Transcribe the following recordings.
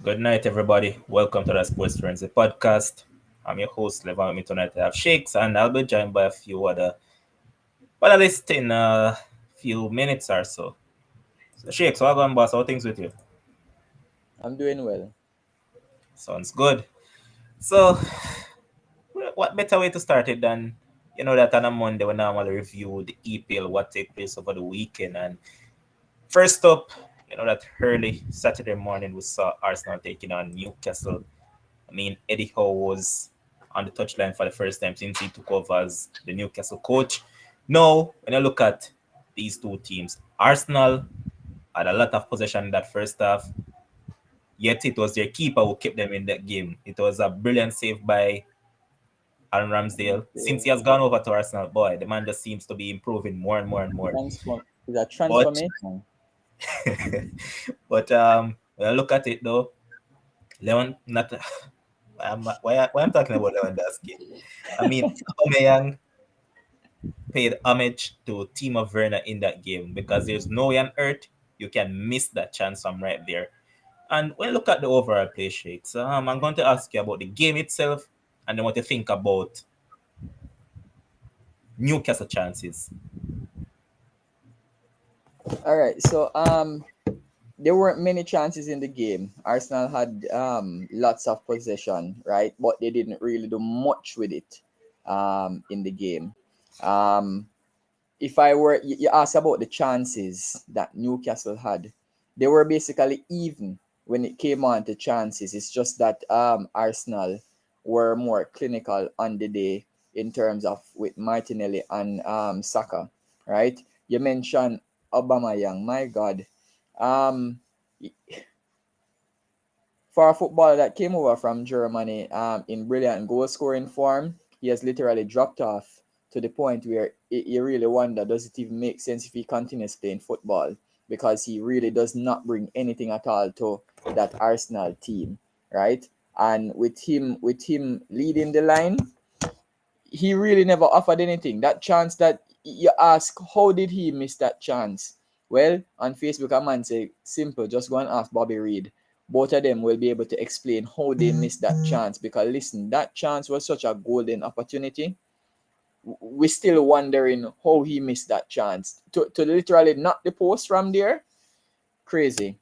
Good night, everybody. Welcome to the Sports Frenzy podcast. I'm your host, Levan. With me tonight, I have Shakes, and I'll be joined by a few other panelists in a few minutes or so. So, Shakes, welcome, boss. How things with you? I'm doing well. Sounds good. So, what better way to start it than that on a Monday we normally review the EPL, what take place over the weekend, and first up, that early Saturday morning we saw Arsenal taking on Newcastle. I mean, Eddie Howe was on the touchline for the first time since he took over as the Newcastle coach. Now, when you look at these two teams, Arsenal had a lot of possession in that first half, yet it was their keeper who kept them in that game. It was a brilliant save by Aaron Ramsdale. Since he has gone over to Arsenal, boy, the man just seems to be improving more and more and more. Transform is a But transformation. when I look at it though, Leon not why I'm talking about Lewandowski. I mean, Aubameyang paid homage to Timo Werner in that game because there's no way on earth you can miss that chance from right there. And when you look at the overall play, Shakes, I'm going to ask you about the game itself and then what you think about Newcastle chances. All right. There weren't many chances in the game. Arsenal had lots of possession, right? But they didn't really do much with it in the game. Um if I were you asked about the chances that Newcastle had, they were basically even when it came on to chances. It's just that Arsenal were more clinical on the day in terms of with Martinelli and Saka, right? You mentioned Aubameyang. My God, um, for a footballer that came over from Germany in brilliant goal scoring form, he has literally dropped off to the point where you really wonder, does it even make sense if he continues playing football? Because he really does not bring anything at all to that Arsenal team, right? And with him leading the line, he really never offered anything. That chance that you ask, how did he miss that chance? Well, on Facebook, a man say, simple, just go and ask Bobby Reed. Both of them will be able to explain how they missed that chance. Because listen, that chance was such a golden opportunity. We're still wondering how he missed that chance. To literally knock the post from there, crazy.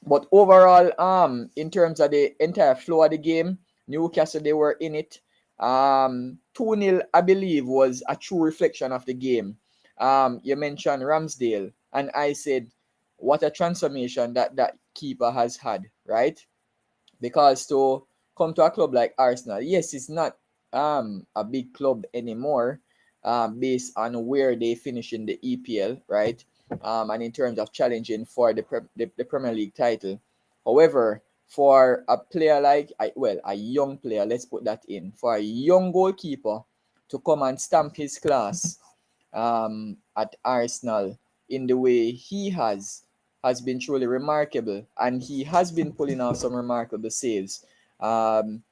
But overall, in terms of the entire flow of the game, Newcastle they were in it. 2-0, I believe, was a true reflection of the game. You mentioned Ramsdale, and I said, what a transformation that keeper has had, right? Because to come to a club like Arsenal, yes, it's not a big club anymore, based on where they finish in the EPL, right? And in terms of challenging for the Premier League title. However, for a player like a young player, let's put that in, for a young goalkeeper to come and stamp his class at Arsenal in the way he has been truly remarkable, and he has been pulling off some remarkable saves. Um,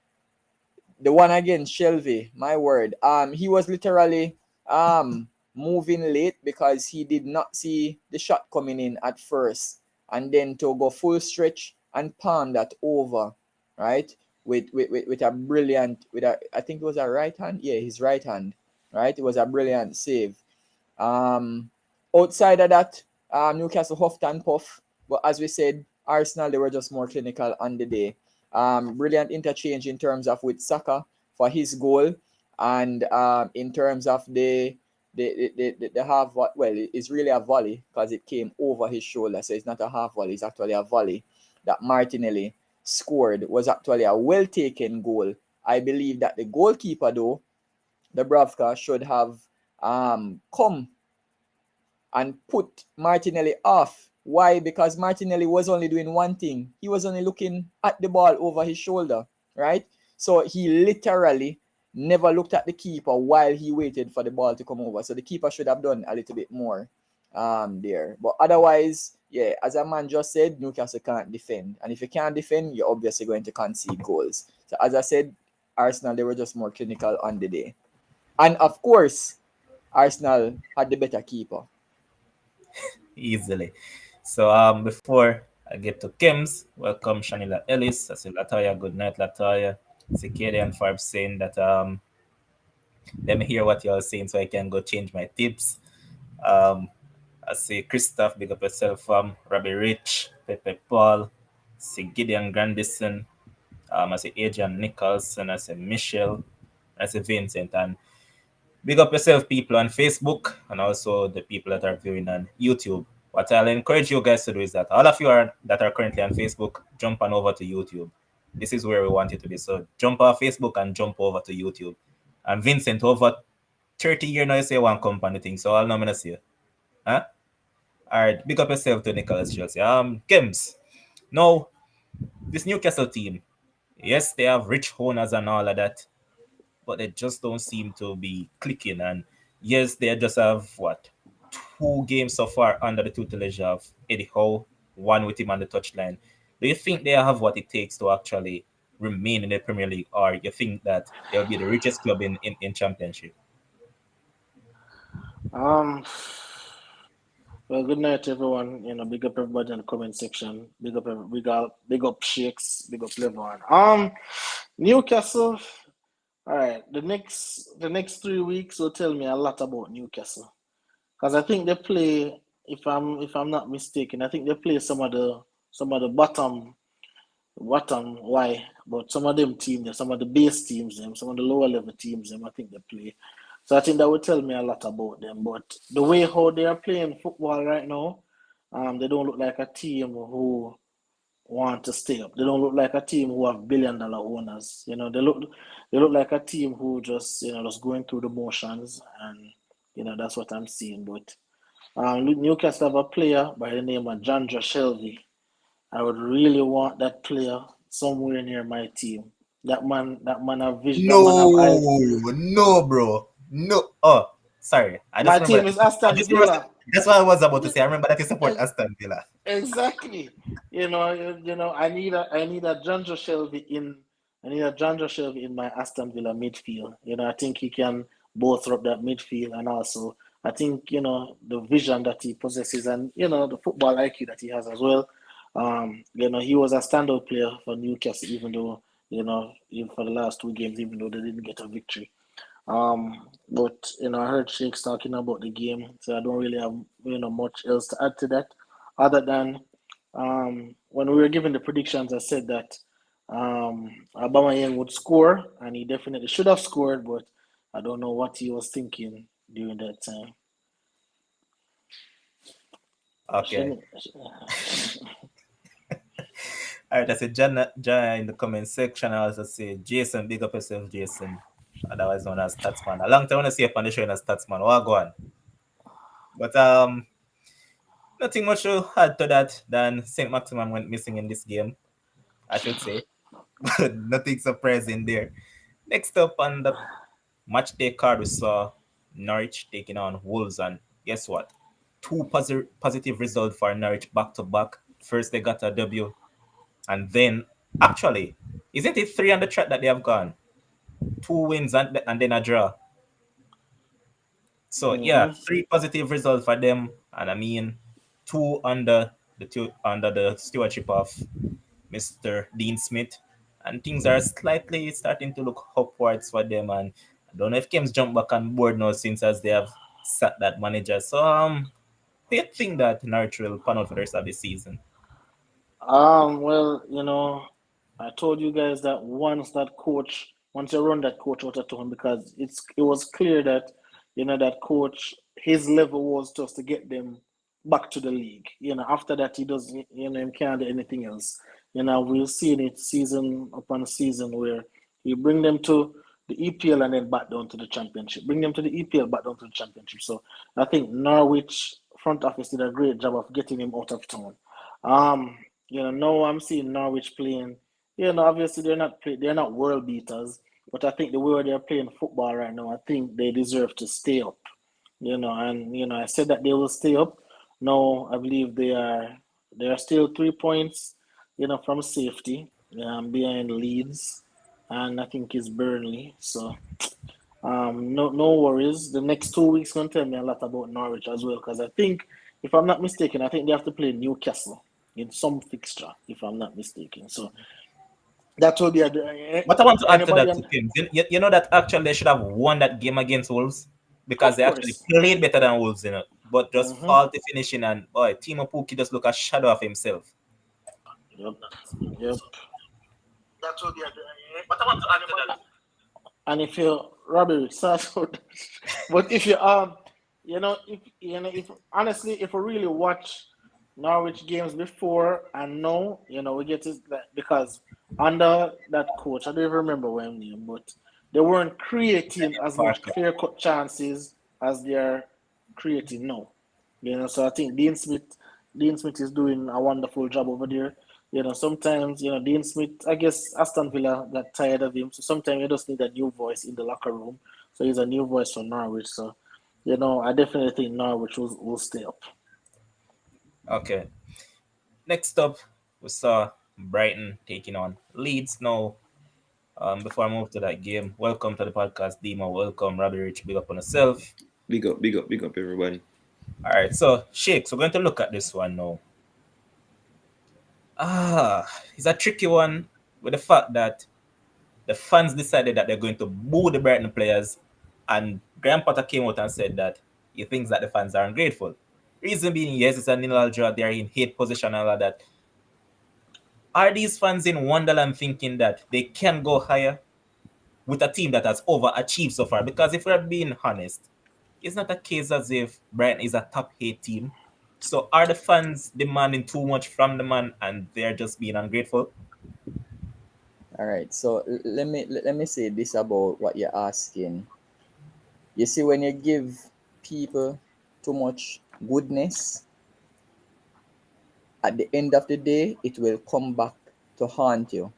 the one against Shelby, my word, he was literally moving late because he did not see the shot coming in at first, and then to go full stretch and palm that over, right? With a brilliant, with a, I think it was a right hand, yeah, his right hand, right? It was a brilliant save. um, Outside of that, Newcastle huffed and puff. But as we said, Arsenal, they were just more clinical on the day. Brilliant interchange in terms of with Saka for his goal. And in terms of the half, well, it's really a volley because it came over his shoulder. So it's not a half volley, it's actually a volley that Martinelli scored. Was actually a well taken goal. I believe that the goalkeeper, though, Dubravka, should have come and put Martinelli off. Why? Because Martinelli was only doing one thing. He was only looking at the ball over his shoulder, right? So he literally never looked at the keeper while he waited for the ball to come over. So the keeper should have done a little bit more there. But otherwise, yeah, as a man just said, Newcastle can't defend. And if you can't defend, you're obviously going to concede goals. So as I said, Arsenal, they were just more clinical on the day. And of course, Arsenal had the better keeper. Easily. So before I get to Kims. Welcome Shanila Ellis. I say Latoya, good night, Latoya. Circadian Farb saying that let me hear what y'all saying so I can go change my tips. Um I say Christoph, big up yourself, Robbie Rich, Pepe Paul, say Gideon Grandison, I say Adrian Nicholson, I say Michelle, I say Vincent, and big up yourself, people on Facebook, and also the people that are viewing on YouTube. What I'll encourage you guys to do is that all of you that are currently on Facebook, jump on over to YouTube. This is where we want you to be. So jump off Facebook and jump over to YouTube. And Vincent, over 30 years now, you say one company thing, so I'll know me see you. Huh? All right, big up yourself to Nicholas Chelsea. Kims. Now, this Newcastle team, yes, they have rich owners and all of that, but they just don't seem to be clicking. And yes, they just have what, 2 games so far under the tutelage of Eddie Howe, one with him on the touchline. Do you think they have what it takes to actually remain in the Premier League, or you think that they'll be the richest club in Championship? Um, well, good night, everyone. Big up everybody in the comment section. Big up Shakes, big up Levon. Newcastle. All right, the next 3 weeks will tell me a lot about Newcastle because I think they play. If I'm not mistaken, I think they play some of the bottom why, but some of them teams, some of the base teams, some of the lower level teams, I think they play. So I think that will tell me a lot about them. But the way how they are playing football right now, they don't look like a team who want to stay up. They don't look like a team who have billion-dollar owners. They look like a team who just going through the motions, and that's what I'm seeing. But Newcastle have a player by the name of Jandra Shelby. I would really want that player somewhere near my team. That man have vision. That man have eyes. No, no, bro. No. Oh, sorry. I just My remember team that. is I Aston just remember Villa. that's what I was about to say. I remember that you support E- Aston Villa. Exactly. I need a John Shelby in. I need a John Shelby in my Aston Villa midfield. I think he can bolster up that midfield, and also I think the vision that he possesses, and the football IQ that he has as well. He was a standout player for Newcastle, even though even for the last 2 games, even though they didn't get a victory. But I heard Shakes talking about the game, so I don't really have much else to add to that, other than when we were giving the predictions, I said that Aubameyang would score, and he definitely should have scored, but I don't know what he was thinking during that time. Okay. Shouldn't- All right, I said John in the comment section. I also say Jason, big up yourself, Jason. Otherwise known as Statsman. A long time I want to see you on the show in a Statsman. What go on? But nothing much to add to that than Saint Maximan went missing in this game, I should say. But nothing surprising there. Next up on the match day card, we saw Norwich taking on Wolves, and guess what? Two positive results for Norwich back to back. First, they got a W, and then actually, isn't it three on the track that they have gone? Two wins and then a draw. So yeah, Mhm. three positive results for them, and I mean, two under the stewardship of Mr. Dean Smith, and things are slightly starting to look upwards for them. And I don't know if Kim's jumped back on board now since as they have sacked that manager. So do you think that Norwich will pan out for the rest of the season? Well, I told you guys that once you run that coach out of town, because it was clear that, that coach, his level was just to get them back to the league. After that, he doesn't, he can't do anything else. We've seen it season upon season where he bring them to the EPL and then back down to the championship. Bring them to the EPL, back down to the championship. So I think Norwich front office did a great job of getting him out of town. Um, now I'm seeing Norwich playing. Obviously they're not world beaters, but I think the way they're playing football right now, I think they deserve to stay up. And I said that they will stay up. Now I believe they are still 3 points, from safety, behind Leeds, and I think it's Burnley. So no worries. The next 2 weeks gonna tell me a lot about Norwich as well, because I think, if I'm not mistaken, I think they have to play Newcastle. in some fixture, if I'm not mistaken. So that will be But I want to add to anybody. that two things. You know that actually they should have won that game against Wolves because Of they actually course. played better than Wolves, but just Mm-hmm. faulty finishing and boy, Timo Pukki just look a shadow of himself. Yep. Yep. That will be but I want to add to that. And if you Robbie, so but if you if honestly, if we really watch Norwich games before and now, we get it because under that coach, I don't even remember what name, but they weren't creating as much Parker. clear cut chances as they are creating now. So I think Dean Smith is doing a wonderful job over there. Sometimes, Dean Smith, I guess Aston Villa got tired of him. So sometimes you just need a new voice in the locker room. So he's a new voice for Norwich. So, I definitely think Norwich will stay up. Okay. Next up, we saw Brighton taking on Leeds. Now, before I move to that game, welcome to the podcast, Dima. Welcome, Robbie Rich. Big up on yourself. Big up, big up, big up, everybody. All right, so Shakes, we're going to look at this one now. It's a tricky one with the fact that the fans decided that they're going to boo the Brighton players, and Graham Potter came out and said that he thinks that the fans are ungrateful. Reason being, yes, it's a nil draw, they're in hate position and all of that. Are these fans in Wonderland thinking that they can go higher with a team that has overachieved so far? Because if we're being honest, it's not a case as if Brighton is a top 8 team. So are the fans demanding too much from the man and they're just being ungrateful? All right. So let me say this about what you're asking. You see, when you give people too much goodness, at the end of the day, it will come back to haunt you,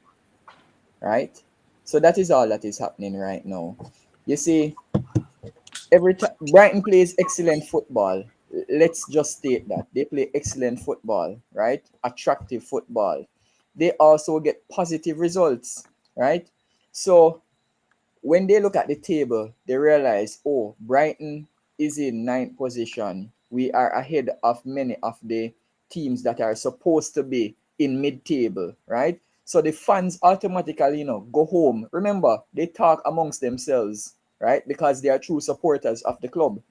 right? So that is all that is happening right now. You see, every time Brighton plays excellent football, let's just state that they play excellent football, right? Attractive football. They also get positive results, right? So when they look at the table, they realize, oh, Brighton is in ninth position. We are ahead of many of the teams that are supposed to be in mid-table, right? So the fans automatically, go home. Remember, they talk amongst themselves, right? Because they are true supporters of the club.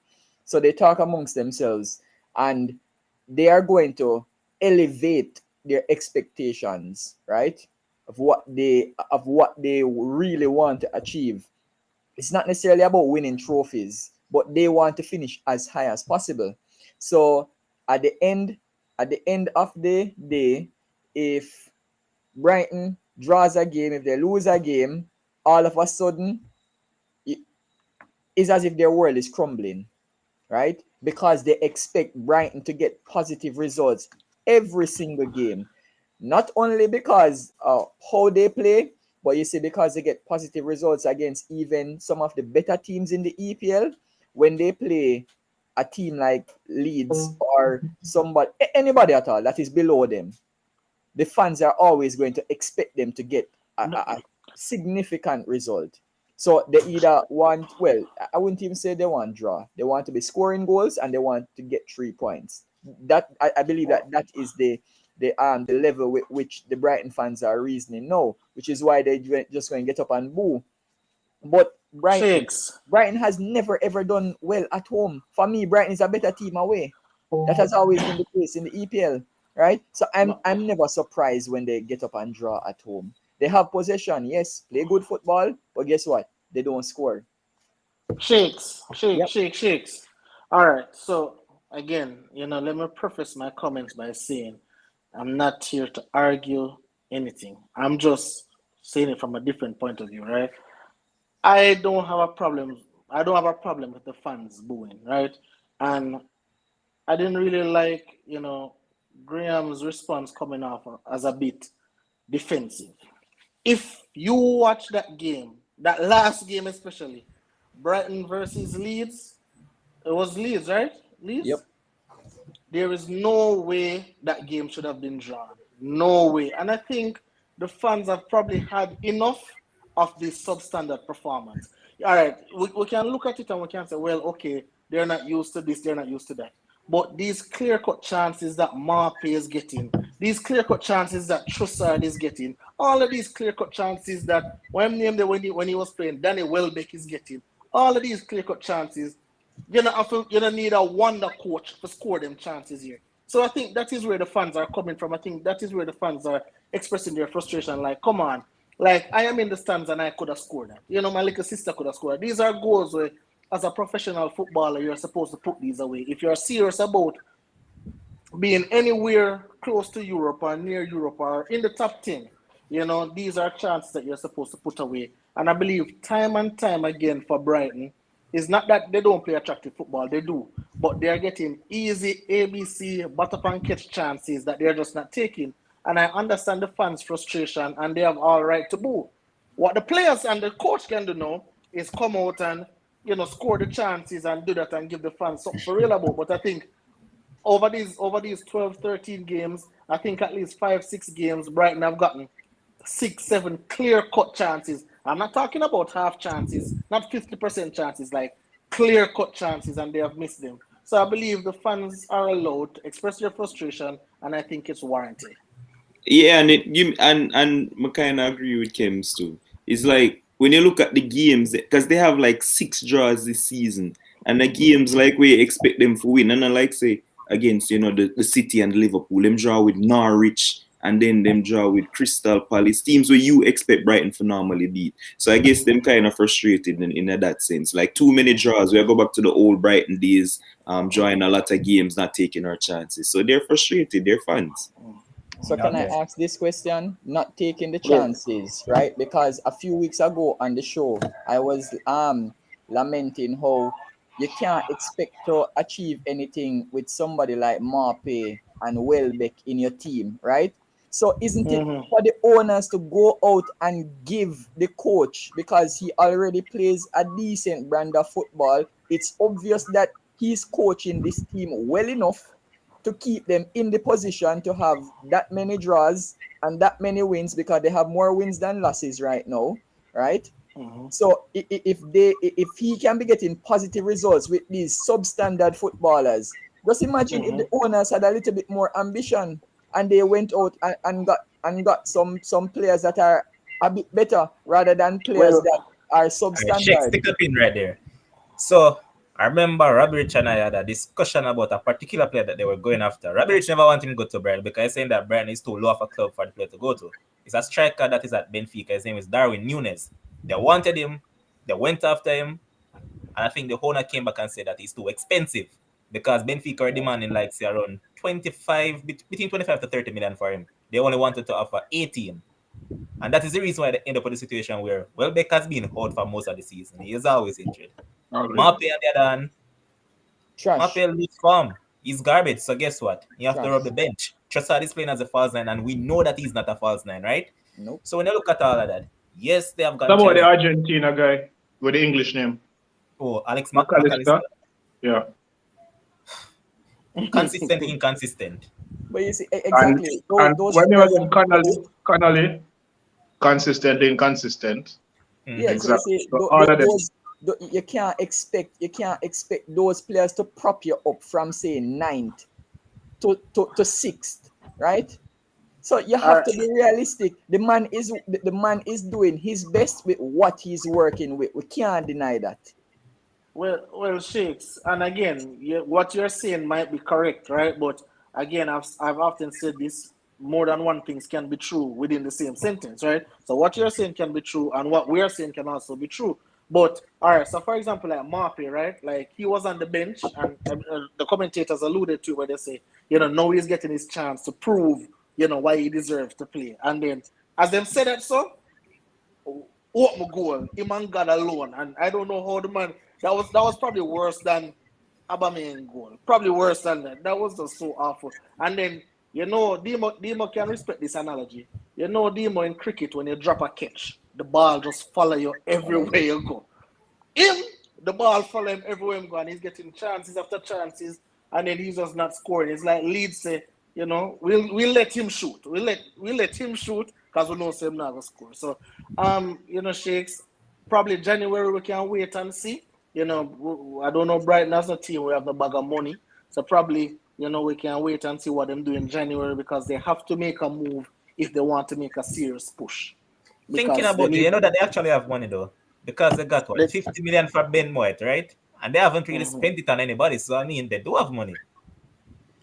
So they talk amongst themselves and they are going to elevate their expectations, right? Of what they really want to achieve. It's not necessarily about winning trophies, but they want to finish as high as possible. So at the end, at the end of the day, if Brighton draws a game, if they lose a game, all of a sudden it's as if their world is crumbling, right? Because they expect Brighton to get positive results every single game. Not only because of how they play, but you see, because they get positive results against even some of the better teams in the EPL when they play a team like Leeds or anybody at all that is below them. The fans are always going to expect them to get a significant result. So they either want, well, I wouldn't even say they want draw. They want to be scoring goals and they want to get 3 points. That I believe that is the level with which the Brighton fans are reasoning now, which is why they just going to get up and boo. But Shakes. Brighton has never ever done well at home. For me, Brighton is a better team away. That has always been the case in the EPL, right? So I'm never surprised when they get up and draw at home. They have possession, yes, play good football, but guess what? They don't score. Shakes, shakes, Yep. shakes, shakes. All right. So again, let me preface my comments by saying I'm not here to argue anything. I'm just saying it from a different point of view, right? I don't have a problem. I don't have a problem with the fans booing, right? And I didn't really like, Graham's response coming off as a bit defensive. If you watch that game, that last game especially, Brighton versus Leeds, it was Leeds, right? Leeds? Yep. There is no way that game should have been drawn. No way. And I think the fans have probably had enough of this substandard performance. All right, we can look at it and we can say, well, okay, they're not used to this, they're not used to that. But these clear-cut chances that Marpe is getting, these clear-cut chances that Trossard is getting, all of these clear-cut chances that when he was playing, Danny Welbeck is getting, all of these clear-cut chances, you don't need a wonder coach to score them chances here. So I think that is where the fans are coming from. I think that is where the fans are expressing their frustration. Like, come on, like I am in the stands and I could have scored that. My little sister could have scored that. These are goals where, as a professional footballer, you're supposed to put these away. If you're serious about being anywhere close to Europe or near Europe or in the top 10, these are chances that you're supposed to put away. And I believe time and time again for Brighton, it's not that they don't play attractive football, they do. But they're getting easy ABC, butt and catch chances that they're just not taking. And I understand the fans' frustration and they have all right to boo. What the players and the coach can do now is come out and, score the chances and do that and give the fans something for real about. But I think over these 12, 13 games, I think at least 5, 6 games, Brighton have gotten 6, 7 clear-cut chances. I'm not talking about half chances, not 50% chances, like clear-cut chances, and they have missed them. So I believe the fans are allowed to express their frustration, and I think it's warranted. Yeah, and I kind of agree with Kems too. It's like when you look at the games, because they have like 6 draws this season, and the games like we expect them to win, and I like say against the City and Liverpool, them draw with Norwich, and then them draw with Crystal Palace, teams where you expect Brighton to normally beat. So I guess them kind of frustrated in that sense. Like too many draws. We go back to the old Brighton days, drawing a lot of games, not taking our chances. So they're frustrated. They're fans. So can I ask this question? Not taking the Yeah. chances, right? Because a few weeks ago on the show, I was lamenting how you can't expect to achieve anything with somebody like Marpe and Welbeck in your team, right? So isn't it for the owners to go out and give the coach, because he already plays a decent brand of football? It's obvious that he's coaching this team well enough to keep them in the position to have that many draws and that many wins, because they have more wins than losses right now, right? So if he can be getting positive results with these substandard footballers, just imagine if the owners had a little bit more ambition and they went out and got some players that are a bit better rather than players that are Shake, substandard. stick a pin right there. So I remember Robbie Rich and I had a discussion about a particular player that they were going after. Robbie Rich never wanted him to go to Brighton because he's saying that Brighton is too low of a club for the player to go to. It's a striker that is at Benfica. His name is Darwin Núñez. They wanted him. They went after him. And I think the owner came back and said that he's too expensive because Benfica are demanding like say around 25, between 25 to 30 million for him. They only wanted to offer 18. And that is the reason why they end up in a situation where Welbeck has been out for most of the season. He is always injured. Okay. Marpe on the other hand, Trash. Marpe lose form. He's garbage. So guess what? You have to Trash. rub the bench. Trossard is playing as a false nine, and we know that he's not a false nine, right? Nope. So when you look at all of that, yes, they have got What about the challenge. Argentina guy with the English name? Oh, Alex McAllister? McAllister. Yeah. Consistent, inconsistent. But you see, And, exactly. and Those when you players have Connolly, consistent, inconsistent. yeah, so Exactly. you see, So all of them. you can't expect those players to prop you up from say 9th to 6th, right? So you have to be realistic. The man is doing his best with what he's working with. We can't deny that. Well, Shakes, and again, what you're saying might be correct, right? But again, I've often said this: more than one things can be true within the same sentence, right? So what you're saying can be true, and what we're saying can also be true. But all right, so for example, like Marpe, right? Like he was on the bench, and the commentators alluded to where they say, now he's getting his chance to prove, why he deserves to play. And then, as them said that, so what my goal, him and God alone, and I don't know how the man. That was probably worse than Aubameyang goal. Probably worse than that. That was just so awful. And then Demo can respect this analogy. Demo in cricket, when you drop a catch, the ball just follow you everywhere you go. The ball follow him everywhere you go, and he's getting chances after chances, and then he's just not scoring. It's like Leeds say, we'll let him shoot. We'll let him shoot because we know him not gonna score. So, Shakes, probably January we can wait and see. I don't know, Brighton has a team. We have the bag of money. So probably, we can wait and see what them do in January because they have to make a move if they want to make a serious push. Thinking Because they about it, need you know that they actually have money though, because they got what they, 50 million for Ben White, right? And they haven't really Mhm. spent it on anybody. So I mean, they do have money.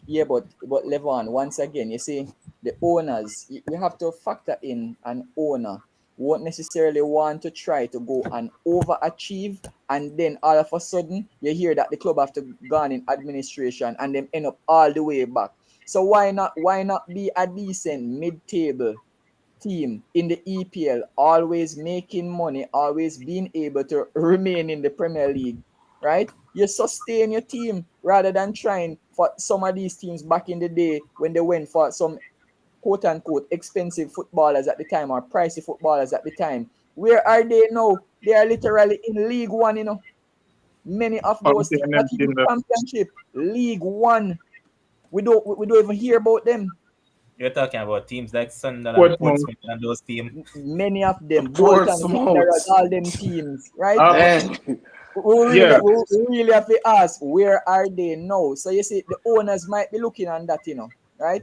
Yeah, but Levon, once again, you see, the owners, you have to factor in an owner won't necessarily want to try to go and overachieve, and then all of a sudden you hear that the club have to go on in administration and then end up all the way back. So why not be a decent mid-table team in the EPL, always making money, always being able to remain in the Premier League, right? You sustain your team rather than trying for some of these teams back in the day when they went for some quote unquote expensive footballers at the time or pricey footballers at the time. Where are they now? They are literally in League One. Many of those Obviously, teams, and not then even team the championship, League One. We don't even hear about them. You're talking about teams like Sunderland, Portsmouth. Portsmouth, and those teams. Many of them, Bolton Wanderers, Portsmouth. all them teams, right? Um, Damn. We really, yeah, we really have to ask, where are they now? So you see, the owners might be looking on that, right?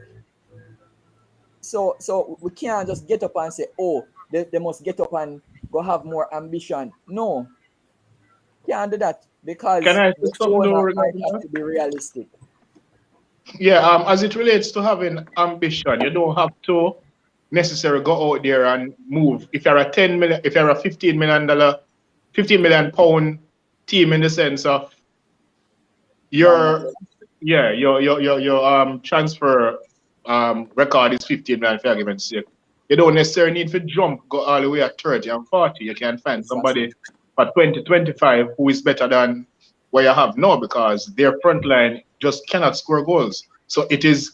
So we can't just get up and say, oh, they must get up and go have more ambition. No, can't do that can because I the say something though owner might regarding have that? to be realistic. Yeah, as it relates to having ambition, you don't have to necessarily go out there and move. If you're a 10 million, if you're a $15 million, 15 million pound team in the sense of Man, not your your transfer record is 15 million for argument's sake. You don't necessarily need to jump, go all the way at 30 and 40. You can find exactly. somebody for 2025 who is better than what you have now because their front line just cannot score goals. So it is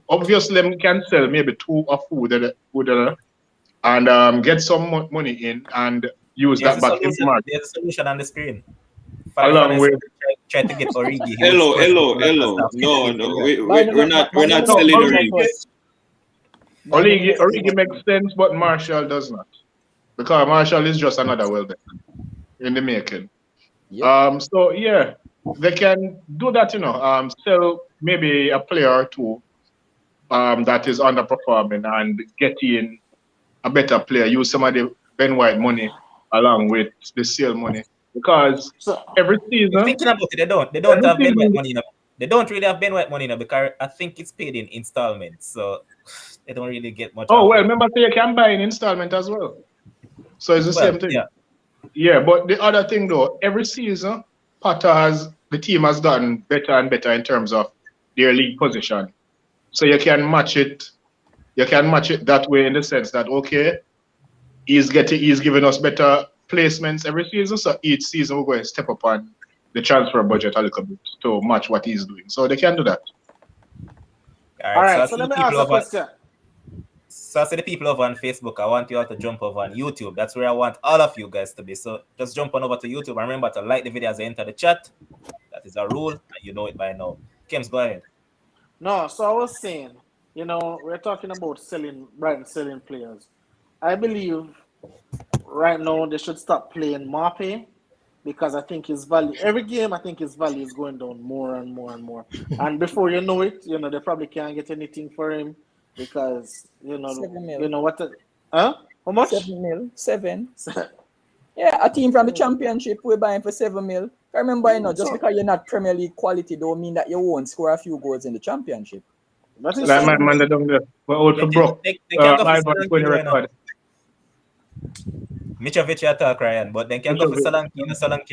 obviously them can sell maybe two or food and get some money in and use There's that a back in solution. March There's a solution on the screen. Follow along Vanessa with try to get Origi. He will Hello, score some hello, goals and hello. start No, 50-50 no, here. we're Man, let not me no make selling this one Origi. Origi. first. Man, let me make this Origi one makes first. sense, but Marshall does not. Because Marshall is just another Welbeck in the making. Yep. So yeah, they can do that, sell maybe a player or two that is underperforming and get in a better player, use some of the Ben White money along with the sale money. Because So every You're season, thinking about it, they don't every have Ben White season, money now. They don't really have Ben White money now because I think it's paid in installments. So they don't really get much oh of well, it. remember say you can buy in installment as well. So it's the Well, same thing. yeah. Yeah, but the other thing though, every season, the team has gotten better and better in terms of their league position. So you can match it that way in the sense that okay, he's giving us better placements every season. So each season we're going to step up on the transfer budget a little bit to match what he's doing. So they can do that. All all right. So right, I so see let the me people ask a over. question. So I see the people over on Facebook. I want you all to jump over on YouTube. That's where I want all of you guys to be. So just jump on over to YouTube and remember to like the video as you enter the chat. That is a rule, and you know it by now. Kims, go ahead. No, so I was saying, we're talking about Brighton selling players. I believe right now they should stop playing Mape because I think his value every game I think his value is going down more and more and more. And before you know it, they probably can't get anything for him because 7 mil. what huh? How much? 7 mil. 7. Yeah, a team from the championship we're buying for 7 mil. I remember, just So because you're not Premier League quality don't mean that you won't score a few goals in the championship. that is Like my true. man down there, we're out They for can, Brook. they can go for Ivan Solanke 20 right now. record. Mitrovic attack Ryan, but they can Which go of for it? Solanke. Solanke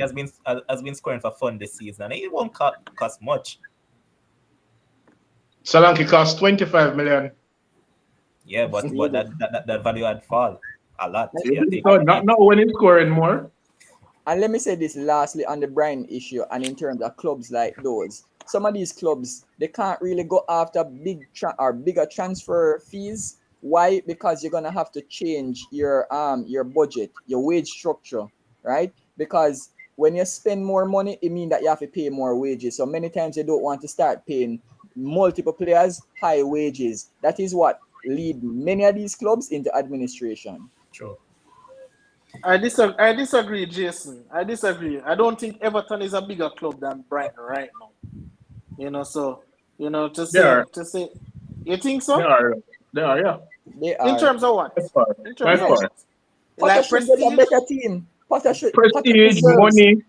has been scoring for fun this season. It won't cost much. Solanke cost 25 million. Yeah, but Still. that value had fall a lot. And, Yeah, take So the not hit. now when he's scoring more. and let me say this lastly on the Brian issue and in terms of clubs like those. Some of these clubs, they can't really go after bigger transfer fees. Why? Because you're gonna have to change your budget, your wage structure, right? Because when you spend more money, it means that you have to pay more wages. So many times you don't want to start paying multiple players high wages. That is what lead many of these clubs into administration. True. I disagree, Jason. I disagree. I don't think Everton is a bigger club than Brighton right now. So to They are. say, you think They so? are. They are. Yeah. They In are. terms of what? By far. In By terms of Yes. far. what? Potter Like should get a prestige? better team. Potter Prestige, deserves. money,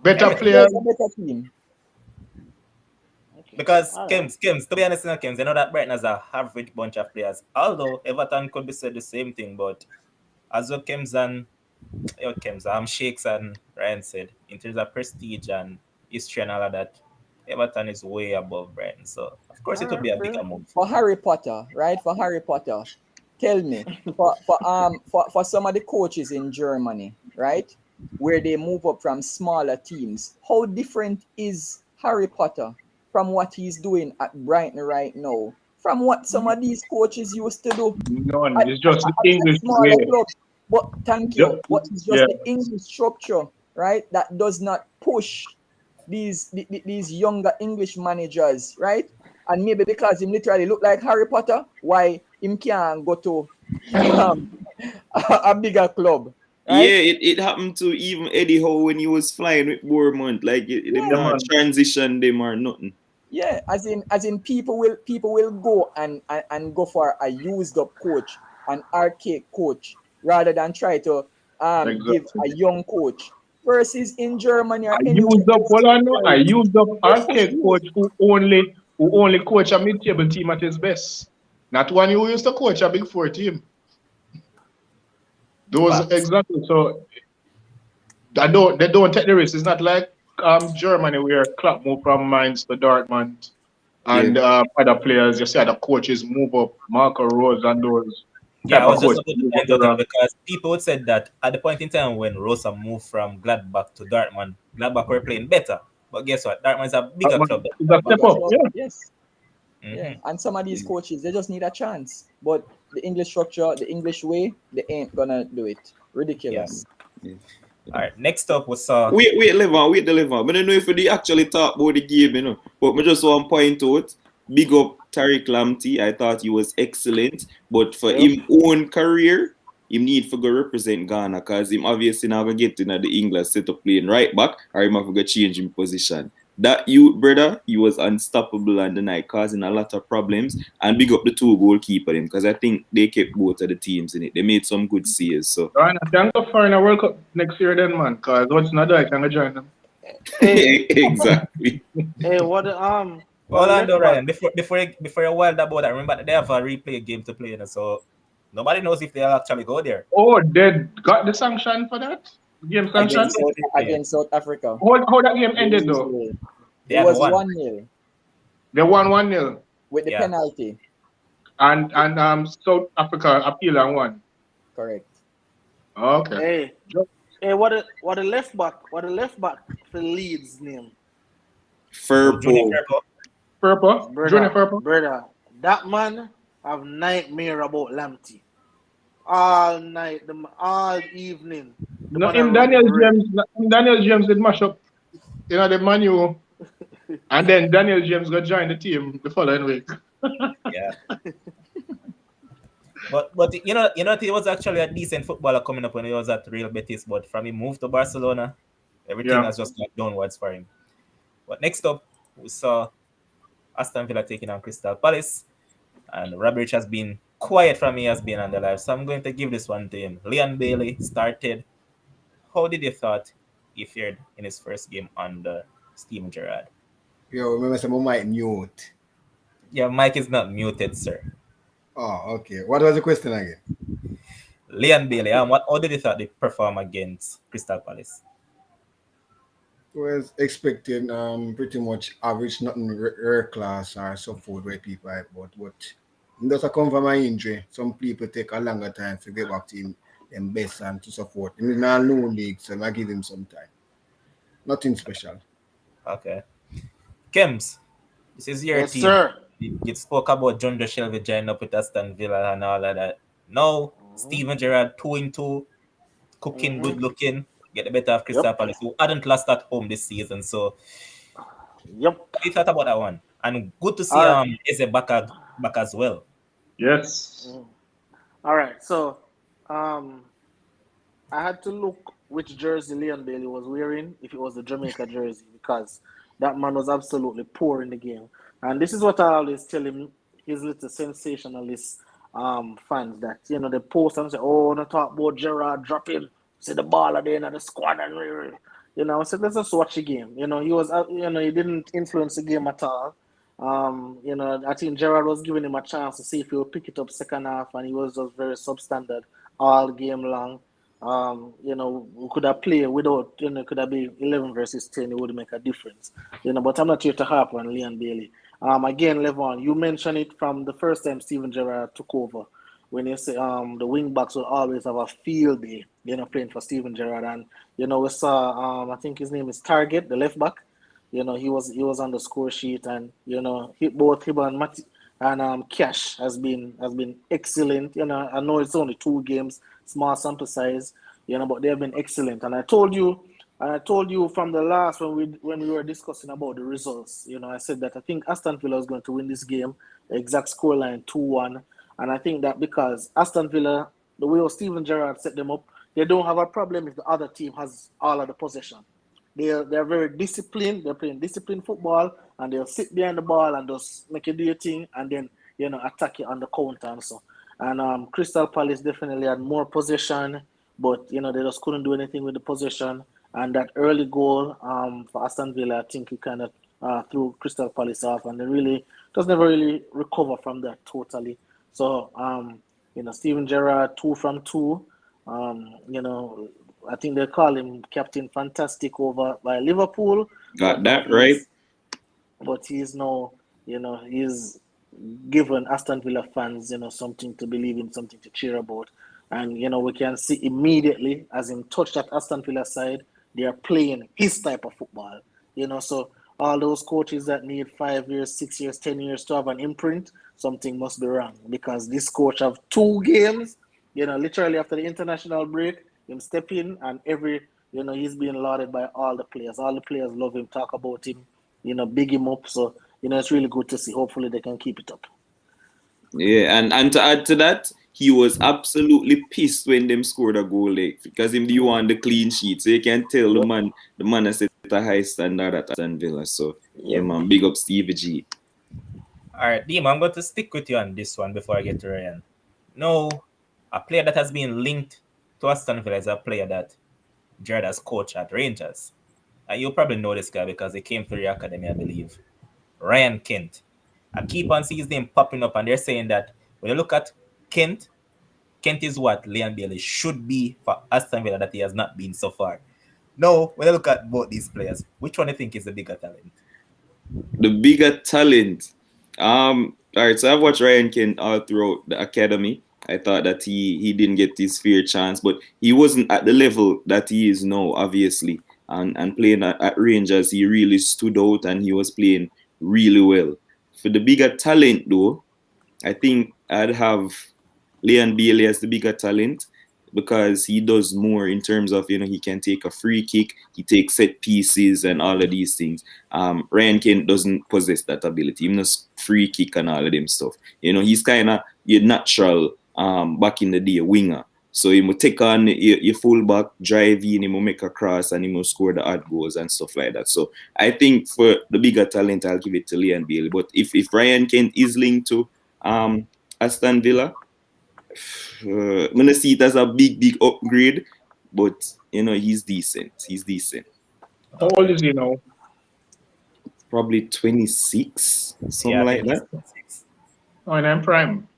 better He Everything. players. deserves a better team. Okay. Because All right. Kims, to be honest, Kims, you know that Brighton has a average bunch of players. Although Everton could be said the same thing, but as well Kims and Kims, Shakes and Ryan said, in terms of prestige and history and all of that, Everton is way above Brighton. So of course All it would right. be a Fair. bigger move. For Harry Potter, right? For Harry Potter, tell me, for some of the coaches in Germany, right, where they move up from smaller teams, how different is Harry Potter from what he's doing at Brighton right now? From what some of these coaches used to do None. at, It's just the at English smaller way. clubs. But thank you. But it's just Yeah. the English structure, right, that does not push these younger English managers, right? And maybe because him literally look like Harry Potter, why him can't go to um, a bigger club, right? Yeah, it happened to even Eddie Howe when he was flying with Bournemouth. Like them Yeah, Yeah, not man. transition them or nothing. yeah. As in people will go and go for a used up coach, an archaic coach, rather than try to give Exactly. a young coach. Versus in Germany or I anywhere used up, else hold in on, the no, I world, used up they push arcade you. coach who only coach a mid-table team at his best. Not one who used to coach a big four team. Those Facts. exactly. So they don't take the risk. It's not like Germany where Klopp moved from Mainz to Dortmund Yeah. and other players. You see other coaches move up, Marco Rose and those Yeah, type I of was just coaches about to move up point the out that rank. because people would said that at the point in time when Rosa moved from Gladbach to Dortmund, Gladbach were playing better. But guess what? Dortmund is a bigger club than It's a Gladbach. step Bigger up, club, yeah. yes. Yeah, Hmm. and some of these Yeah. coaches, they just need a chance. But the English structure, the English way, they ain't gonna do it. Yeah. Ridiculous. Yeah. All right. Next up, we saw. Wait, Levan. But I don't know if we actually talk about the game. But I just want to point out, big up Tariq Lamptey. I thought he was excellent. But for Yep. him own career, him need for go represent Ghana because him obviously not gonna get in the English setup playing right back or him have to go change him position. That youth brother, he was unstoppable on the night, causing a lot of problems. And big up the two goalkeeper him because I think they kept both of the teams in it. They made some good saves. So Ghana can go far in a World Cup next year then, man. Because what's not I can go join them. Hey, exactly. hey, what Hold a on, left though, back. Ryan. Before you wild about that, remember that they have a replay game to play, so nobody knows if they'll actually go there Oh, they got the sanction for that? Game sanction? against Against South South Africa. against South Africa. How that game The ended though? usual. They It had was one. 1-0 They won 1-0. with the Yeah. penalty. And South Africa appeal and won. Correct. Okay. Hey, Just hey, what a left back. What a left back for Leeds name, Oh, Junior Firpo. Firpo. Purple, Junior brother. Purple. Brother, that man have nightmare about Lamptey all night, all evening. The No, man a run him red. Daniel James did mash up, the manu, and then Daniel James got join the team the following week. Yeah. But he was actually a decent footballer coming up when he was at Real Betis. But from he moved to Barcelona, everything Yeah. has just gone downwards for him. But next up, we saw Aston Villa taking on Crystal Palace, and Roberts has been quiet from me has been on the live, so I'm going to give this one to him. Leon Bailey started. How did you thought he fared in his first game under Steven Gerrard? Yo, remember some mic mute. Yeah, Mike is not muted, sir. Oh, okay. What was the question again? Leon Bailey, what how did you thought they perform against Crystal Palace? Was expecting pretty much average, nothing rare class or so forth where people hype about, but that's a come from my injury. Some people take a longer time to get back to him them best and to support. He's not new league, so I give him some time. Nothing special. Okay. Kems, this is your Yes, team. sir. You spoke about John Shelby joining up with Aston Villa and all of that. Now, Mm-hmm. Steven Gerrard 2-2, cooking, Mm-hmm. good looking, get the better of Crystal Yep. Palace, who hadn't lost at home this season. So, Yep. what do you thought about that one? And good to see All right. Eze back as well. Yes. Mm. All right. So, um, I had to look which jersey Leon Bailey was wearing, if it was the Jamaica jersey, because That man was absolutely poor in the game. And this is what I always tell him, his little sensationalist fans, that, they post and say, oh, don't talk about Gerard dropping, see the ball at the end of the squad. And, I said, let's just watch the game. He was, he didn't influence the game at all. I think Gerard was giving him a chance to see if he would pick it up second half, and he was just very substandard all game long. We could have played without, could have been 11 versus 10, it would make a difference. But I'm not here to harp on Leon Bailey. Again, Levon, you mentioned it from the first time Steven Gerrard took over, when you say the wing backs will always have a field day, playing for Steven Gerrard. And, we saw, I think his name is Target, the left back. He was on the score sheet, and both him and Cash has been excellent. I know it's only 2 games, small sample size, but they have been excellent. And I told you from the last when we were discussing about the results. I said that I think Aston Villa is going to win this game, the exact scoreline 2-1, and I think that because Aston Villa, the way Steven Gerrard set them up, they don't have a problem if the other team has all of the possession. They're very disciplined. They're playing disciplined football, and they'll sit behind the ball and just make you do your thing, and then attack it on the counter and so. And Crystal Palace definitely had more possession, but they just couldn't do anything with the possession. And that early goal for Aston Villa, I think it kind of threw Crystal Palace off, and they really just never really recover from that totally. So Steven Gerrard 2 from 2. I think they call him Captain Fantastic over by Liverpool. Got that right. But he's now, he's given Aston Villa fans, something to believe in, something to cheer about. And, we can see immediately as him touched that Aston Villa side, they are playing his type of football. So all those coaches that need 5 years, 6 years, 10 years to have an imprint, something must be wrong. Because this coach have 2 games, literally after the international break, him step in, and he's being lauded by all the players. All the players love him, talk about him, big him up. So, it's really good to see. Hopefully they can keep it up. Yeah, and to add to that, he was absolutely pissed when them scored a goal late, because him do want the clean sheet. So you can tell the man has set a high standard at Aston Villa. So yeah, man, big up Stevie G. Alright, Deem, I'm going to stick with you on this one before I get to Ryan. No, a player that has been linked to Aston Villa is a player that Gerrard has coached at Rangers. And you probably know this guy because he came through the academy, I believe. Ryan Kent. I keep on seeing his name popping up, and they're saying that when you look at Kent is what Leon Bailey should be for Aston Villa that he has not been so far. Now, when you look at both these players, which one do you think is the bigger talent? The bigger talent. All right, so I've watched Ryan Kent all throughout the academy. I thought that he didn't get his fair chance, but he wasn't at the level that he is now, obviously. And playing at Rangers, he really stood out, and he was playing really well. For the bigger talent, though, I think I'd have Leon Bailey as the bigger talent, because he does more in terms of, he can take a free kick, he takes set pieces and all of these things. Ryan Kent doesn't possess that ability. He knows free kick and all of them stuff. He's kind of your natural back in the day winger. So he will take on your fullback, drive in, he will make a cross, and he will score the odd goals and stuff like that. So I think for the bigger talent, I'll give it to Leon Bailey. But if Ryan Kent is linked to Aston Villa, I'm going to see it as a big upgrade. But, he's decent. How old is he now? Probably 26, something like that. 26. Oh, and I'm prime.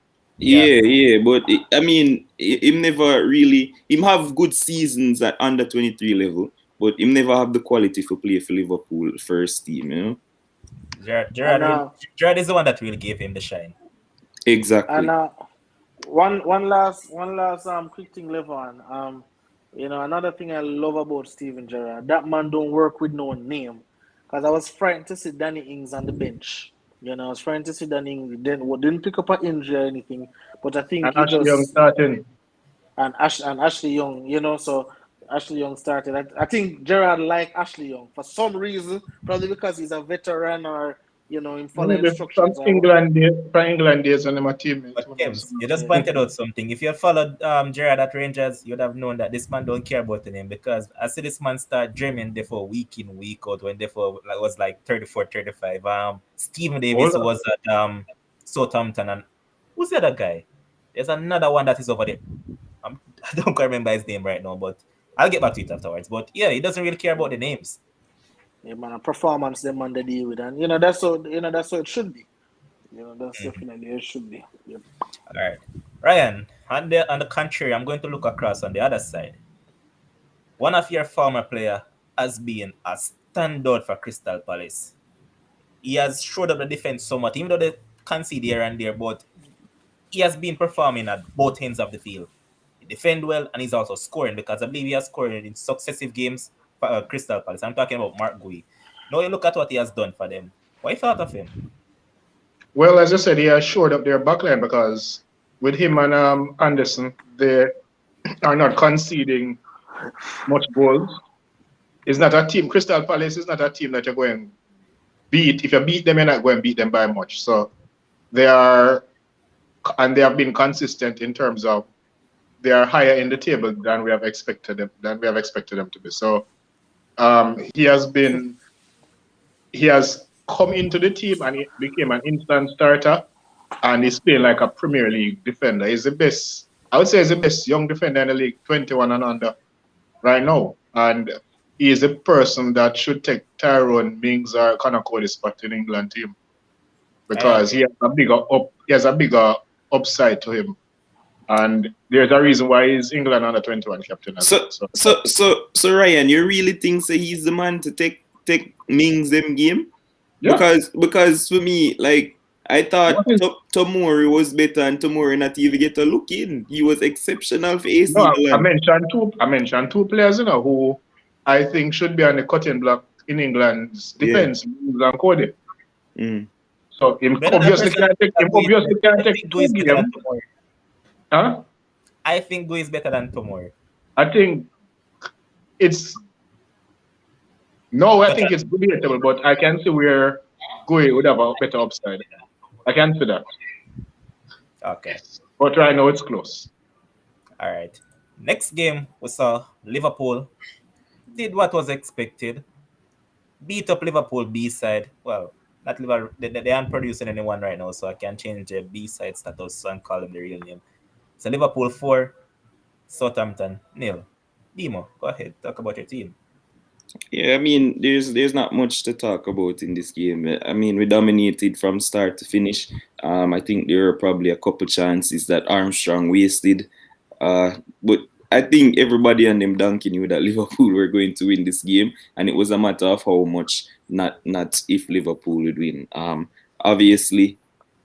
Yeah, but him never really, him have good seasons at under 23 level, but him never have the quality to play for Liverpool first team, Gerrard is the one that really gave him the shine. Exactly. And one last quick thing, Levon. Another thing I love about Steven Gerrard, that man don't work with no name. Because I was frightened to see Danny Ings on the bench. I was trying to see Danny Ings didn't pick up an injury or anything, but I think Ashley Young starting. And Ashley Young, so Ashley Young started. I think Gerrard liked Ashley Young for some reason, probably because he's a veteran, or him follow Maybe from instructions or what. England days when I'm a teammate. But Who knows? Kems, you just Yeah. pointed out something. If you followed Gerard at Rangers, you'd have known that this man don't care about the name because I see this man start dreaming there for week in, week out when therefore like was like 34, 35. Stephen Davis Hold who on. was at Southampton, and who's the other guy? There's another one that is over there. I don't quite remember his name right now, but I'll get back to it afterwards. But yeah, he doesn't really care about the names. Yeah, man, a performance them man they deal with, and that's how it should be. That's Mhm. definitely it should be. Yep. All right. Ryan, on the contrary, I'm going to look across on the other side. One of your former player has been a standout for Crystal Palace. He has showed up the defense so much, even though they concede here and there, but he has been performing at both ends of the field. He defend well and he's also scoring because I believe he has scored in successive games for Crystal Palace. I'm talking about Mark Gui. Now you look at what he has done for them. What you thought of him? Well, as I said, he has shored up their backline because with him and Anderson, they are not conceding much goals. It's not a team. Crystal Palace is not a team that you're going to beat. If you beat them, you're not going to beat them by much. So they are, and they have been consistent in terms of they are higher in the table than we have expected them to be. So he has come into the team and he became an instant starter, and he's playing like a Premier League defender. He's the best. I would say he's the best young defender in the league, 21 and under, right now. And he is a person that should take Tyrone Mings or Connor Cody's spot in England team because he has a bigger upside to him. And there's a reason why he's England under 21 captain as well. So Ryan, you really think so he's the man to take Mings them game? Yeah. Because for me, like I thought Tomori was better and Tomori not even get a look in. He was exceptional for AC No, Milan. I mentioned two players, who I think should be on the cutting block in England's defense, Mings and Cody. Mm. So him obviously can't take two games. Huh? I think Gui is better than Tomori. I think it's debatable, but I can see where Gui would have a better upside. I can see that. Okay. But right now it's close. All right. Next game we saw Liverpool did what was expected. Beat up Liverpool B-side. Well, not Liverpool. They aren't producing anyone right now, so I can change the B-side status and call them the real name. So Liverpool 4, Southampton 0. Dimo, go ahead. Talk about your team. Yeah, I mean, there's not much to talk about in this game. I mean, we dominated from start to finish. I think there were probably a couple chances that Armstrong wasted. But I think everybody on them donkey knew that Liverpool were going to win this game, and it was a matter of how much, not if Liverpool would win. Obviously,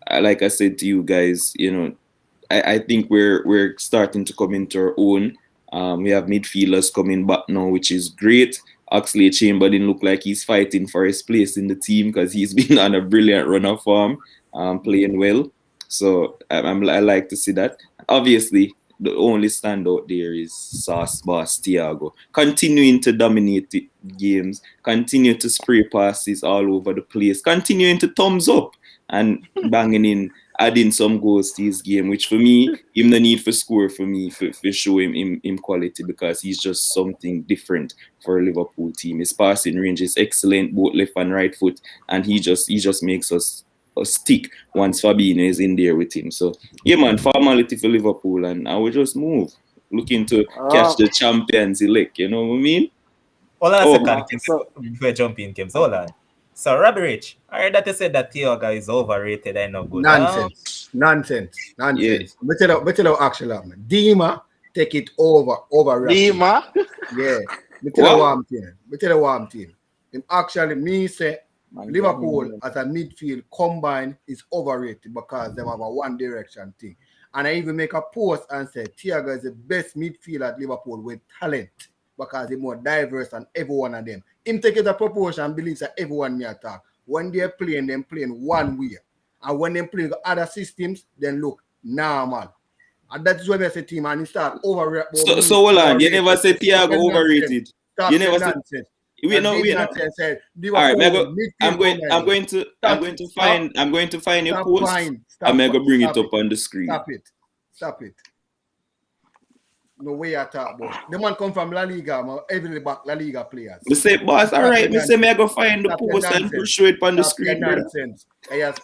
like I said to you guys, I think we're starting to come into our own. We have midfielders coming back now, which is great. Oxlade Chamberlain look like he's fighting for his place in the team because he's been on a brilliant run of form, playing well. So I like to see that. Obviously, the only standout there is Sauce Boss Thiago, continuing to dominate the games, continue to spray passes all over the place, continuing to thumbs up and banging in, adding some goals to his game, which for me, him the need for score for me, for show him quality because he's just something different for a Liverpool team. His passing range is excellent, both left and right foot, and he just makes us stick once Fabinho is in there with him. So yeah, man, formality for Liverpool, and I will just move, looking to catch the Champions elect. You know what I mean? Hold on a second, before jumping, Kim. Hold on. So, Robbie Rich, I heard that you said that Thiago is overrated and not good. Nonsense. Yeah. But tell you actually, man. Dima take it over Dima? Yeah. But tell you what I'm saying. Actually, me say Liverpool as a midfield combined is overrated because they have a one direction thing. And I even make a post and say Thiago is the best midfielder at Liverpool with talent because he's more diverse than every one of them. Him take it a proportion and believes that everyone may attack. When they're playing one way. And when they're playing other systems, then look, normal. And that's why I say team and he start overrated. So hold on, you never say Thiago overrated. Stop You never saying nonsense. Wait, no, Big wait, no. nonsense. Said they were All right, forward, midfield I'm going to find your post. I'm gonna bring it up on the screen. Stop it. No way I talk about. The man come from La Liga, man. Heavily back La Liga players. We say, boss, all right. Me say, me I go find the post and show it on the screen, brother. Nonsense. I have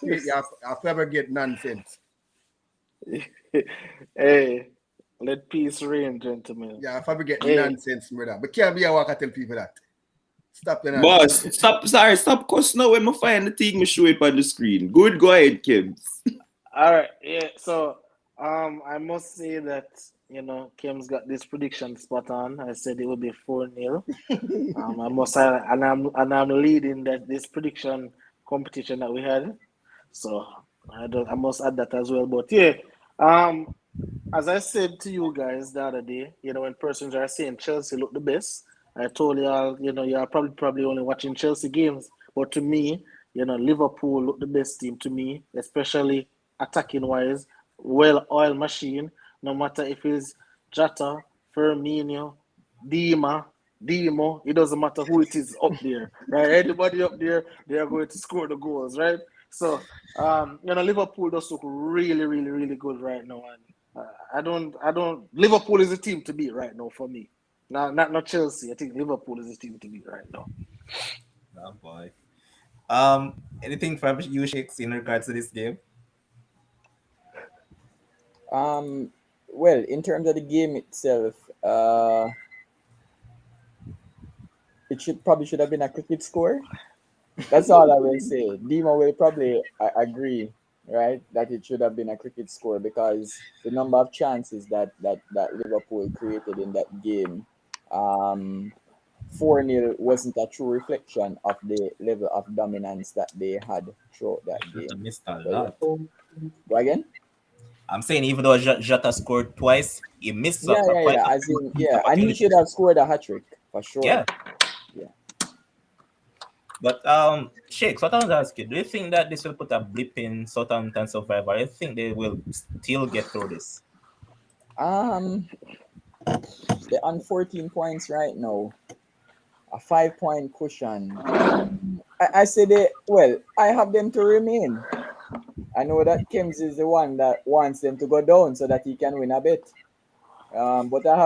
ever get nonsense. Hey, let peace reign, gentlemen. Yeah, I ever get nonsense, brother. But can't be a walk. I tell people that. Stop the nonsense. Boss, stop cuss now. When I find the thing, me show it on the screen. Good, go ahead, Kim. All right, yeah. So, I must say that Kim's got this prediction spot on. I said it would be 4-0. I'm leading this prediction competition that we had. So I must add that as well. But yeah, as I said to you guys the other day, when persons are saying Chelsea look the best, I told y'all, you're probably only watching Chelsea games. But to me, Liverpool look the best team to me, especially attacking wise, well-oiled machine. No matter if it's Jota, Firmino, Demo, it doesn't matter who it is up there, right? Anybody up there, they are going to score the goals, right? So, Liverpool does look really, really, really good right now, and I don't. Liverpool is a team to beat right now for me. Not Chelsea. I think Liverpool is a team to beat right now. Oh boy. Anything from you, Shakes, in regards to this game? Well, in terms of the game itself, it should have been a cricket score. That's all I will say. Dima will probably agree, right, that it should have been a cricket score because the number of chances that Liverpool created in that game, 4-0 wasn't a true reflection of the level of dominance that they had throughout that game. Missed a lot. Go again? I'm saying even though Jota scored twice, he missed Yeah. And he should have scored a hat trick for sure. Yeah. But Shakes, what I was asking, do you think that this will put a blip in Southampton survival? I think they will still get through this. They're on 14 points right now. A 5-point cushion. I say I have them to remain. I know that Kems is the one that wants them to go down so that he can win a bet. But I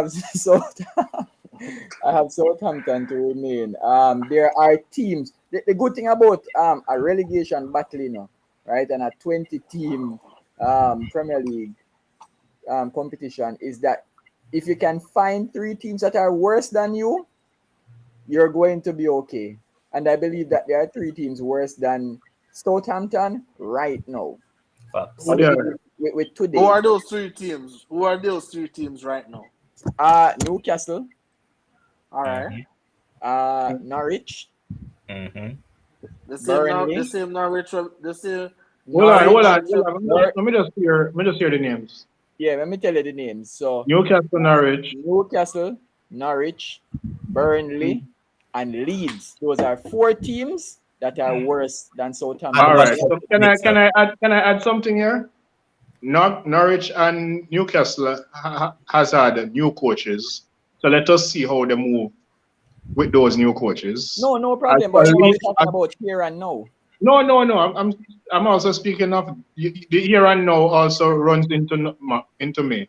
have Southampton to remain. There are teams. The good thing about a relegation battle, right, and a 20-team Premier League competition is that if you can find 3 teams that are worse than you, you're going to be okay. And I believe that there are 3 teams worse than Southampton right now. With today. Who are those 3 teams? Who are those 3 teams right now? Newcastle. All right. Norwich. Mm-hmm. The same Norwich. The same. Hold on. Let me just hear the names. Yeah, let me tell you the names. So Newcastle, Norwich, Burnley, and Leeds. Those are 4 teams that are worse than Southampton. All right. So can I add something here? Norwich and Newcastle has had new coaches. So let us see how they move with those new coaches. No problem. But we're talking about here and now. No. I'm also speaking of the here and now also runs into me.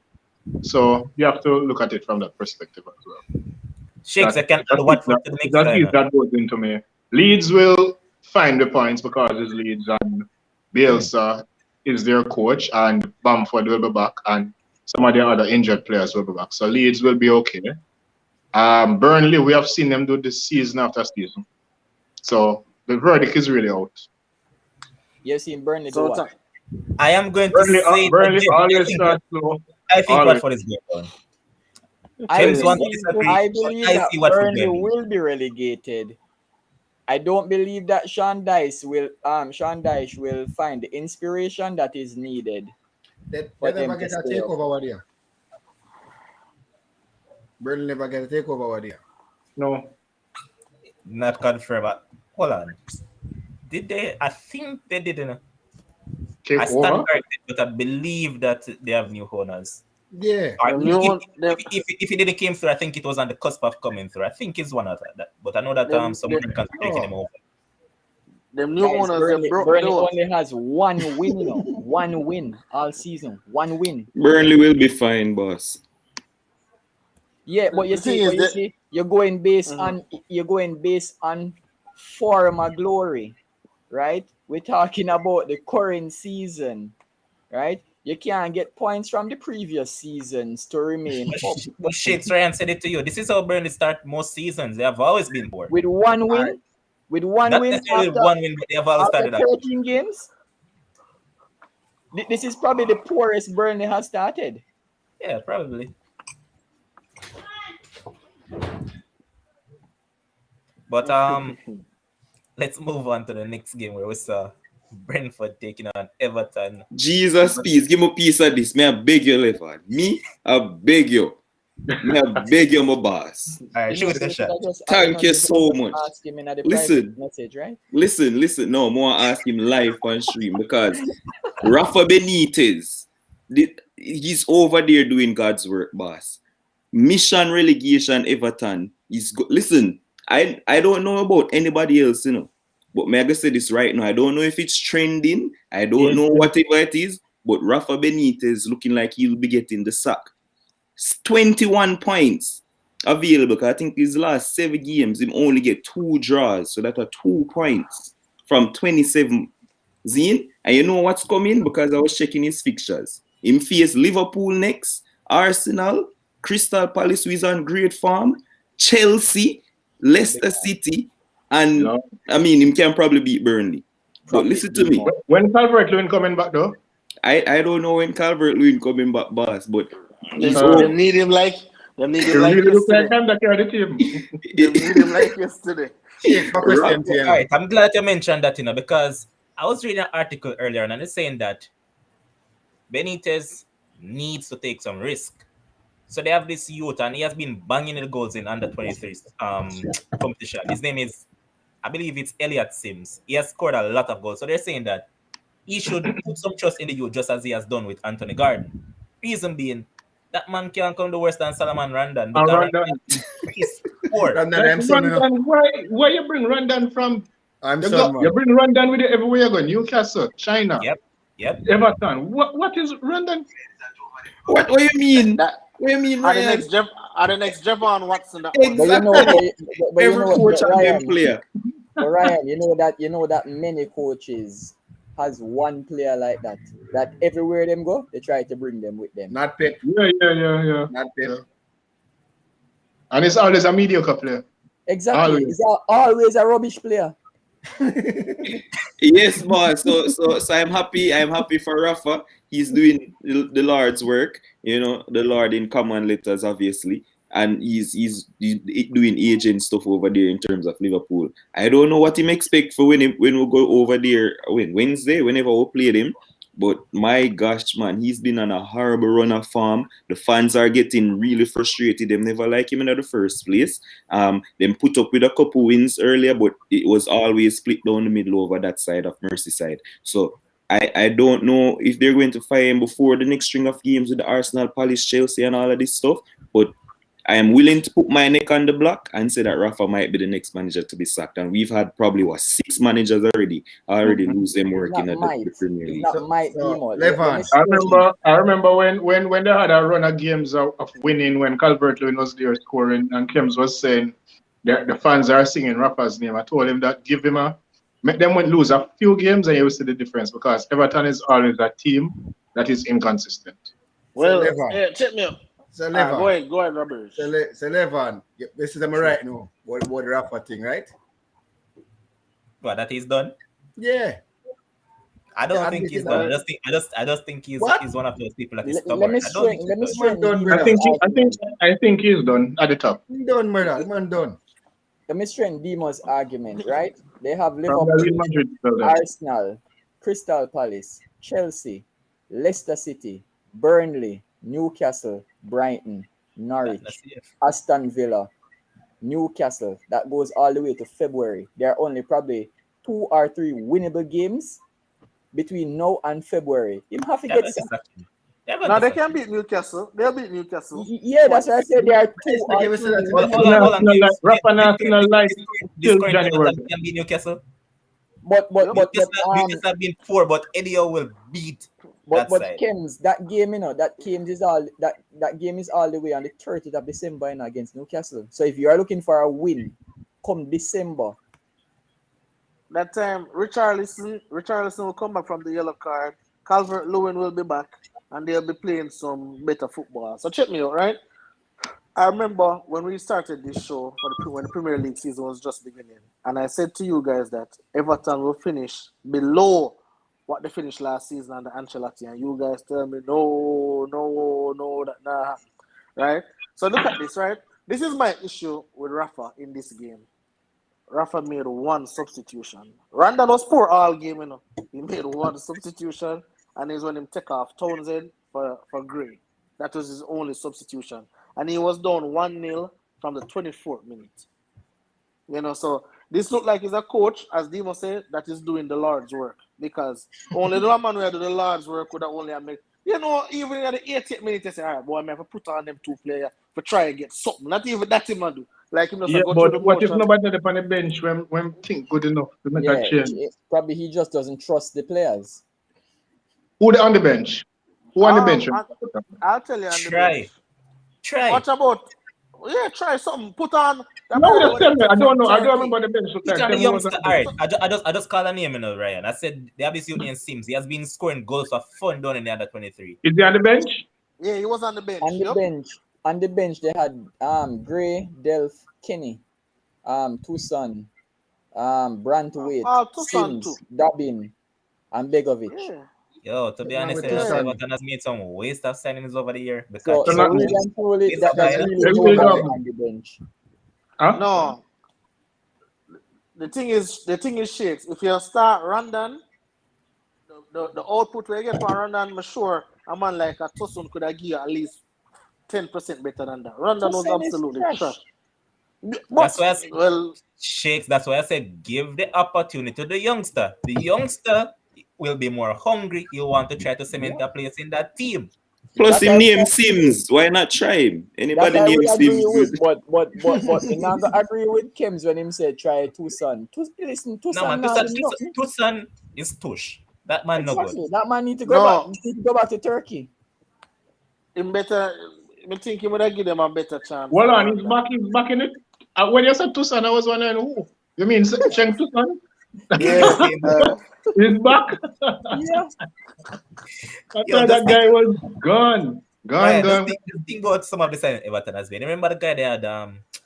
So you have to look at it from that perspective as well. Shakes, I can add Watford to the mix. That goes into me. Leeds will find the points because it's Leeds and Bielsa is their coach and Bamford will be back and some of the other injured players will be back. So Leeds will be okay. Burnley, we have seen them do this season after season. So the verdict is really out. You've seen Burnley do what? I am going to say Burnley always starts slow. I think Watford is going down. I believe that Burnley will be relegated. I don't believe that Sean Dyche will find the inspiration that is needed. They never get a takeover over there. Burnley never get a takeover over there. No. Not confirmed, but hold on. Did they? I think they didn't. I stand corrected, but I believe that they have new owners. Yeah. Or Them new one, them, if he didn't came through, I think it was on the cusp of coming through. I think it's one of that. But I know that them, some them, Americans are taking him over. them new Guys, owners, they broke the Burnley oath. only has one win, 1 win all season. 1 win. Burnley will be fine, boss. Yeah, but The thing is you that see, you're going based on former glory, right? We're talking about the current season, right? You can't get points from the previous seasons to remain up. But shit, Ryan said it to you. This is how Burnley start most seasons. They have always been poor. With one win, Not necessarily after one win, but they have always after started that. 13 games. This is probably the poorest Burnley has started. Yeah, probably. But let's move on to the next game where we saw Brentford taking on Everton. Jesus, please give me a piece of this. May I beg you, Levan? Me, I beg you. May I beg you, my boss. All right, shoot it a shot. Thank you so much. Ask him in the Listen. private message, right? Listen. No, more ask him live on stream because Rafa Benitez, he's over there doing God's work, boss. Mission relegation Everton. Listen, I don't know about anybody else, but may I just say this right now. I don't know if it's trending. I don't know whatever it is, but Rafa Benitez looking like he'll be getting the sack. 21 points available because I think his last 7 games, him only get 2 draws. So that are 2 points from 27. Zine, and you know what's coming? Because I was checking his fixtures. Him face Liverpool next, Arsenal, Crystal Palace, who is on great form, Chelsea, Leicester City, and I mean, him can probably beat Burnley. But listen to me. When Calvert-Lewin coming back though? I don't know when Calvert-Lewin coming back, boss, but they need him like really look like yesterday. him that carry the team. They need him like yesterday. All right, I'm glad you mentioned that, because I was reading an article earlier and it's saying that Benitez needs to take some risk. So they have this youth and he has been banging the goals in under 23 competition. His name is, I believe it's Elliot Sims. He has scored a lot of goals. So they're saying that he should put some trust in the youth just as he has done with Anthony Gordon. Reason being, that man can't come to worse than Solomon Randon. He's poor. Where you bring Randon from? You bring Randon with you everywhere you go. Newcastle, China. Yep. Everton. What is Randon? What do you mean? What do you mean, Ryan? Are the next Javon Watson? Exactly. Every coach and them player. But Ryan, you know that many coaches has one player like that. That everywhere them go, they try to bring them with them. Not Pep. Yeah. Not Pep. And it's always a mediocre player. Exactly. It's always a rubbish player. Yes, boss. So I'm happy. I'm happy for Rafa. He's doing the Lord's work. The Lord in common letters, obviously, and he's doing agent stuff over there in terms of Liverpool. I don't know what him expect for when we go over there Wednesday, whenever we play him. But my gosh, man, he's been on a horrible run of form. The fans are getting really frustrated. They never like him in the first place. Them put up with a couple wins earlier, but it was always split down the middle over that side of Merseyside. So I don't know if they're going to fire him before the next string of games with the Arsenal, Palace, Chelsea, and all of this stuff. But I am willing to put my neck on the block and say that Rafa might be the next manager to be sacked. And we've had probably 6 managers already lose them work in the Premier League. I remember when they had a run of games of winning when Calvert-Lewin was there scoring and Clems was saying the fans are singing Rafa's name. I told him that make them lose a few games and you will see the difference because Everton is always a team that is inconsistent. Well, check me up. So go ahead, Robert. So Levan, this is right now. What the Rafa thing, right? What, that he's done? Yeah. I don't think he's done. I just think he's one of those people that is stubborn. I think he's done at the top. He's done, brother. Man done. Let me strengthen Demo's argument, right? They have Liverpool, Arsenal, Crystal Palace, Chelsea, Leicester City, Burnley, Newcastle, Brighton, Norwich, Aston Villa, Newcastle. That goes all the way to February. There are only probably 2 or 3 winnable games between now and February. You have to get They're going Now to they succeed. can beat Newcastle. They'll beat Newcastle. Yeah, that's why I said there are two Yes, or give us three that. Hold, wins. hold on, hold on. Rafa National like This till current January. total can be Newcastle. But Yep. Newcastle have been poor, but Edio will beat that but side. Kems, that game, that game is all the way on the 30th of December, against Newcastle. So if you are looking for a win come December, That time, Richarlison will come back from the yellow card. Calvert-Lewin will be back, and they'll be playing some better football. So check me out, right? I remember when we started this show when the Premier League season was just beginning, and I said to you guys that Everton will finish below what they finished last season under Ancelotti, and you guys tell me no, that not happen, right? So look at this, right? This is my issue with Rafa in this game. Rafa made one substitution. Randall was poor all game, He made one substitution, and it's when him take off Townsend for Gray. That was his only substitution. And he was down 1-0 from the 24th minute. So this looked like he's a coach, as Dimo said, that is doing the Lord's work. Because only the man who do the Lord's work would have only make. Even at the 80th minute, they say, all right, boy, I have to put on them two players to try and get something. Not even that him do. Like him just Yeah, go through the but what if motion. nobody on the bench when think good enough to make a change? probably he just doesn't trust the players. Who on the bench? Who on the bench? I'll tell you on the Try. bench. Try. What about? Yeah, try something. Put on. No, just tell me. I don't know. I don't remember the bench. Pick on the youngster. All right, I just call a name, Ryan. I said the obvious union Sims. He has been scoring goals for fun down in the under 23. Is he on the bench? Yeah, he was on the bench. On the bench they had Gray, Delph, Kenny, Tucson, Brantwaite, Sims, Dobbin, and Begovic. Yeah. Yo, to be honest, Everton has made some waste of signings over the year. So really and truly, that's really nobody on the bench. Huh? No. The thing is, Shakes. If you start Randon, the output we get from Randon, I'm sure a man like a Tosun could have given at least 10% better than that. Randon was absolutely trash. That's why Shakes. That's why I said give the opportunity to the youngster. The youngster will be more hungry. He'll want to try to cement a place in that team. Plus, him name Sims. Why not try him? Anybody name Sims? But I'm not gonna agree with Kems when him said try Tucson. Listen, Tucson. No, man, Tucson is tush. That man no good. That man need to go back. He need to go back to Turkey. Him better. I think he would have given them a better chance. Hold on, he's back in it. When you said Tucson, I was wondering who. You mean Cheng Tucson? Yeah. He's back. Yeah. I thought that guy was gone. The thing about some of the signing Everton has been. Remember the guy they had,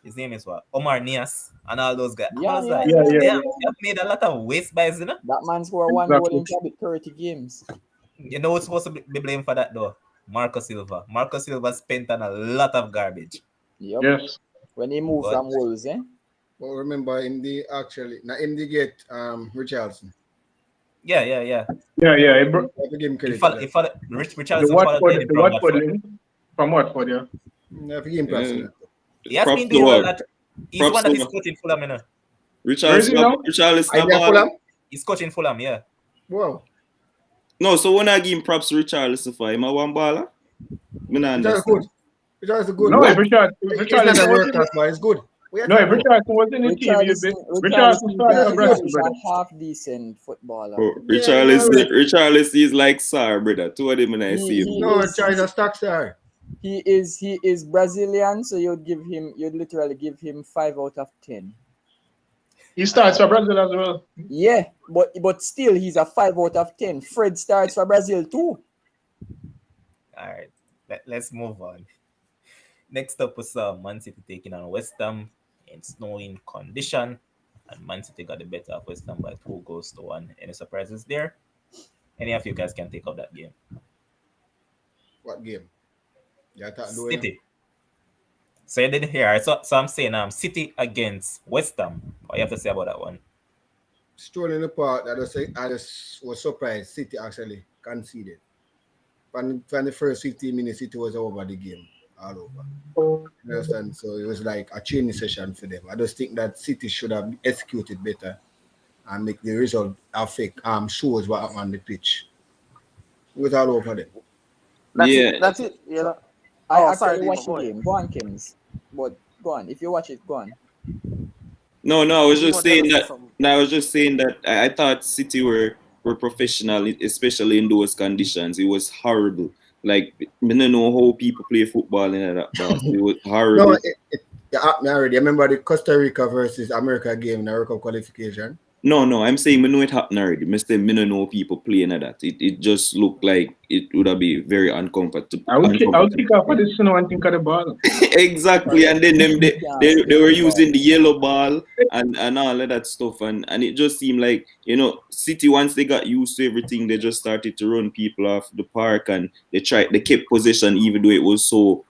his name is what? Omar Nias and all those guys. They have made a lot of waste buys, That man scored one goal in probably 30 games. You know what's supposed to be blamed for that though? Marco Silva. Marco Silva spent on a lot of garbage. Yep. Yes. When he moved from Wolves, Well, remember in the get Richarlison. Yeah. The Watford link from Watford, yeah. He has been doing a lot. He's one that is coaching Fulham, Richarlison. He's coaching Fulham, yeah. Wow. No, so when I give him props to Richarlison for him, I want baller. Richarlison good. No, Richarlison is good. No, if Richarlison was in the team, Richarlison started He's a half decent footballer. Richarlison is like Sar, brother. Two of them when I see him. No, Richarlison is a stock star. He is Brazilian, so you'd literally give him 5 out of 10. He starts for Brazil as well. Yeah, but still he's a 5 out of 10. Fred starts for Brazil too. All right, let's move on. Next up was Man City taking on West Ham in snowing condition, and Man City got the better of West Ham by 2-1. Any surprises there? Any of you guys can take up that game? What game? City. So you didn't hear. So I'm saying City against West Ham. What you have to say about that one? Stroll in the park. I just was surprised. City actually conceded. From the first 15 minutes, it was over the game. All over. You understand? So it was like a training session for them. I just think that City should have executed better and make the result affect shows what happened on the pitch. It was all over them. That's it. Yeah. That's it. You know. I Oh, sorry, actually Dima. watched the Go ahead. game. Go on, Kims. But go on. If you watch it, go on. No, no, I was just Dima, you saying gonna say that. something? No, I was just saying that I thought City were professional, especially in those conditions. It was horrible. Like, I don't know how people play football in that boss. It was No, horrible. it happened already. I remember the Costa Rica versus America game in the World Cup qualification. No, no, I'm saying I know it happened already. I say I don't know people playing at that. It just looked like it would have been very uncomfortable. I would kick off of this, and think of the ball. Exactly, and then them You can't they spin were the ball. using the yellow ball and all of that stuff, and it just seemed like, City, once they got used to everything, they just started to run people off the park, and they kept possession even though it was so,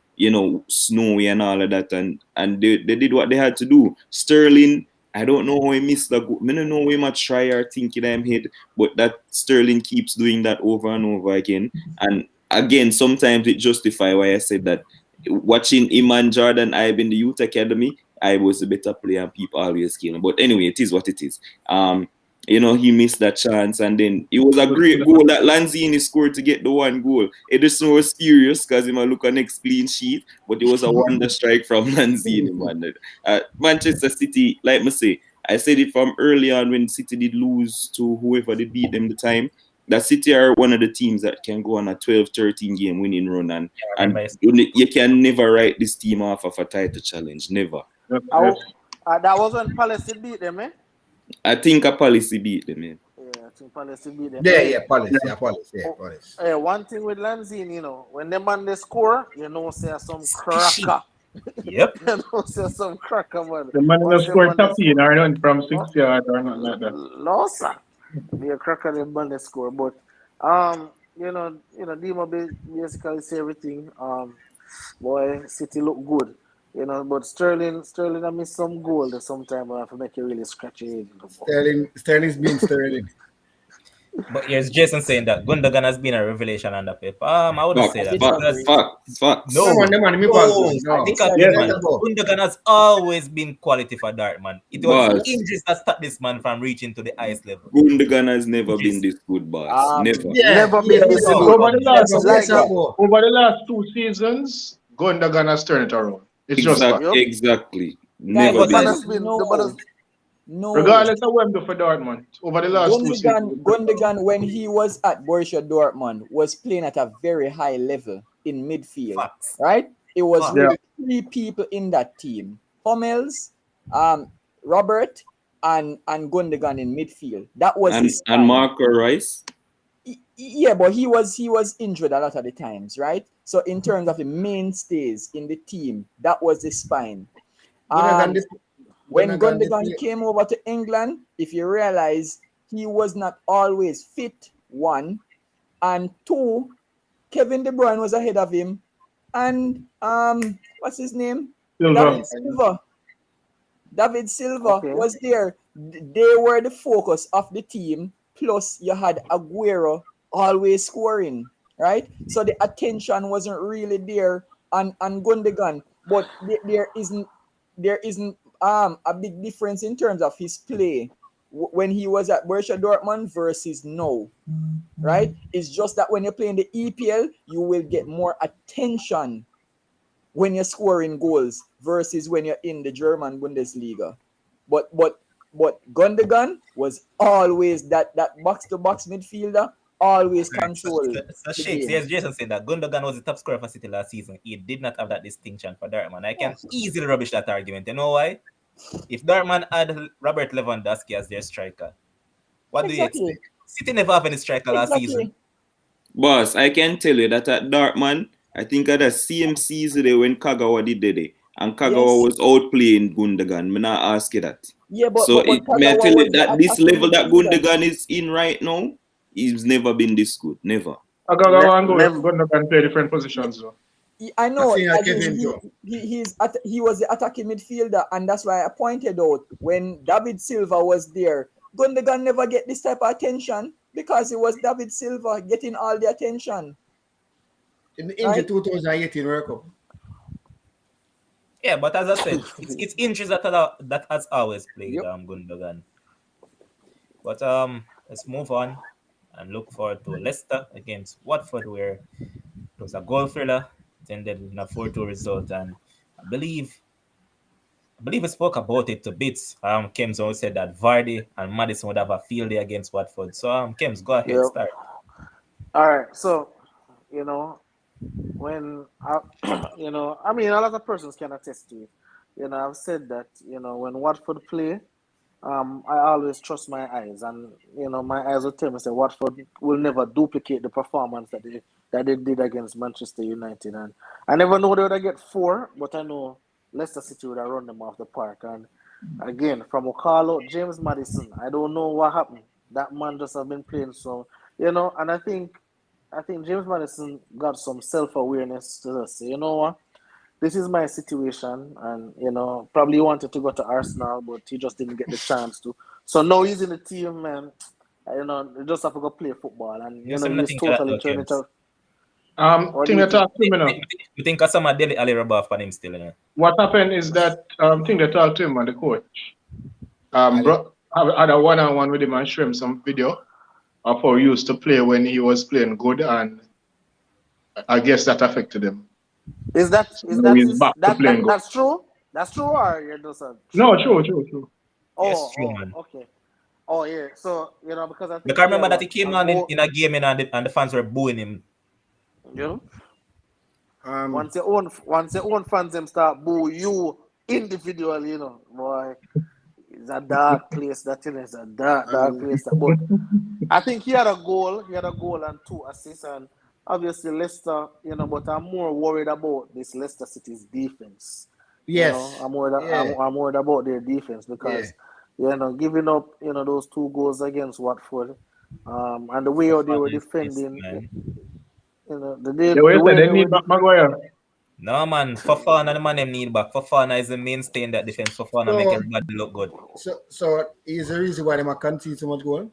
snowy and all of that, and they did what they had to do. Sterling, I don't know how he missed the goal. I don't know how much try or think in him head, but that Sterling keeps doing that over and over again. And again, sometimes it justifies why I said that watching him and Jordan Ibe in the youth academy, I was a better player and people always kill him. But anyway, it is what it is. He missed that chance, and then it was a great goal that Lanzini scored to get the one goal. Edison was furious because he might look a next clean sheet, but it was a wonder strike from Lanzini, man. Manchester City, like me say, I said it from early on when City did lose to whoever they beat them the time, that City are one of the teams that can go on a 12, 13 game winning run, and you can never write this team off of a title challenge. Never. Yes. That was when Palace beat them, eh? I think a policy beat them, man. Yeah, I think Palace beat them. Yeah, Hey, yeah, Palace, Palace. hey, one thing with Lanzini, when them man they score, say some cracker. Yep. Say some cracker, man. The man in the Once them score man they top in or not from 6 yards or not like that. No, sir. Be a cracker them man they score, but Dima basically say everything. Boy, City look good. But Sterling I miss some goal that sometime I have to make you really scratch your head. Sterling's been Sterling. But here's Jason saying that Gundogan has been a revelation on the paper. I wouldn't say that. disagree. Facts. No, Come on, them man, me ball. No. think of Yeah, it, man. let's go. Gundogan has always been quality for Dartman. It was Boss, injuries that stopped this man from reaching to the highest level. Gundogan has never been this good, boss. Never. Never been this no. good. Over the Like last 2 seasons, Gundogan has turned it around. It's just that. Exactly. Guys, Never the man been. has been the man has No. Regardless of what I'm doing for Dortmund, over the last 2 seasons. Gundogan, when he was at Borussia Dortmund, was playing at a very high level in midfield. Facts. Right? It was Facts. really 3 people in that team: Hummels, Robert, and Gundogan in midfield. That was his And time. Marco Rice. Yeah, but he was injured a lot of the times, right? So in terms of the mainstays in the team, that was the spine. When Gundogan came over to England, if you realize, he was not always fit, 1, and 2, Kevin De Bruyne was ahead of him, and what's his name? David Silva was there. They were the focus of the team. Plus, you had Aguero always scoring, right? So the attention wasn't really there on Gundogan, but there isn't a big difference in terms of his play when he was at Borussia Dortmund versus now, right? It's just that when you're playing the EPL, you will get more attention when you're scoring goals versus when you're in the German Bundesliga. But Gundogan was always that box-to-box midfielder, always control. So Shakes, yes, Jason said that Gundogan was the top scorer for City last season. He did not have that distinction for Dortmund. I can easily rubbish that argument. You know why? If Dortmund had Robert Lewandowski as their striker, what do you expect? City never have any striker last season. Boss, I can tell you that at Dortmund, I think at the same season they when Kagawa did it, and Kagawa was outplaying Gundogan. I'm not ask you that. Yeah, but may I tell you that this level that Gundogan is in right now, he's never been this good. Never. Kagawa and Gundogan play different positions though. I know. He was the attacking midfielder, and that's why I pointed out when David Silva was there, Gundogan never get this type of attention because it was David Silva getting all the attention. In the 2018 World Cup. Yeah, but as I said, it's injuries that has always played Gundogan. But let's move on and look forward to Leicester against Watford, where It was a goal thriller. It ended in a 4-2 result, and I believe we spoke about it a bit. Kems always said that Vardy and Madison would have a field day against Watford. So Kems, go ahead, Yep. start. All right. So, you know, when I, I mean, a lot of persons can attest to it. I've said that, when Watford play, I always trust my eyes, and my eyes will tell me say Watford will never duplicate the performance that they did against Manchester United, and I never know they would get four, but I know Leicester City would have run them off the park. And again, from Okalo, James Madison, I don't know what happened. That man just have been playing so, and I think James Madison got some self awareness to say, you know what, this is my situation, and probably wanted to go to Arsenal, but he just didn't get the chance to. So now he's in the team, and you just have to go play football, and Yes, I'm not he's thinking that totally though, turned it Kems. out. What do Thing you that think? talk to him, You think Kasama Deli Ali Rabaf on him still, what happened is that thing that talk to him and the coach. Ali. Had a one-on-one with him and show him some video of how he used to play when he was playing good, and I guess that affected him. Is that So is now that he's is back to that, playing that good. that's true? That's true, or you're just a No, true? true. Yes, Oh, true, man. okay. Oh, yeah. So because I Because think I he remember have that a, he came a on goal. in a game and the fans were booing him. You know, Um, once your own fans them start boo you individually, boy, it's a dark place. That is a dark um, place. But I think he had a goal. He had a goal and two assists, and obviously Leicester. But I'm more worried about this Leicester City's defense. yes, I'm worried about their defense yeah. because giving up those two goals against Watford, and the way how they were Fafana is this, defending, man. The way the you said way they they were. need back Maguire. No, man. Fafana, the man them need back. Fafana is the mainstay in that defense. Fafana make So, everybody look good. so is the reason why they might concede so much goal?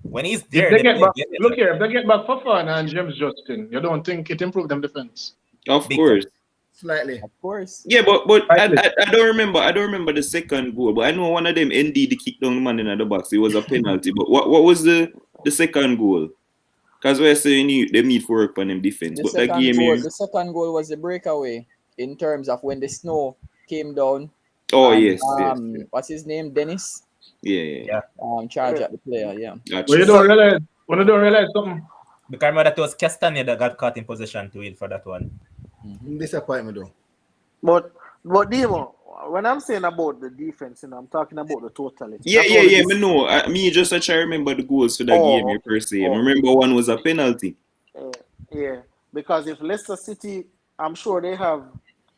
When he's If there, they they get play back, look better. here, if they get back Fafana and James Justin, you don't think it improved them defense? Of Big time. course. Slightly. Of course. Yeah, but Slightly. I don't remember. I don't remember the second goal, but I know one of them ND kicked down the man in the box. It was a penalty. But what was the second goal? Because we're saying they need to work on them defense. But that game here, The second goal was the breakaway in terms of when the snow came down oh and yes. what's his name? Dennis Yeah. Yeah. charge Yeah. at the player, yeah. But Gotcha. you don't realize, when you don't realize something, Because I remember that it was Castagna that got caught in possession to it for that one. Disappointment though. But Demo, when I'm saying about the defense, I'm talking about the totality, Yeah, not only yeah. this. Me know. Me just try to remember the goals for that game Oh, here okay. per se. I Oh, remember one was a penalty. yeah, yeah. Because if Leicester City, I'm sure they have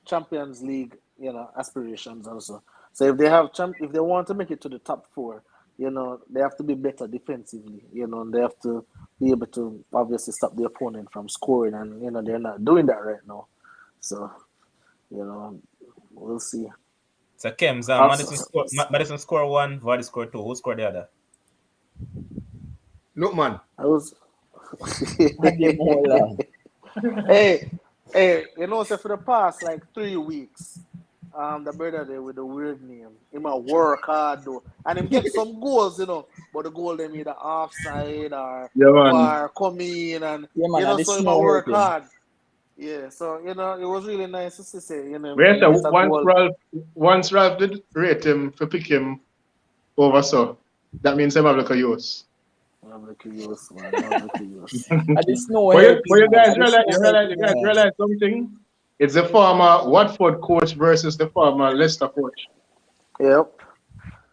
Champions League, aspirations also. So if they want to make it to the top four, they have to be better defensively. And they have to be able to obviously stop the opponent from scoring, and they're not doing that right now. So we'll see. So Kems, Also, Madison score one, Vardy score two. Who scored the other? Look, man. I was. Andy Mola. Hey, so for the past like 3 weeks, the brother there with the weird name, he might work hard though, and him get some goals, but the goal them either offside or yeah, man. far come in, and Yeah, man, and the so he might snow work hurt him. hard. Yeah, so it was really nice to see, Whereas him get a goal. once Ralph did rate him for pick him over, so that means I'm like a use. I'm curious, man. I'm curious. And the snow But hurt you him, man. guys And the snow hurt you him, guys man. realize something? It's the former Watford coach versus the former Leicester coach. Yep.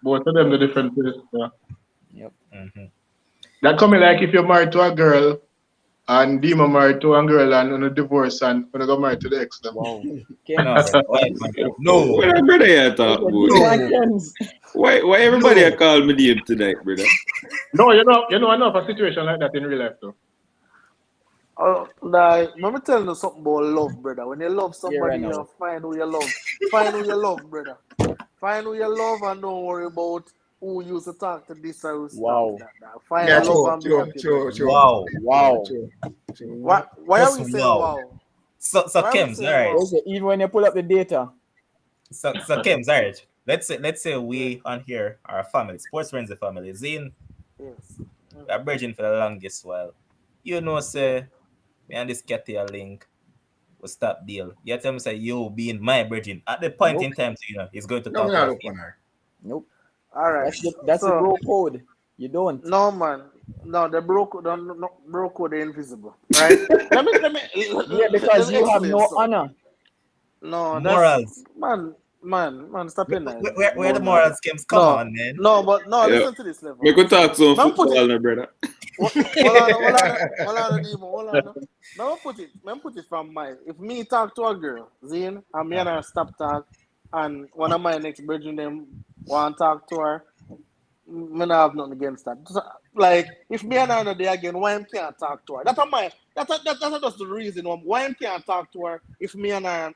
Both of them the different players. Yeah. Yep. Mm-hmm. That coming like if you're married to a girl and Dima married to a girl and on a divorce and when I got married to the ex them. Wow. No, Kems. brother. Why, man? No. What brother you talk Come about? on, Kems. Why everybody No. a call me name tonight, brother? No, you know enough a situation like that in real life though. Like, let me tell you something about love, brother. When you love Yeah, somebody, right now. find who you love. Find who you love, brother. Find who you love, and don't worry about who used to talk to this or who talk to Wow. that. Find Yeah, who love true, and be true, happy, true, brother. true. Wow. Wow. True, true. Why are Just we saying wow. wow? So Why are we Kems, saying all right. wow? Also, even when you pull up the data, So Kems, all right. Let's say we on here are a family, sports frenzy family. Zine, Yes. we are bridging for the longest while. Say Me and this Katia link will stop deal. You tell me say you being my virgin at the point Nope. in time, he's going to No, me talk to not her. look on her. Nope. All right. That's the So bro code. You don't. no man, no the bro code is invisible, right? let me Yeah, let because me you have explain. no So honor. no, that's Morals. man. Stop it now. Where the About now. morals comes? Come No, on, man. no, but no. Yeah. Listen to this level. We could talk some Man, put it. football, no, brother. Hold on. Man, put it from mine. If me talk to a girl, Zane, and me and her stop talk, and one of my next brethren them want to talk to her, me not have nothing against that. So, like, if me and her are there again, why him can't talk to her? That's just the reason why him can't talk to her if me and her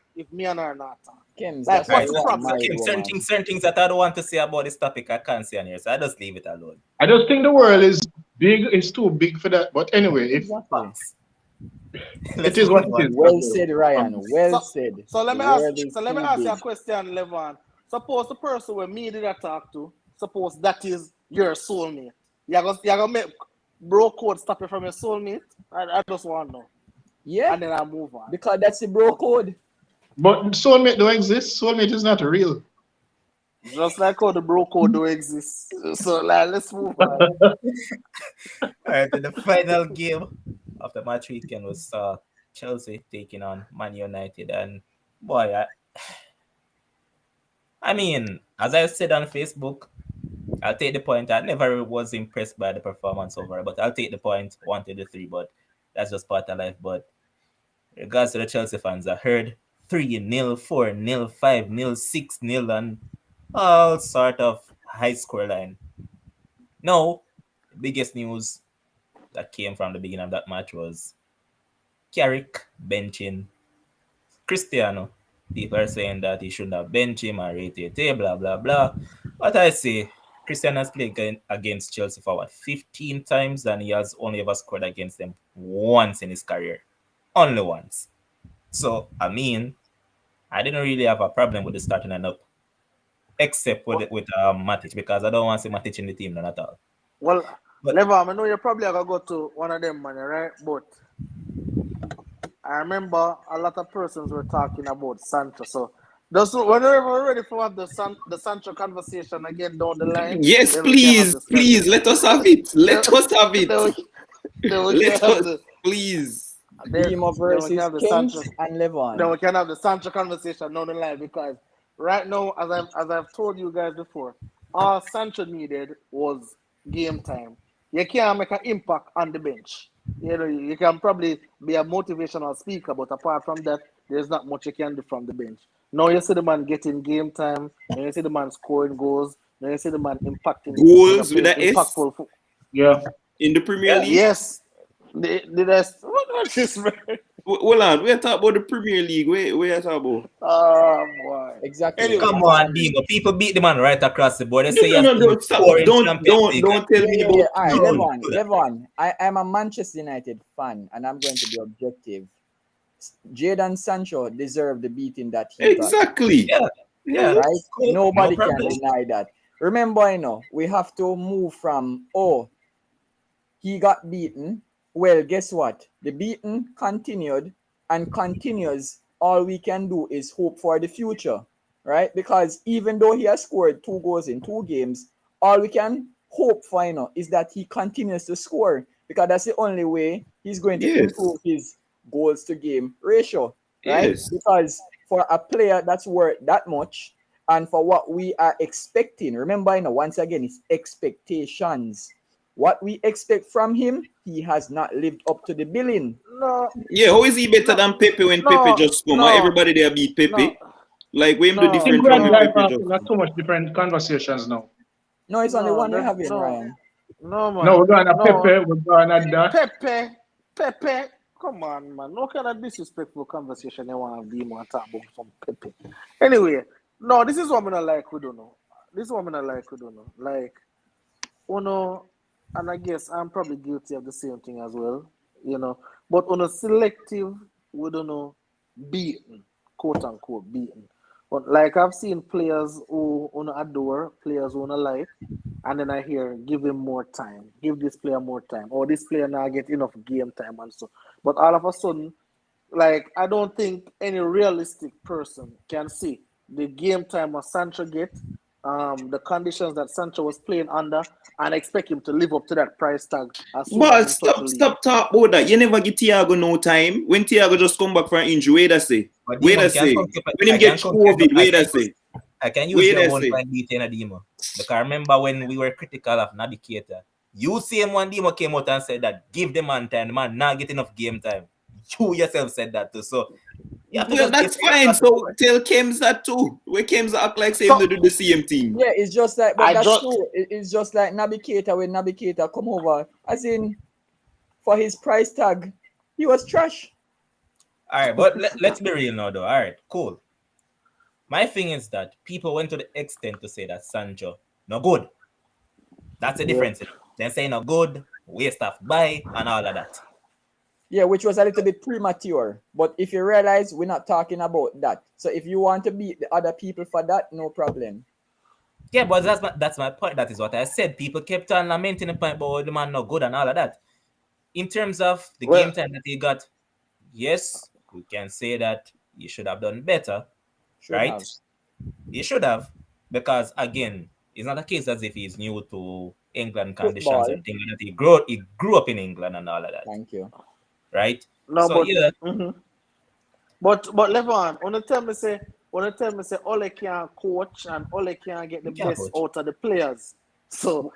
not talk. Kims, Like, that's why what's you the want problem? married Kim, woman. certain things that I don't want to say about this topic I can't say on here, so I just leave it alone. I just think the world is big. It's too big for that. But anyway, if Exactly. Facts. it Let's is what move it on. is. Well said, Ryan. Um, Well So, said. so let The me ask. world is So let me too ask you a big. question, Levon. Suppose the person where me did I talk to, suppose that is your soulmate. You gonna make bro code stop you from your soulmate? I just want to know, Yeah, and then I move on. because that's the bro Okay. code. but soulmate don't exist. Soulmate is not real. Just like how the bro code do exist. So like, let's move on. All right, and the final game of the match weekend was Chelsea taking on Man United, and boy, I mean, as I said on Facebook, I'll take the point. I never was impressed by the performance overall, but I'll take the point. Wanted the three, but that's just part of life. But in regards to the Chelsea fans, I heard 3-0, 4-0, 5-0, 6-0, and all sort of high score line. No, the biggest news that came from the beginning of that match was Carrick benching Cristiano. People are saying that he shouldn't have benched him or rated, blah, blah, blah. But I say Cristiano has played against Chelsea for 15 times, and he has only ever scored against them once in his career. Only once. So, I mean, I didn't really have a problem with the starting lineup, except with Matic, because I don't want to see Matic in the team, none at all. Well, But Levam, I know you're probably gonna go to one of them, man, right? But I remember a lot of persons were talking about Sancho. So, whenever we're ready for have the Sancho conversation again down the line, Yes, then we can have this. please, let us have it. Then, Let us have it. then we can Let have us, the please. Beamer then we can versus have the Kims Sancho. and Then Levon. we can have the Sancho conversation down the line because right now, as I've told you guys before, all Sancho needed was game time. You can't make an impact on the bench. You know, you can probably be a motivational speaker, but apart from that, there's not much you can do from the bench. Now you see the man getting game time. Now you see the man scoring goals. Now you see the man impacting, Goals with playing a S impactful. Yeah. in the Premier yeah, League. Yes, the rest. What is man? Hold on, we're talking about the Premier League. We're talking about. Oh boy. Exactly. Anyway, come on, Bingo. People beat the man right across the board. They say he No, has no, been don't stop. scoring Don't, Champions don't, League. don't tell me Yeah. about. All right, No, Levon. do that. Levon. I'm a Manchester United fan, and I'm going to be objective. Jadon Sancho deserved the beating that he got. Exactly. Yeah, yeah, Right? cool. No Nobody can problem. deny that. Remember, we have to move from, he got beaten. Well, guess what? The beating continued and continues. All we can do is hope for the future, right? Because even though he has scored 2 goals in 2 games, all we can hope for, is that he continues to score because that's the only way he's going to Yes. improve his goals to game ratio, right? Yes. Because for a player that's worth that much and for what we are expecting, remember, once again, it's expectations. What we expect from him, he has not lived up to the billing. no, Yeah. How is he better no, than Pepe when Pepe no, just come? no, Everybody there beat no, Pepe. Like, we him do I no, think different we from have when no, guys Pepe just asking us come. too much different conversations now. No, it's only no, one we're having, no, Ryan. no, No, man, we're going to no. Pepe, we're going to that. Pepe, come on, man. No kind of disrespectful conversation they want to be more talk about some Pepe. Anyway, no, this is what I'm not like. We don't know. This is what I'm not like. We don't know. Like, and I guess I'm probably guilty of the same thing as well. But on a selective, we don't know, beaten, quote unquote beaten. But like I've seen players who adore, players who like, and then I hear give him more time, give this player more time, or this player now get enough game time and so. But all of a sudden, like I don't think any realistic person can see the game time that Sancho get, the conditions that Sancho was playing under, and expect him to live up to that price tag as soon as But he touch the league. stop talk about that. You never give Thiago no time. When Thiago just come back from injury, wait a say. But Wait Demo, a say. When him I get can compare, COVID, wait a say. I can use Wait your a one say. point detail in Demo. Because remember when we were critical of Navigator, you same one Demo came out and said that give the man time, the man not get enough game time. You yourself said that too. So you have to Well, just that's give fine. So tell Kems that too. Where Kems act like same So to do the same thing. Yeah, it's just like, but I that's just true. It's just like Navigator when Navigator come over, as in for his price tag, he was trash. all right, but let's be real now though. All right, cool. My thing is that people went to the extent to say that Sancho no good. That's the yeah. difference. Then say no good, waste of buy, and all of that. Yeah, which was a little bit premature. But if you realize we're not talking about that. So if you want to beat the other people for that, no problem. Yeah, but that's my point. That is what I said. People kept on lamenting the point about the man not good and all of that. In terms of the Well, game time that he got, yes, we can say that he should have done better, Should right? have. He should have, because again, it's not a case as if he's new to England conditions or Football. things that he grew up in England and all of that, Thank you. right? no, So but yeah, but Levon, wanna tell me say Ole can coach and Ole can get the he can best coach. out of the players. So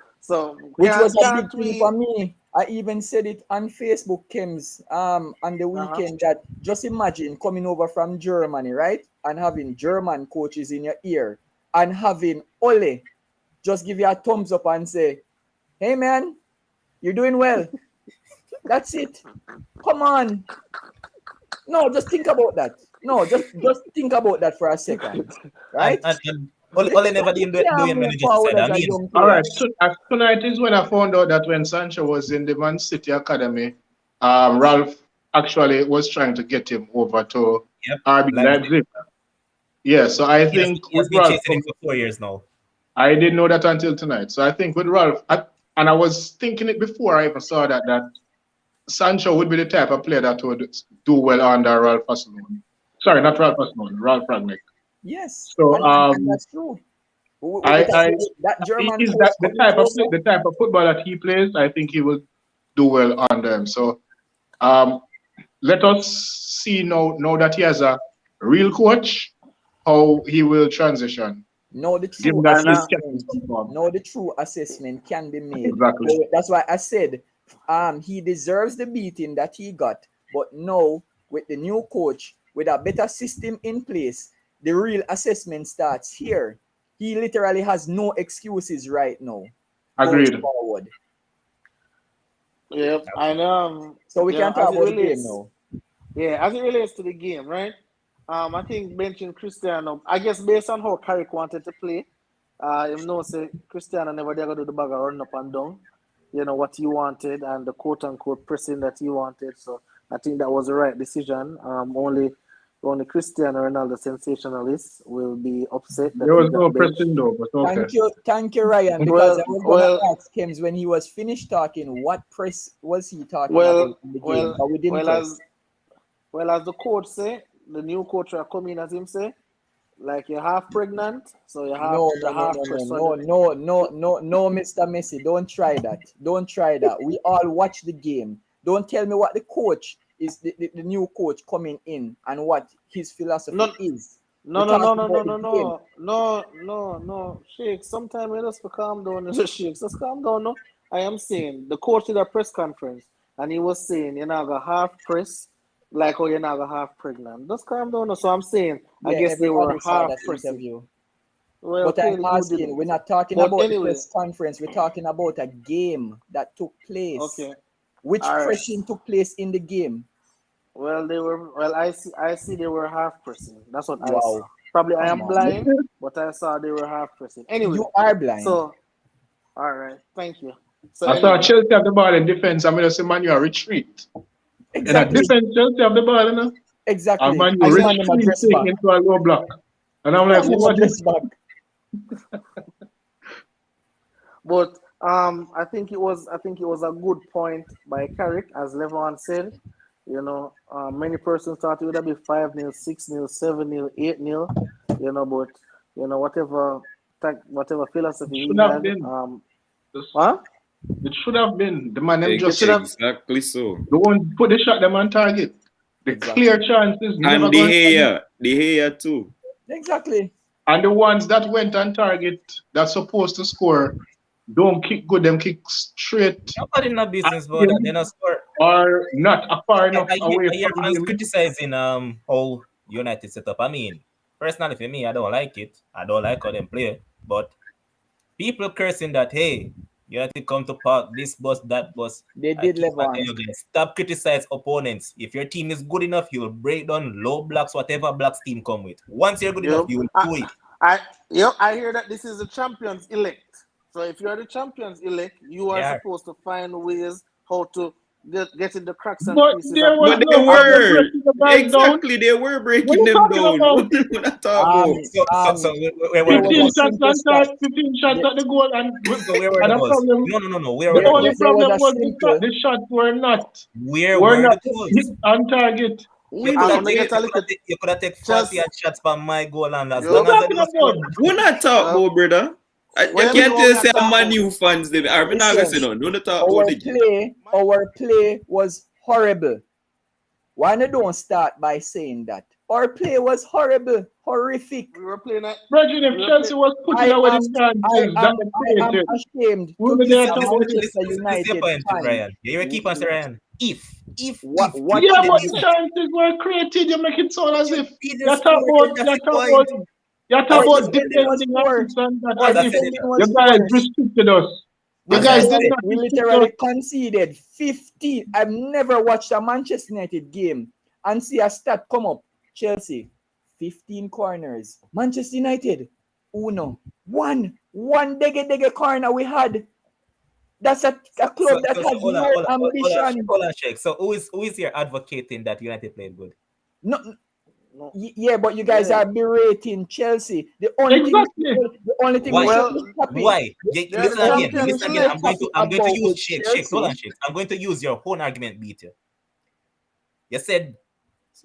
Which was a big can't thing for we? me. I even said it on Facebook, Kims, on the Uh-huh. weekend that just imagine coming over from Germany, right? And having German coaches in your ear and having Ole just give you a thumbs up and say, hey man, you're doing well. That's it. Come on. No, just think about that. No, just think about that for a second. Right? And Ole never did do Can't him move manager to forward say that. as I a mean, young All player. right. Tonight is when I found out that when Sancho was in the Man City Academy, Ralph actually was trying to get him over to yep, RB Leipzig. Leipzig. Yeah, so I He has, think he has with been Ralph, chasing him for 4 years now. I didn't know that until tonight. So I think with Ralph, and I was thinking it before I even saw that Sancho would be the type of player that would do well under Ralph Hasenhuttl. Sorry, not Ralph Hasenhuttl, Ralph Rangnick. Yes, So and that's true. With that German is coach that the coming type of closer. the type of football that he plays? I think he will do well under him. So let us see now that he has a real coach, how he will transition. No, the Given true that And he's kept his assessment. form. No, the true assessment can be made. Exactly. So that's why I said he deserves the beating that he got. But now, with the new coach, with a better system in place, the real assessment starts here. He literally has no excuses right now going Agreed. forward. yeah, and So we yeah, can talk as it about the game relates, now. yeah, as it relates to the game, right? I think benching Cristiano, I guess based on how Carrick wanted to play, you know, say Cristiano never did do the bag of run up and down, you know, what he wanted and the quote unquote pressing that he wanted. So I think that was the right decision. Only Cristiano Ronaldo sensationalists will be upset that There he was no got benched. pressing though, but okay. Thank you, Ryan. Because Well, I was well, gonna ask him when he was finished talking, what press was he talking well, about in the game? well, But we didn't well, press. as the coach say, the new coach will come in as him say, like you're half pregnant, so you have No, the half press on the. no, Mr. Messi. Don't try that. Don't try that. We all watch the game. Don't tell me what the coach is, the new coach coming in and what his philosophy No, is. no, We're no, no, talking no, about no, the no, game. no. Shake. Sometimes you just calm down. Just shake. Just calm down. No, I am saying the coach did a press conference and he was saying you're not gonna half press like how you're not gonna half pregnant. Just calm down. No. So I'm saying I Yeah, guess they were everybody saw half that pressing. interview. Well, But I'm clearly you asking, didn't. we're not talking But about the anyway, press conference. We're talking about a game that took place. okay. Which All right. pressing took place in the game? Well, they were. Well, I see they were half pressing. That's what I saw. Wow. Probably I Come am on. blind, but I saw they were half pressing. Anyway, You are blind. so all right, thank you. So I saw anyway, Chelsea have the ball in defense. I'm gonna say Manu retreat. In a Exactly. defense, Chelsea have the ball, you know. And Exactly. Manu And the man them retreat address taking back. into a low block. And I'm like, what is But I think it was a good point by Carrick, as Levon said. You know, many persons thought it would have been 5-0, 6-0, 7-0, 8-0. You know, but you know whatever philosophy he should have had. been? Huh? It should have been. The man them just Exactly so. don't put the shot them on target. The clear chances never And going. De Gea too. Exactly. And the ones that went on target that's supposed to score don't kick good. Them kick straight Nobody in the business about that. They not score. or not far enough away I hear from fans him. criticizing how United set up. I mean, personally for me, I don't like it. I don't like how them play. But people cursing that, hey, United come to park this bus, that bus. They did Levon. Stop criticize opponents. If your team is good enough, you'll break down low blocks, whatever blocks team come with. Once you're good enough, you will do it. I hear that this is the champions elect. So if you are the champions elect, you are supposed to find ways how to get in the cracks and pieces. But they were exactly they were breaking them down. What are not talking about? So 15 shots at the goal, and where were the goals? No. The only problem was the shots were not. Where were the goals? On target. You could have taken 40 shots by my goal, and as long as I don't score. We're not talking about, brother. You can't just say I'm Man U fans. I'm not going to say no. No, not talk about it. Our play was horrible. Why don't start by saying that? Our play was horrible, horrific. We were playing that. Virgin, if Chelsea was putting away the chances that they I am created. ashamed to be Manchester United fan. You will keep on saying, Ryan. If. But the chances were created, you make it sound as if you talk about defending us and that as if you guys restricted us. You guys did not. We literally conceded 15. I've never watched a Manchester United game and see a stat come up. Chelsea, 15 corners. Manchester United, uno. One dege corner we had. That's a club that has no ambition. Hold on, Sheikh. So who is here advocating that United played good? No. Yeah, but you guys are berating Chelsea. The only thing why? Listen again. I'm going to use Sheikh. Hold on, Sheikh. I'm going to use your own argument, beat you. You said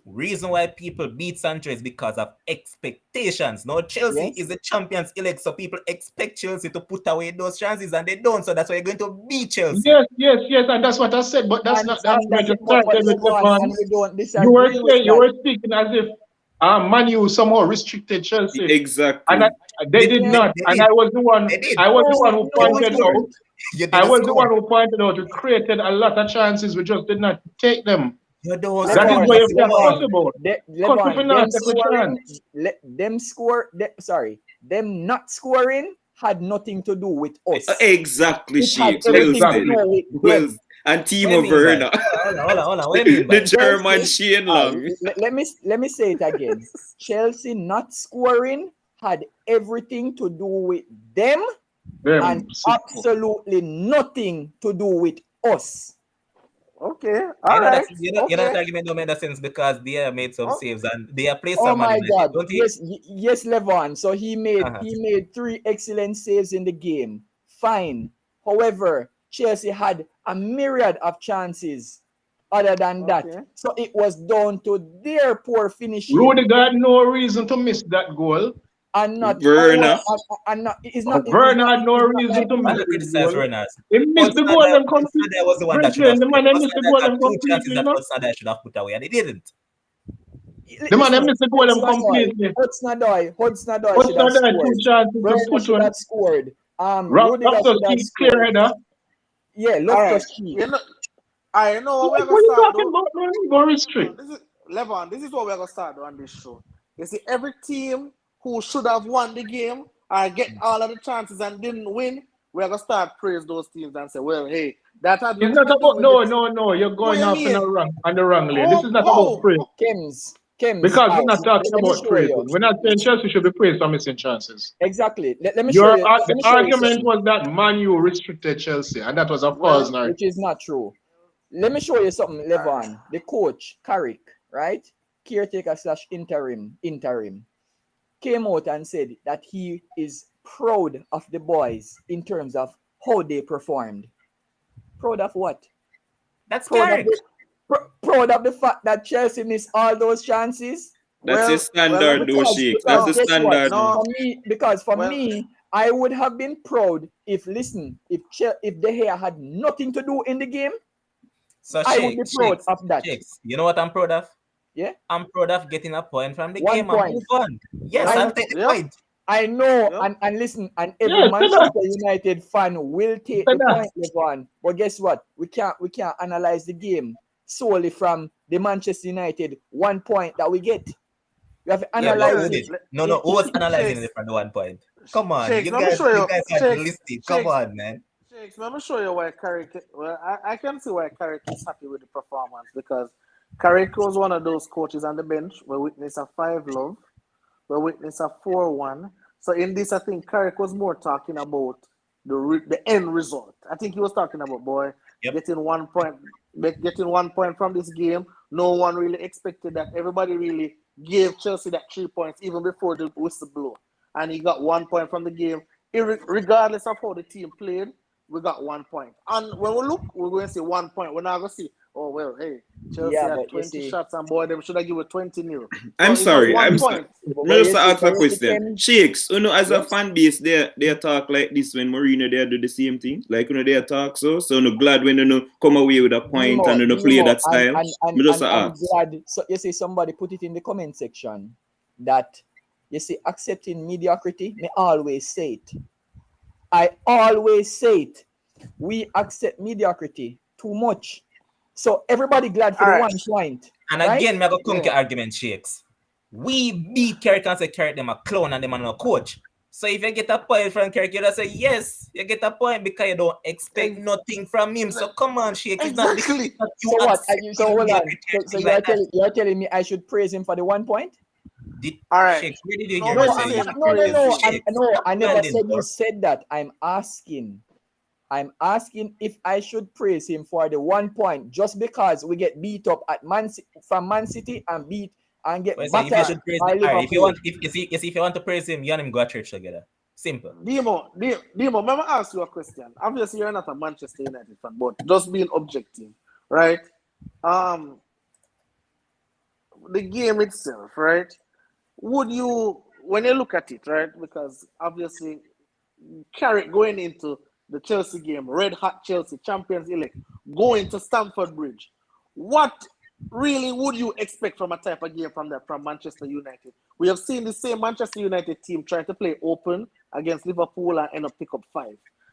reason why people beat Sancho is because of expectations. Now Chelsea is the champions elect, so people expect Chelsea to put away those chances, and they don't. So that's why you're going to beat Chelsea. Yes, and that's what I said. But that's not that's why you were speaking as if Man U somehow restricted Chelsea. Exactly. And they did not. And I was the one. I was the one who pointed out. I was the one who pointed out. We created a lot of chances. We just did not take them. That is what you can talk about. Them not scoring had nothing to do with us. Exactly, Sheikh. Well, and Timo Werner. Hold on. The German Shane Long. Let me say it again. Chelsea not scoring had everything to do with them and absolutely nothing to do with us. Okay, all right. You know that argument don't make sense because they have made some saves and they have played some. Oh my God! Yes, Levon. So he made 3 excellent saves in the game. Fine. However, Chelsea had a myriad of chances. Other than that, so it was down to their poor finishing. Rudiger had no reason to miss that goal. And not Werner. Werner had no reason to miss the goal. He missed the goal and completely. That was the one that should have missed the goal and completely. That should have put away, and he didn't. The man missed the goal and completely. Hudson-Odoi should have scored. Rudiger should clear header. Yeah, Loftus-Cheek. I know what we're talking about. Go restrict. Levon, this is what we're going to start on this show. You see, every team who should have won the game or get all of the chances and didn't win, we're going to start praise those teams and say, well, hey, that had it's not about, no, you're going off on the wrong lane. This is not about praise. Kems, because we're not talking about praise. We're not saying Chelsea should be praised for missing chances. Exactly. Let me show you. The argument was that Man U restricted Chelsea, and that was a false narrative. Which is not true. Let me show you something, Levon. The coach, Carrick, right? Caretaker / interim. came out and said that he is proud of the boys in terms of how they performed. Proud of what? That's Proud of Carrick. proud of the fact that Chelsea missed all those chances. That's your let me standard, though, Because, Shakes. That's because the guess what? standard. no. For Well, me, I would have been proud if De Gea had nothing to do in the game. So I would be proud of that. Shakes. You know what I'm proud of? Yeah, I'm proud of getting a point from the 1 game and point. move on. Yes, I I'll take the Yep. point. I know, Yep. and listen, and every Yeah, Manchester United fan will take the Tenor. point, Levon. But guess what? We can't analyze the game solely from the Manchester United 1 point that we get. We have to Yeah, but analyze who Listen, it. did? No, who was analyzing Shakes, it from the 1 point? Come on, Shakes, let me show you you. guys are Shakes, listening. Come Shakes, on, man. Shakes, let me show you why Carrick. Well, I can see why Carrick is happy with the performance because Carrick was one of those coaches on the bench where witness a 5-love, where witness a 4-1. So in this, I think Carrick was more talking about the end result. I think he was talking about Yep. getting 1 point, getting 1 point from this game. No one really expected that. Everybody really gave Chelsea that 3 points even before the whistle blew, and he got 1 point from the game. Regardless of how the team played, we got 1 point. And when we look, we're going to see 1 point. We're not going to see, oh well, hey, Chelsea Yeah, had but you 20 see, shots and boy, them should have given 20-0. I'm So it was sorry. 1 I'm sorry. point. but Me just you ask a see, question. Ken, Shakes, as a yes. fan base, they talk like this when Mourinho they do the same thing. Like they talk so. So glad when come away with a point and play that style. Me just I'm ask. glad. So you see, somebody put it in the comment section that you see accepting mediocrity. Me always say it. I always say it. We accept mediocrity too much. So everybody glad for All the right. 1 point. And Right? again, me go come Yeah. argument, Shakes. We beat Carrick and say Carrick them a clown and them are no coach. So if you get a point from Carrick, you just say yes, you get a point because you don't expect Ex- nothing from him. So come on, Shakes. It's not Exactly. that you So what? accept So hold on. So like that. you're telling me I should praise him for the 1 point? All right. Shakes, where did you hear me Nobody's No, say you saying should no, praise praise. Shakes? I never Standing said you for. said that. I'm asking if I should praise him for the 1 point just because we get beat up at from Man City and get Well, say if you battered should praise by him, if you Liverpool. want, if you want to praise him, you and him go to church together. Simple. Demo, let me ask you a question. Obviously, you're not a Manchester United fan, but just being objective, right? The game itself, right? Would you, when you look at it, right? Because obviously, Carrick going into the Chelsea game, red hot Chelsea, champions elect, going to Stamford Bridge. What really would you expect from a type of game from Manchester United? We have seen the same Manchester United team trying to play open against Liverpool and end up pick up 5.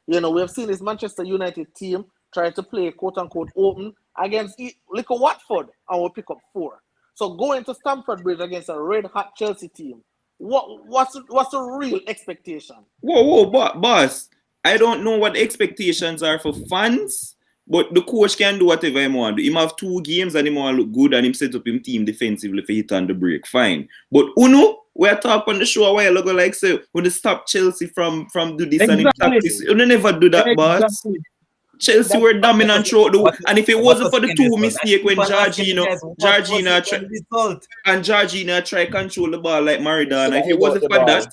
We have seen this Manchester United team try to play quote unquote open against little Watford and we pick up 4. So going to Stamford Bridge against a red hot Chelsea team, what's the real expectation? Whoa, boss. I don't know what the expectations are for fans, but the coach can do whatever he want. He have 2 games and he want to look good and him set up him team defensively for hit on the break. Fine. But we are talking on the show a while ago, like say, when they stop Chelsea from do this and him tactics. You never do that, boss. Exactly. Chelsea were dominant throughout and if it wasn't for the 2 mistakes when Georgina try control the ball like Maradona, if it wasn't for that,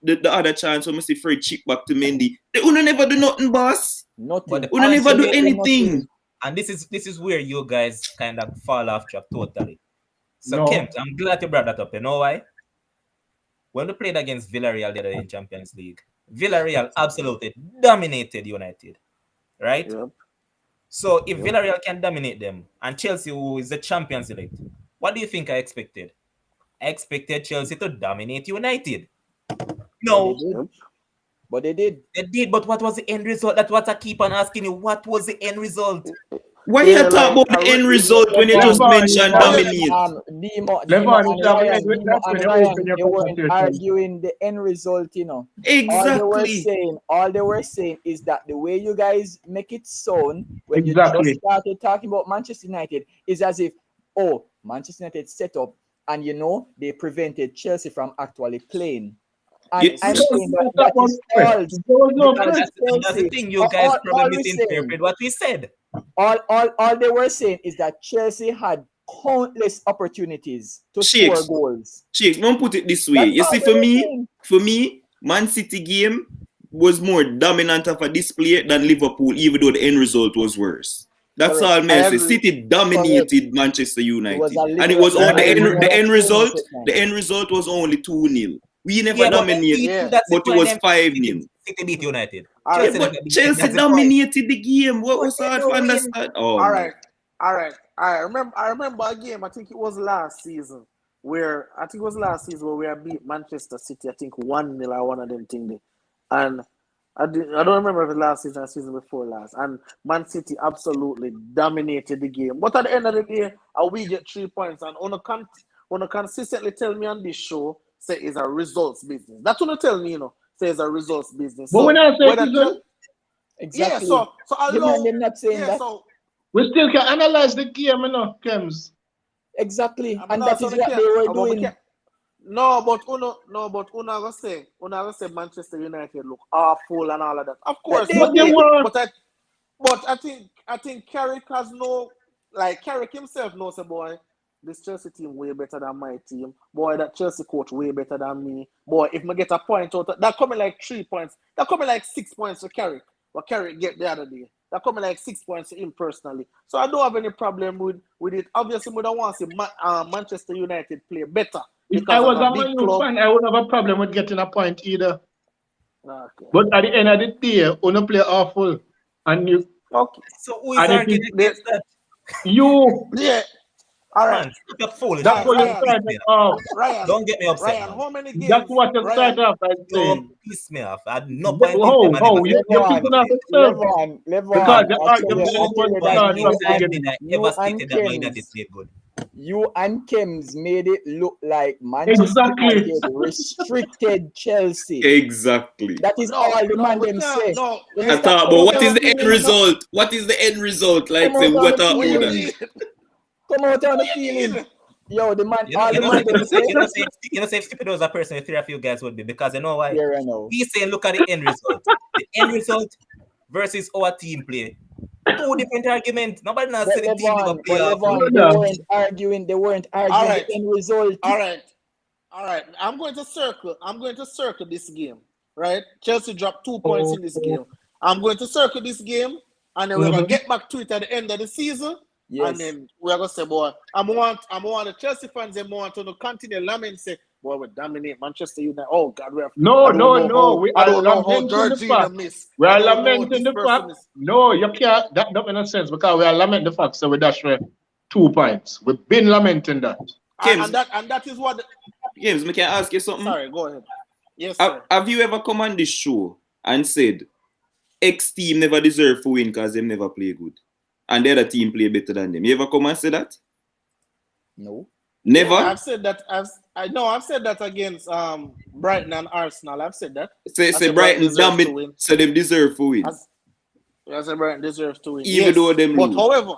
the other chance when Mr. Fred chip back to Mendy, they would never do nothing, boss. Nothing. Would never do anything. And this is where you guys kind of fall off track totally. So No. Kemp, I'm glad you brought that up. You know why? When we played against Villarreal the other day in Champions League, Villarreal absolutely dominated United, right? Yep. So if Villarreal can dominate them and Chelsea, who is the Champions League, what do you think I expected? I expected Chelsea to dominate United. No, But they did. they did. But what was the end result? That's what I keep on asking you. What was the end result? Why you talk about the end result when you just mentioned dominate? Demo Levon, and that's when you Ryan, open your they weren't conversation. arguing the end result, Exactly. All they were saying is that the way you guys make it sound when you Exactly. just started talking about Manchester United is as if, Manchester United set up and they prevented Chelsea from actually playing. And Yes. I'm saying that is false. That's the thing. You guys probably misinterpret what we said. All they were saying is that Chelsea had countless opportunities to Shakes. score goals. Shakes, don't put it this way. That's You all see, we're for me, Man City game was more dominant of a display than Liverpool, even though the end result was worse. That's Correct. all, man. I Say agree. City dominated Manchester It was United, a and it was literal on the end. The end result. statement. The end result was only 2-0. We never Yeah, but dominated, Yeah. that's the but it point. was Them 5-0. City beat United. All Yeah, right. Chelsea but never beat them. Chelsea That's the point. dominated the game. What But was they hard to don't win. understand? Oh, All man. right. All right. I remember a game. I think it was last season where we had beat Manchester City. I think 1-0 or one of them things. And I don't remember if it was last season or season before last. And Man City absolutely dominated the game. But at the end of the day, we get 3 points. And on consistently tell me on this show, say it's a results business. That's what you tell me, say it's a results business. But So when I say whether result, yeah, Exactly. so The man allow them not saying yeah, that. so we still can analyze the game, Kems. Exactly. I mean, And that is what they were doing. No, but Uno gonna say Manchester United look awful and all of that. Of course, But they But they did. were. but I think Carrick has Carrick himself knows a boy. This Chelsea team way better than my team. Boy, that Chelsea coach way better than me. Boy, if I get a point out, that coming like 3 points. That coming like 6 points for Carrick. What Carrick get the other day. That coming like 6 points to him personally. So I don't have any problem with it. Obviously, we don't want to see Manchester United play better If I because was of a a Man big U club. fan, I would have a problem with getting a point either. Okay. But at the end of the day, Uno play awful. And Okay. So who is and it arguing is against that? you. Yeah. All right. Man, stop foolish. That's Ryan, what you Ryan, started off. Don't get me upset, Ryan, man. how many That's games? what you started Ryan, off by saying. Don't piss me off. I had no point in Oh, them. I never said you're anything pissing about off it. yourself. Levon, Because I tell the you point was Point that started in from time beginning. that I you ever and stated that Man United Kems, played good. you and Kems made it look like Manchester Exactly. United restricted Chelsea. Exactly. That is all the man we them can't. say. No, When I you start thought, come but out what on is the the end feeling, result? What is the end result? Like, come say, out on what the about what you that? feeling, mean? come out on the What you feeling. mean? Yo, the man, You know, all you the know, man them say. you know, say if Skipper was a person with a few guys would be because you know why? Here I know. He's saying, look at the end result. The end result versus our team play. Two different arguments. Nobody knows But the team never Levon, play off. they weren't arguing. They weren't All arguing right. the end result. All right. I'm going to circle this game. Right? Chelsea dropped 2 points in this game. I'm going to circle this game, and then we're gonna get back to it at the end of the season. Yes. And then we're gonna say, boy, I'm want the Chelsea fans and want to continue lament say, boy, we dominate Manchester United. Oh God, we have No. I don't know how lamenting the Georgina fact. missed. We I are don't know how lamenting this the person fact. missed. No, you can't. That don't make no sense because we are lamenting the fact. So we dash for 2 points. We've been lamenting that. James, And that is what James, me can ask you something? sorry, go ahead. Yes, sir. Have you ever come on this show and said X team never deserve to win because them never play good, and the other team play better than them? You ever come and say that? No. Never. Yeah, I've said that. I've said that against Brighton and Arsenal. I've said that. Say Brighton dominate, so them deserve to win. I said Brighton deserves to win, Even though them but lose. however,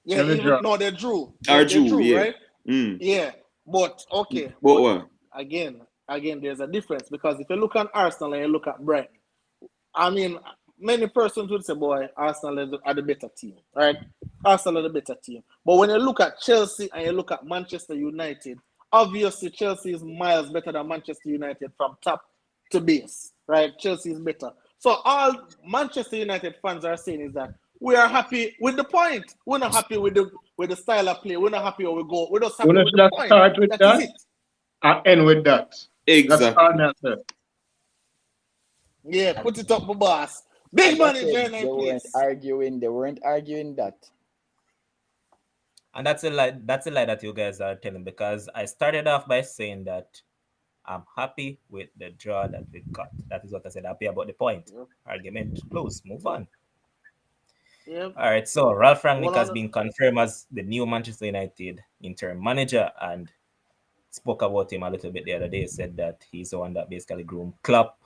They drew. they drew. Or They drew, yeah. right? Mm. Yeah, but okay. But what? Again, there's a difference because if you look at Arsenal and you look at Brighton, I mean, many persons would say, boy, Arsenal are the better team, right? Arsenal are the better team. But when you look at Chelsea and you look at Manchester United, obviously Chelsea is miles better than Manchester United from top to base, right? Chelsea is better. So all Manchester United fans are saying is that we are happy with the point. We're not happy with the style of play. We're not happy where we go. We're just happy We with should the have point. start with That that is it. and end with that. Exactly. That's all I said. Yeah, put it up, my boss. Big money, journey, They weren't please. arguing. They weren't arguing that. And that's a lie. That's a lie that you guys are telling because I started off by saying that I'm happy with the draw that we got. That is what I said. Happy about the point. Yep. Argument closed. Move on. Yeah. All right. So Ralph Rangnick Hold has on. been confirmed as the new Manchester United interim manager and spoke about him a little bit the other day. Said that he's the one that basically groomed Klopp,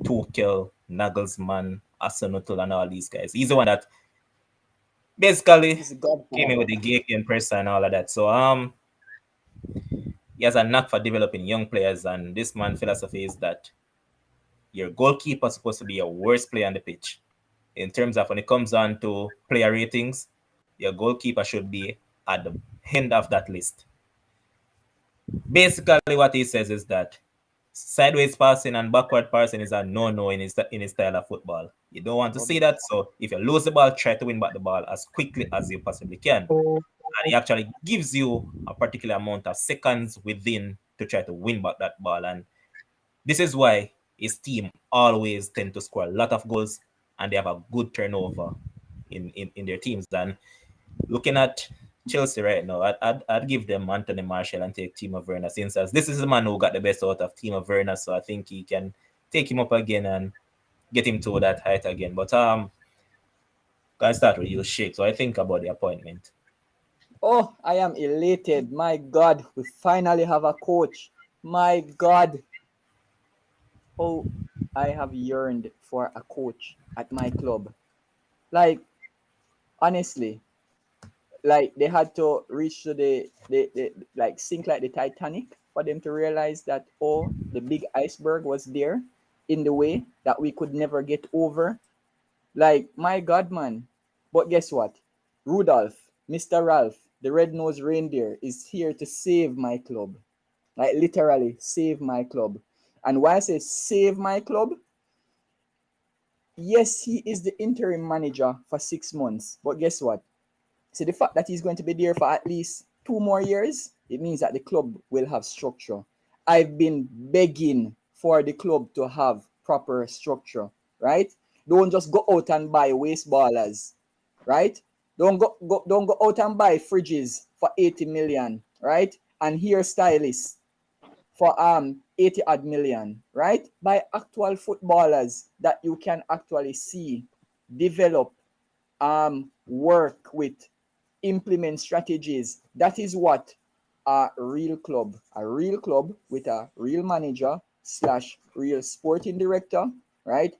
Tuchel, Nagelsmann, Arsenal, and all these guys. He's the one that basically He's a god. came in with the Gakian press and all of that. So he has a knack for developing young players, and this man's philosophy is that your goalkeeper is supposed to be your worst player on the pitch. In terms of when it comes on to player ratings, your goalkeeper should be at the end of that list. Basically, what he says is that sideways passing and backward passing is a no-no in his style of football. You don't want to see that. So if you lose the ball, try to win back the ball as quickly as you possibly can. And he actually gives you a particular amount of seconds within to try to win back that ball. And this is why his team always tend to score a lot of goals and they have a good turnover in their teams. And looking at Chelsea right now, I'd give them Anthony Martial and take Timo Werner, since as this is the man who got the best out of Timo Werner, so I think he can take him up again and get him to that height again. But can start with you, Sheikh. So I think about the appointment. Oh, I am elated. My God, we finally have a coach. My God. Oh, I have yearned for a coach at my club. Like, honestly, like they had to reach to the like sink like the Titanic for them to realize that, oh, the big iceberg was there in the way that we could never get over. Like, my God, man. But guess what? Rudolph, Mr. Ralph, the red-nosed reindeer, is here to save my club. Like, literally, save my club. And why I say save my club? Yes, he is the interim manager for 6 months. But guess what? So the fact that he's going to be there for at least 2 more years, it means that the club will have structure. I've been begging for the club to have proper structure, right? Don't just go out and buy waste ballers, right? Don't go out and buy fridges for 80 million, right? And hairstylists for 80 odd million, right? Buy actual footballers that you can actually see, develop, work with, implement strategies. That is what a real club with a real manager slash real sporting director, right?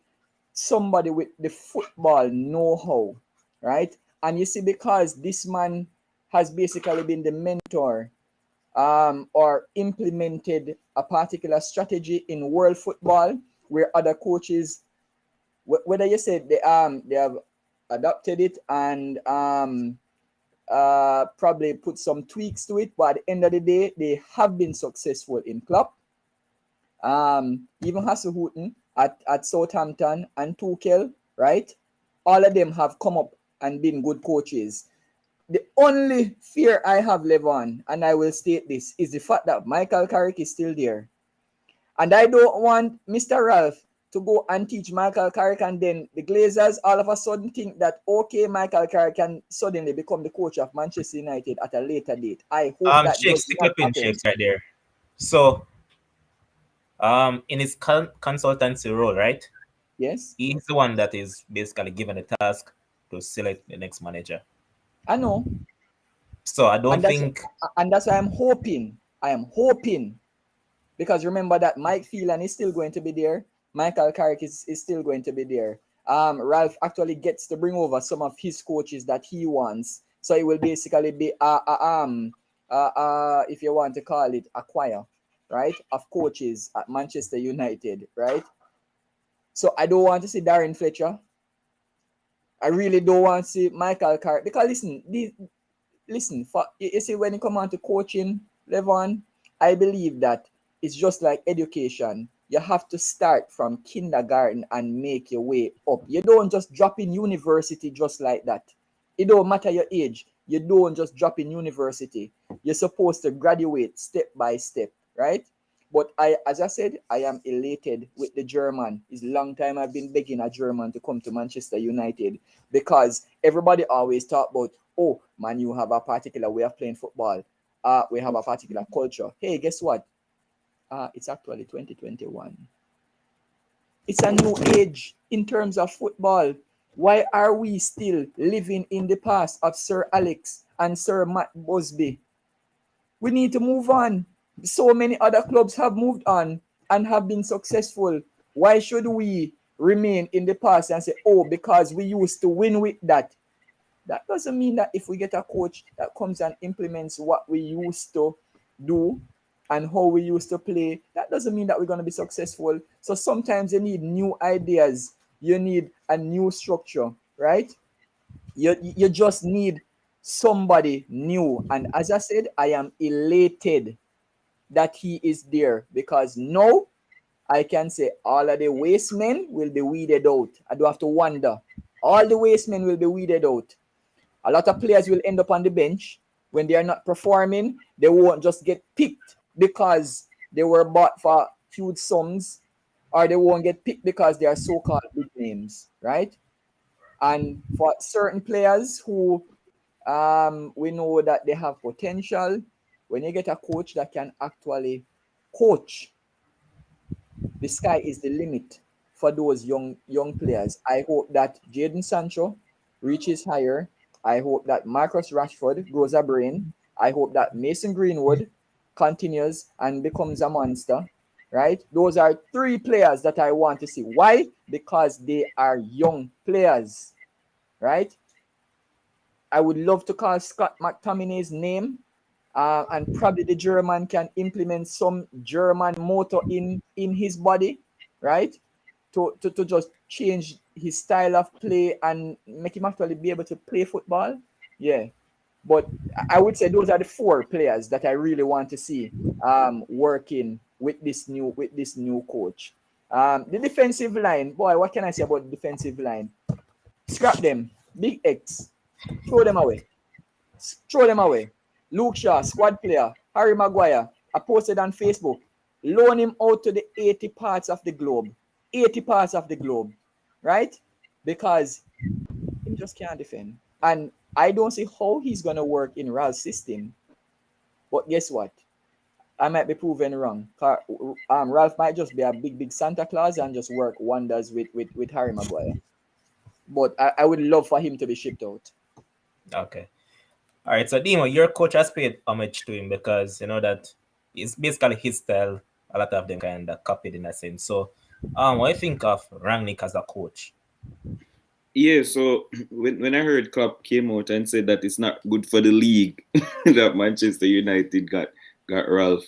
Somebody with the football know-how, right? And you see, because this man has basically been the mentor or implemented a particular strategy in world football where other coaches, whether you say they have adopted it and probably put some tweaks to it, but at the end of the day, they have been successful in club. Even Hasselhouten at Southampton and Tuchel, right? All of them have come up and been good coaches. The only fear I have, Levon, and I will state this, is the fact that Michael Carrick is still there. And I don't want Mr. Ralph to go and teach Michael Carrick, and then the Glazers all of a sudden think that, okay, Michael Carrick can suddenly become the coach of Manchester United at a later date. I hope that Sheikh, does stick not your pin, happen. Shakes, right there. So in his consultancy role, right? Yes, He's the one that is basically given the task to select the next manager. I know. So I don't And that's think and that's why I'm hoping. I am hoping, because remember that Mike Phelan is still going to be there. Michael Carrick is still going to be there. Ralph actually gets to bring over some of his coaches that he wants. So it will basically be if you want to call it a choir, right, of coaches at Manchester United, right? So I don't want to see Darren Fletcher. I really don't want to see Michael Carrick, because listen, for you see, when it comes on to coaching, Levon, I believe that it's just like education. You have to start from kindergarten and make your way up. You don't just drop in university just like that. It don't matter your age. You don't just drop in university. You're supposed to graduate step by step, right? But as I said, I am elated with the German. It's a long time I've been begging a German to come to Manchester United, because everybody always talk about, oh, man, you have a particular way of playing football. We have a particular culture. Hey, guess what? It's actually 2021. It's a new age in terms of football. Why are we still living in the past of Sir Alex and Sir Matt Busby? We need to move on. So many other clubs have moved on and have been successful. Why should we remain in the past and say, oh, because we used to win with that? That doesn't mean that if we get a coach that comes and implements what we used to do and how we used to play, that doesn't mean that we're going to be successful. So sometimes you need new ideas. You need a new structure, right? You just need somebody new. And as I said, I am elated that he is there, because now I can say all of the waste men will be weeded out. I don't have to wonder. All the waste men will be weeded out. A lot of players will end up on the bench. When they are not performing, they won't just get picked because they were bought for huge sums, or they won't get picked because they are so-called big names, right? And for certain players who we know that they have potential, when you get a coach that can actually coach, the sky is the limit for those young players. I hope that Jadon Sancho reaches higher. I hope that Marcus Rashford grows a brain. I hope that Mason Greenwood continues and becomes a monster. Right? Those are three players that I want to see. Why? Because they are young players. Right? I would love to call Scott McTominay's name, and probably the German can implement some German motor in his body, right? To just change his style of play and make him actually be able to play football. Yeah. But I would say those are the four players that I really want to see working with this new coach. The defensive line, boy, what can I say about the defensive line? Scrap them. Big X. Throw them away. Throw them away. Luke Shaw, squad player. Harry Maguire. I posted on Facebook. Loan him out to the 80 parts of the globe. 80 parts of the globe. Right? Because he just can't defend. And I don't see how he's going to work in Ralph's system. But guess what? I might be proven wrong. Ralph might just be a big Santa Claus and just work wonders with Harry Maguire. But I would love for him to be shipped out. Okay. All right. So Dimo, your coach has paid homage to him because you know that it's basically his style. A lot of them kind of copied in a sense. So, what do you think of Rangnick as a coach? Yeah, so when I heard Klopp came out and said that it's not good for the league that Manchester United got Ralph,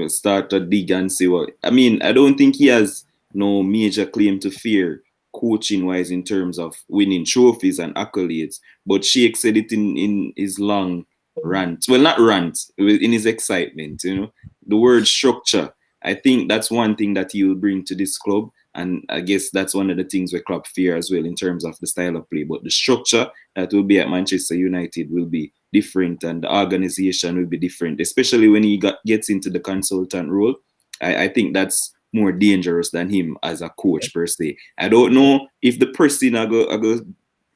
start to dig and see what. I mean, I don't think he has no major claim to fear coaching wise in terms of winning trophies and accolades. But Sheikh said it in his long rant. Well, not rant, in his excitement, the word structure. I think that's one thing that he will bring to this club. And I guess that's one of the things where Klopp fear as well in terms of the style of play. But the structure that will be at Manchester United will be different, and the organization will be different, especially when he gets into the consultant role. I think that's more dangerous than him as a coach per se. I don't know if the person I go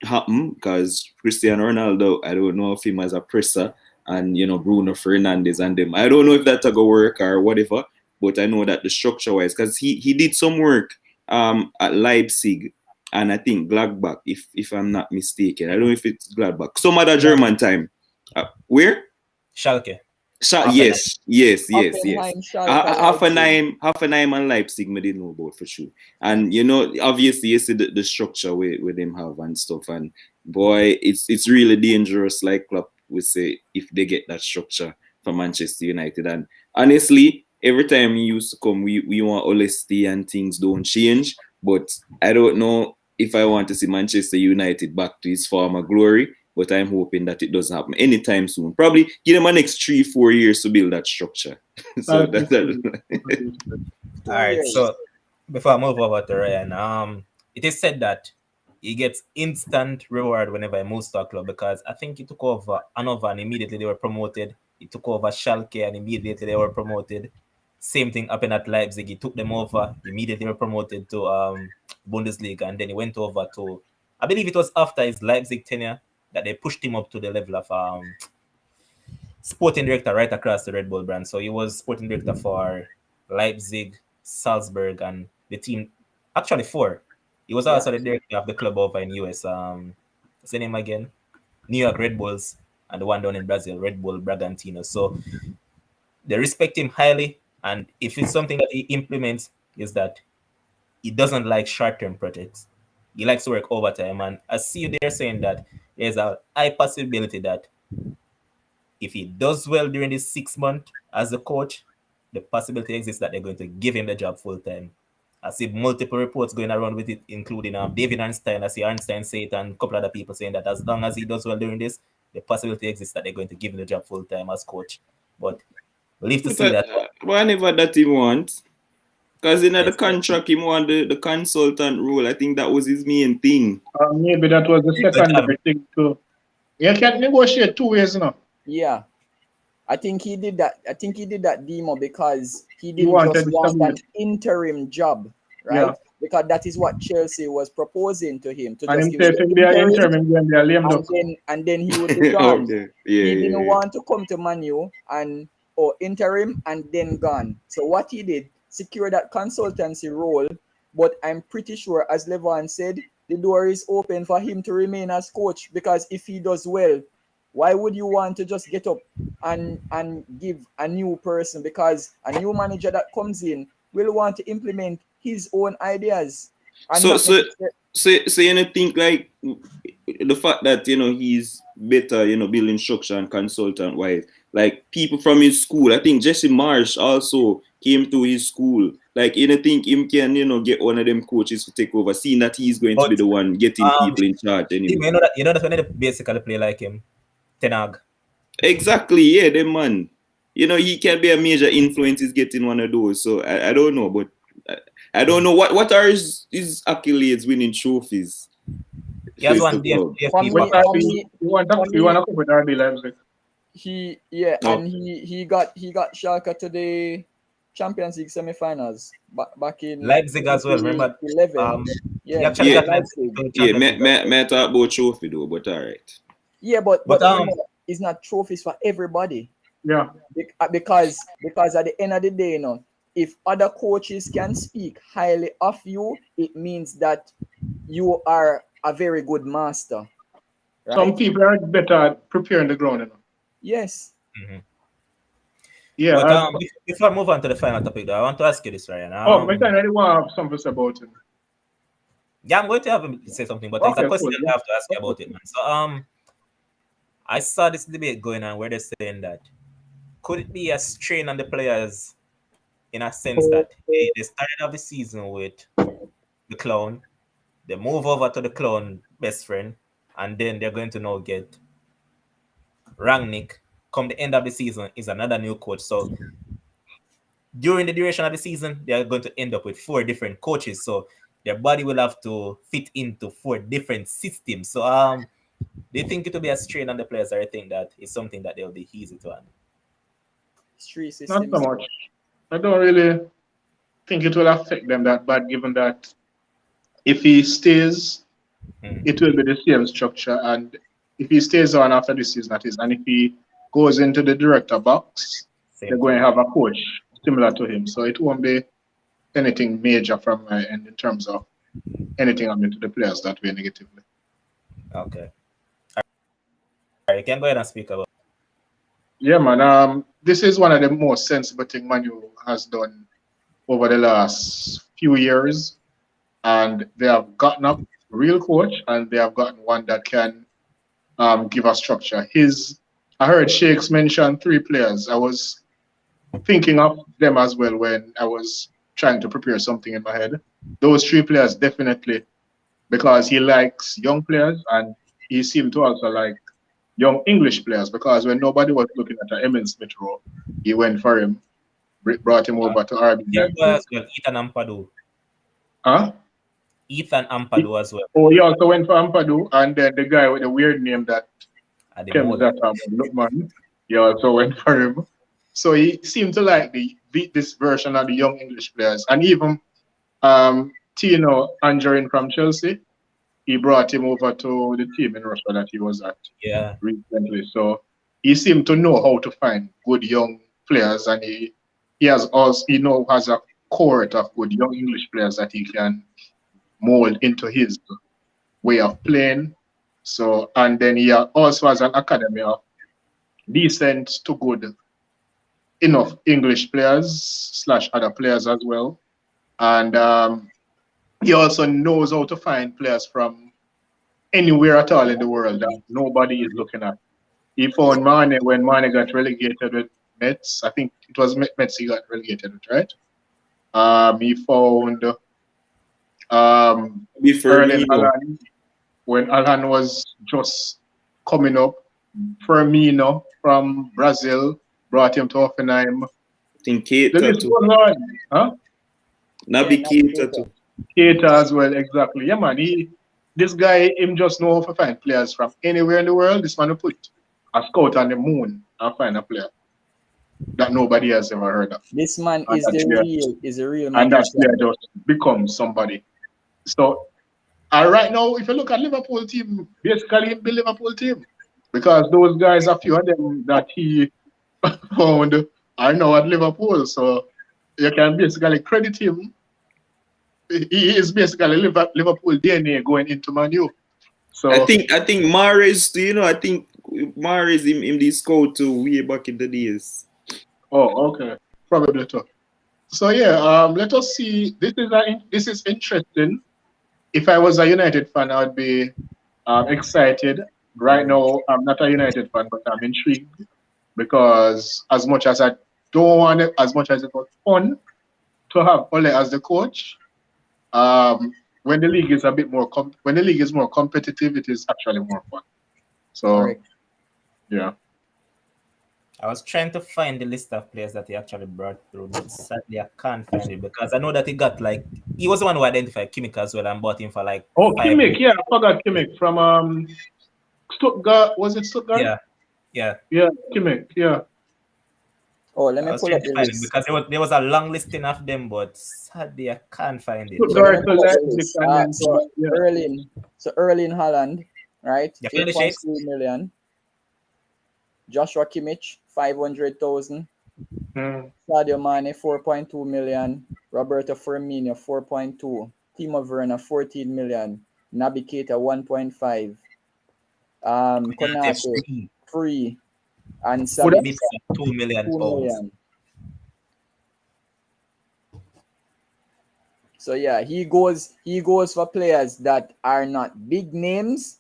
happen because Cristiano Ronaldo, I don't know if him as a presser and Bruno Fernandes and them. I don't know if that's going to work or whatever. But I know that the structure wise, because he did some work at Leipzig and I think Gladbach, if I'm not mistaken. I don't know if it's Gladbach. Some other German time. Where? Schalke. Yes. Hoffenheim, Schalke, Hoffenheim and Leipzig, I didn't know about for sure. And obviously you see the structure where them have and stuff. And boy, it's really dangerous, like Klopp would say, if they get that structure for Manchester United. And honestly, every time he used to come, we want honesty and things don't change. But I don't know if I want to see Manchester United back to its former glory. But I'm hoping that it doesn't happen anytime soon. Probably give them a next 3-4 years to build that structure. So All right. So before I move over to Ryan, it is said that he gets instant reward whenever he moves to a club because I think he took over Hannover and immediately they were promoted. He took over Schalke and immediately they were promoted. Same thing happened at Leipzig. He took them over, immediately were promoted to Bundesliga, and then he went over to, I believe it was after his Leipzig tenure that they pushed him up to the level of sporting director right across the Red Bull brand. So he was sporting director for Leipzig, Salzburg, and the team, actually 4. He was also the director of the club over in US. What's the name again? New York Red Bulls, and the one down in Brazil, Red Bull Bragantino. So they respect him highly, and if it's something that he implements, is that he doesn't like short-term projects. He likes to work overtime, and I see you there saying that there's a high possibility that if he does well during this 6 months as a coach, the possibility exists that they're going to give him the job full-time. I see multiple reports going around with it, including David Arnstein. I see Arnstein say it and a couple other people saying that as long as he does well during this, the possibility exists that they're going to give him the job full time as coach. But we'll leave to But see that. whenever that he wants. Because in the Yes. contract, he want the consultant role. I think that was his main thing. Maybe that was the Good job. secondary thing too. You can negotiate two ways now. Yeah. I think he did that. I think he did that demo because he He didn't wanted just want an stability. interim job, right? Yeah. Because that is what Chelsea was proposing to him, to And just him give him say the to be an interim, interim and be a lame duck. and then he would be gone. Okay. Yeah, He didn't yeah. want to come to Manu and or interim and then gone. So what he did, secure that consultancy role. But I'm pretty sure, as Levon said, the door is open for him to remain as coach, because if he does well, why would you want to just get up and give a new person? Because a new manager that comes in will want to implement his own ideas and So not so necessarily. so you know think like the fact that he's better building structure and consultant wise, like people from his school. I think Jesse Marsh also came to his school. Like think him can get one of them coaches to take over, seeing that he's going to be But the one getting people in charge anyway. you know that when they basically play like him, Tenag. Exactly, yeah, them man. He can be a major influence is getting one of those. So I don't know, but I don't know what are his accolades winning trophies. He has First one of all. For DFB. me, But for me, You want for to me, come with RB Leipzig. and Oh, he got Schalke to the Champions League semi-finals back in Leipzig as well. Remember, 2011. he Yeah, actually beat yeah, got Leipzig Leipzig. to the yeah. Champions League as well. May I talk about trophy though, but all right. Yeah, but But remember, it's not trophies for everybody. Yeah. Because at the end of the day, if other coaches can speak highly of you, it means that you are a very good master, Some right? people are better at preparing the ground. Yes. Mhm. Yeah. But before I move on to the final topic, though, I want to ask you this, Ryan. I really want to have something to say about him. Yeah, I'm going to have him say something, but it's a Okay, question cool. I have to ask you about it, man. So, I saw this debate going on where they're saying that could it be a strain on the players in a sense that they started off the season with the clown, they move over to the clown best friend, and then they're going to now get Rangnick. Come the end of the season is another new coach. So during the duration of the season, they are going to end up with 4 different coaches. So their body will have to fit into 4 different systems. So do you think it will be a strain on the players, or you think that it's something that they'll be easy to handle? 3 Not so systems. much. I don't really think it will affect them that bad, given that if he stays, it will be the same structure. And if he stays on after this season, that is, and if he goes into the director box, they're Same going thing. to have a coach similar to him. So it won't be anything major from my end in terms of anything happening to the players that way negatively. Okay. All right, you can go ahead and speak about. Yeah, man. This is one of the most sensible things Manu has done over the last few years, and they have gotten a real coach, and they have gotten one that can give a structure. I heard Shakes mention 3 players. I was thinking of them as well when I was trying to prepare something in my head. Those 3 players definitely, because he likes young players, and he seemed to also like young English players, because when nobody was looking at an Emil Smith role, he went for him, brought him over to RB Young boy Leipzig. as well, Ethan Ampadu. Huh? Ethan Ampadu as well. He also went for Ampadu, and then the guy with the weird name that At the Kems mode. that Lookman, he also went for him. So he seemed to like this version of the young English players. And even Tino Angerin from Chelsea, he brought him over to the team in Russia that he was at Yeah. recently. So he seemed to know how to find good young players, and he has a cohort of good young English players that he can mold into his way of playing. So, and then he also has an academy of decent to good enough English players slash other players as well. And he also knows how to find players from anywhere at all in the world that nobody is looking at. He found Mane when Mane got relegated with Mets. I think it was Mets he got relegated with, right? He found Be Erling Firmino. Haaland when Alan was just coming up. Firmino from Brazil, brought him to Hoffenheim. I think The Keita list too. goes on. Huh? Naby not Keita Keita. too. Keita as well, exactly. Yeah, man. This guy, him just know how to find players from anywhere in the world. This man will put a scout on the moon and find a player that nobody has ever heard of. This man And is that the player, real and that player magician. just becomes somebody. So right now, if you look at Liverpool team, basically the Liverpool team. Because those guys, a few of them that he found are now at Liverpool. So you can basically credit him. He is basically Liverpool DNA going into Man U. I So, think Mahrez too, I think Mahrez him the scout too way back in the days. oh, okay. Probably too. So yeah, let us see. This is interesting. If I was a United fan, I would be excited. Right now, I'm not a United fan, but I'm intrigued because as much as I don't want it, as much as it was fun to have Ole as the coach, when the league is a bit more when the league is more competitive, it is actually more fun. So Correct. yeah, I was trying to find the list of players that he actually brought through, but sadly I can't find it because I know that he was the one who identified Kimmich as well and bought him for like oh, 5. Kimmich, yeah, I forgot Kimmich from Stuttgart. Was it Stuttgart? Yeah, yeah. Yeah, Kimmich, yeah. Oh, let I me was pull trying up to the find it list. because there was a long listing of them, but sadly I can't find it. So let me Stuttgart to pull up the Leipzig list. and then So to, yeah. Erling Haaland, right? You feel the shakes? 8.3 million. Joshua Kimmich, 500,000. Mm. Sadio Mane, 4.2 million. Roberto Firmino, 4.2. Timo Werner, 14 million. Naby Keita, 1.5. Konate Konate, free. 3. And Would Sabitzer, Bids of 2 million 2 pounds. million. So yeah, he goes for players that are not big names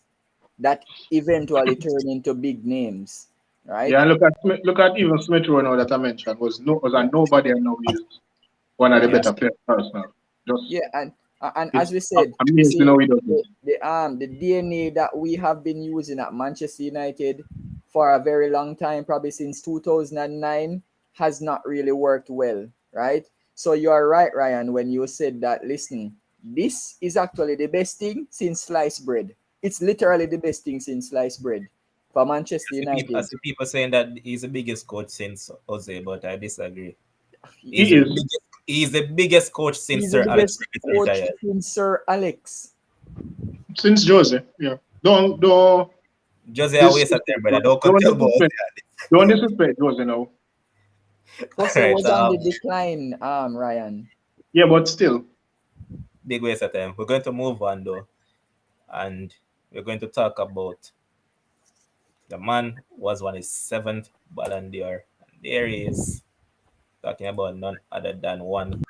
that eventually turn into big names, right? Yeah, look at even Smith Rowe now that I mentioned was a nobody, and now he's one of the Yeah. better players personal. Just Yeah, and as it's we said, you amazing see how he does it. the DNA that we have been using at Manchester United for a very long time, probably since 2009, has not really worked well, right? So you are right, Ryan, when you said that. Listen, this is actually the best thing since sliced bread. It's literally the best thing since sliced bread for Manchester I United. see people saying that he's the biggest coach since Jose, but I disagree. He is. He's the biggest coach since He's the Sir Alex biggest Ferguson coach retired. since Sir Alex. Since Jose, yeah. Don't Jose a waste of disrespect time, brother. Don't come don't tell about disrespect don't disrespect Jose now. Jose Right, was on the decline, Ryan. Yeah, but still. big waste of time. We're going to move on though, and we're going to talk about the man who was won his 7th Ballon d'Or. And there he is, talking about none other than one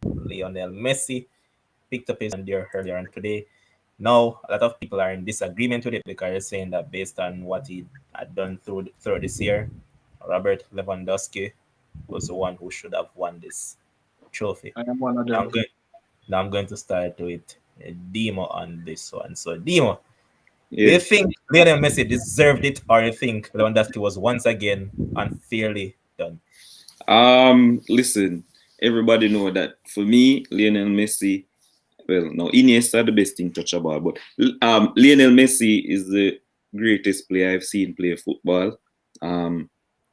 Lionel Messi. Picked up his Ballon d'Or earlier on today. Now, a lot of people are in disagreement with it because they're saying that based on what he had done through this year, Robert Lewandowski was the one who should have won this trophy. I am one of Now them. I'm going to start with Demo on this one. So, Demo, do you Yeah. think Lionel Messi deserved it, or you think Lewandowski was once again unfairly done? Listen, everybody know that for me, Lionel Messi, well, no, Iniesta the best thing touch a ball, but Lionel Messi is the greatest player I've seen play football.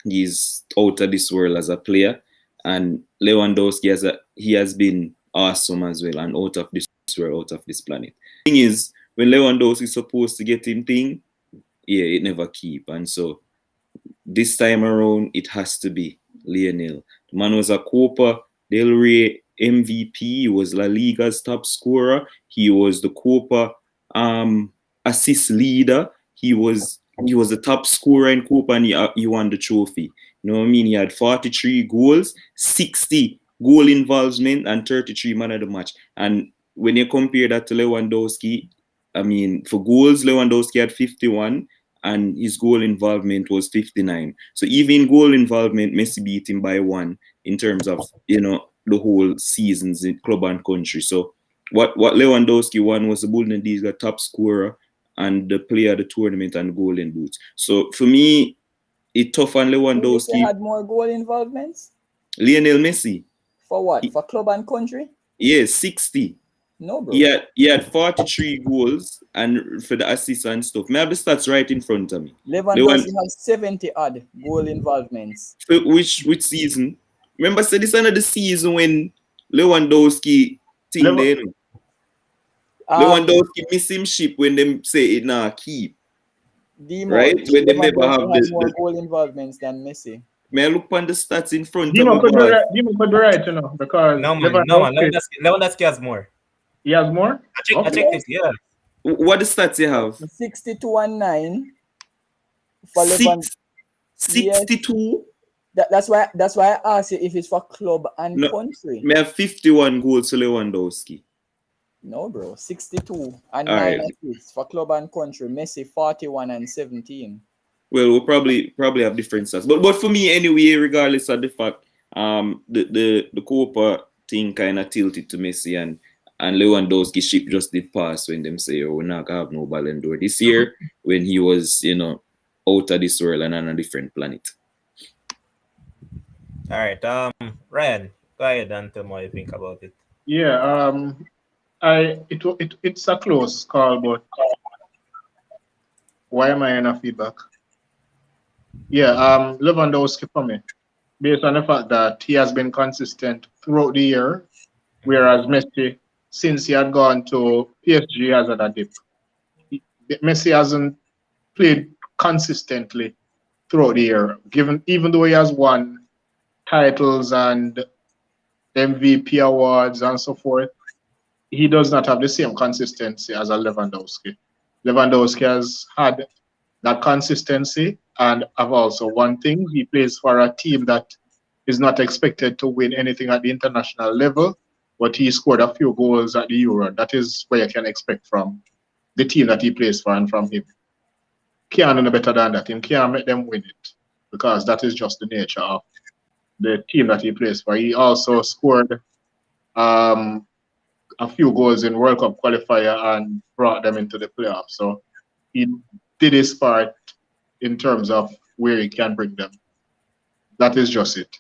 He's out of this world as a player, and Lewandowski he has been awesome as well, and out of this world, out of this planet. Thing is, when Lewandowski is supposed to get him thing, yeah, it never keep, and so this time around, it has to be Lionel. The man was a Copa del Rey MVP. He was La Liga's top scorer. He was the Copa assist leader. He was the top scorer in Copa, and he won the trophy. You know what I mean? He had 43 goals, 60 goal involvement, and 33 man of the match. And when you compare that to Lewandowski, I mean, for goals, Lewandowski had 51 and his goal involvement was 59. So even goal involvement, Messi beat him by 1 in terms of, the whole seasons in club and country. So what Lewandowski won was the Bundesliga top scorer and the player of the tournament and golden boots. So for me, it's tough on Who you say Lewandowski. had more goal involvements? Lionel Messi, For what? he, For club and country? yeah, 60. No, He bro. had 43 goals and for the assists and stuff. May I have the stats right in front of me. Lewandowski has 70 odd goal involvements. Which season? Remember, said this another season when Lewandowski thing there. Lewandowski miss him ship when them say it now keep. Demo, Right? When they never have Lewandowski had more the goal involvements than Messi. may I look on the stats in front of Dimo me, could be boss? right. Dimo could be right, you know, because No man. Lewandowski has more. he has more. I Okay. checked it. Yeah. What the stats you have? 62 and 9 for Lewandowski. 62? That's why I asked you if it's for club and No, country. may have 51 goals to Lewandowski. No, bro. 62 and All 9 right. assists for club and country. Messi 41 and 17. Well, we'll probably have different stats. But for me anyway, regardless of the fact, the Copa thing kind of tilted to Messi and Lewandowski ship just did pass when them say, oh, we're not gonna have no Ballon d'Or this year when he was, out of this world and on a different planet. All right. Ryan, go ahead and tell me what you think about it. Yeah. It's a close call, but why am I in a feedback? Yeah. Lewandowski for me, based on the fact that he has been consistent throughout the year, whereas Messi, since he had gone to PSG, has had a dip. Messi hasn't played consistently throughout the year, even though he has won titles and MVP awards and so forth, he does not have the same consistency as a Lewandowski. Lewandowski has had that consistency and have also one thing. He plays for a team that is not expected to win anything at the international level, but he scored a few goals at the Euro. That is what you can expect from the team that he plays for and from him. Can't do no better than that. He can't make them win it because that is just the nature of the team that he plays for. He also scored a few goals in World Cup qualifier and brought them into the playoffs. So he did his part in terms of where he can bring them. That is just it.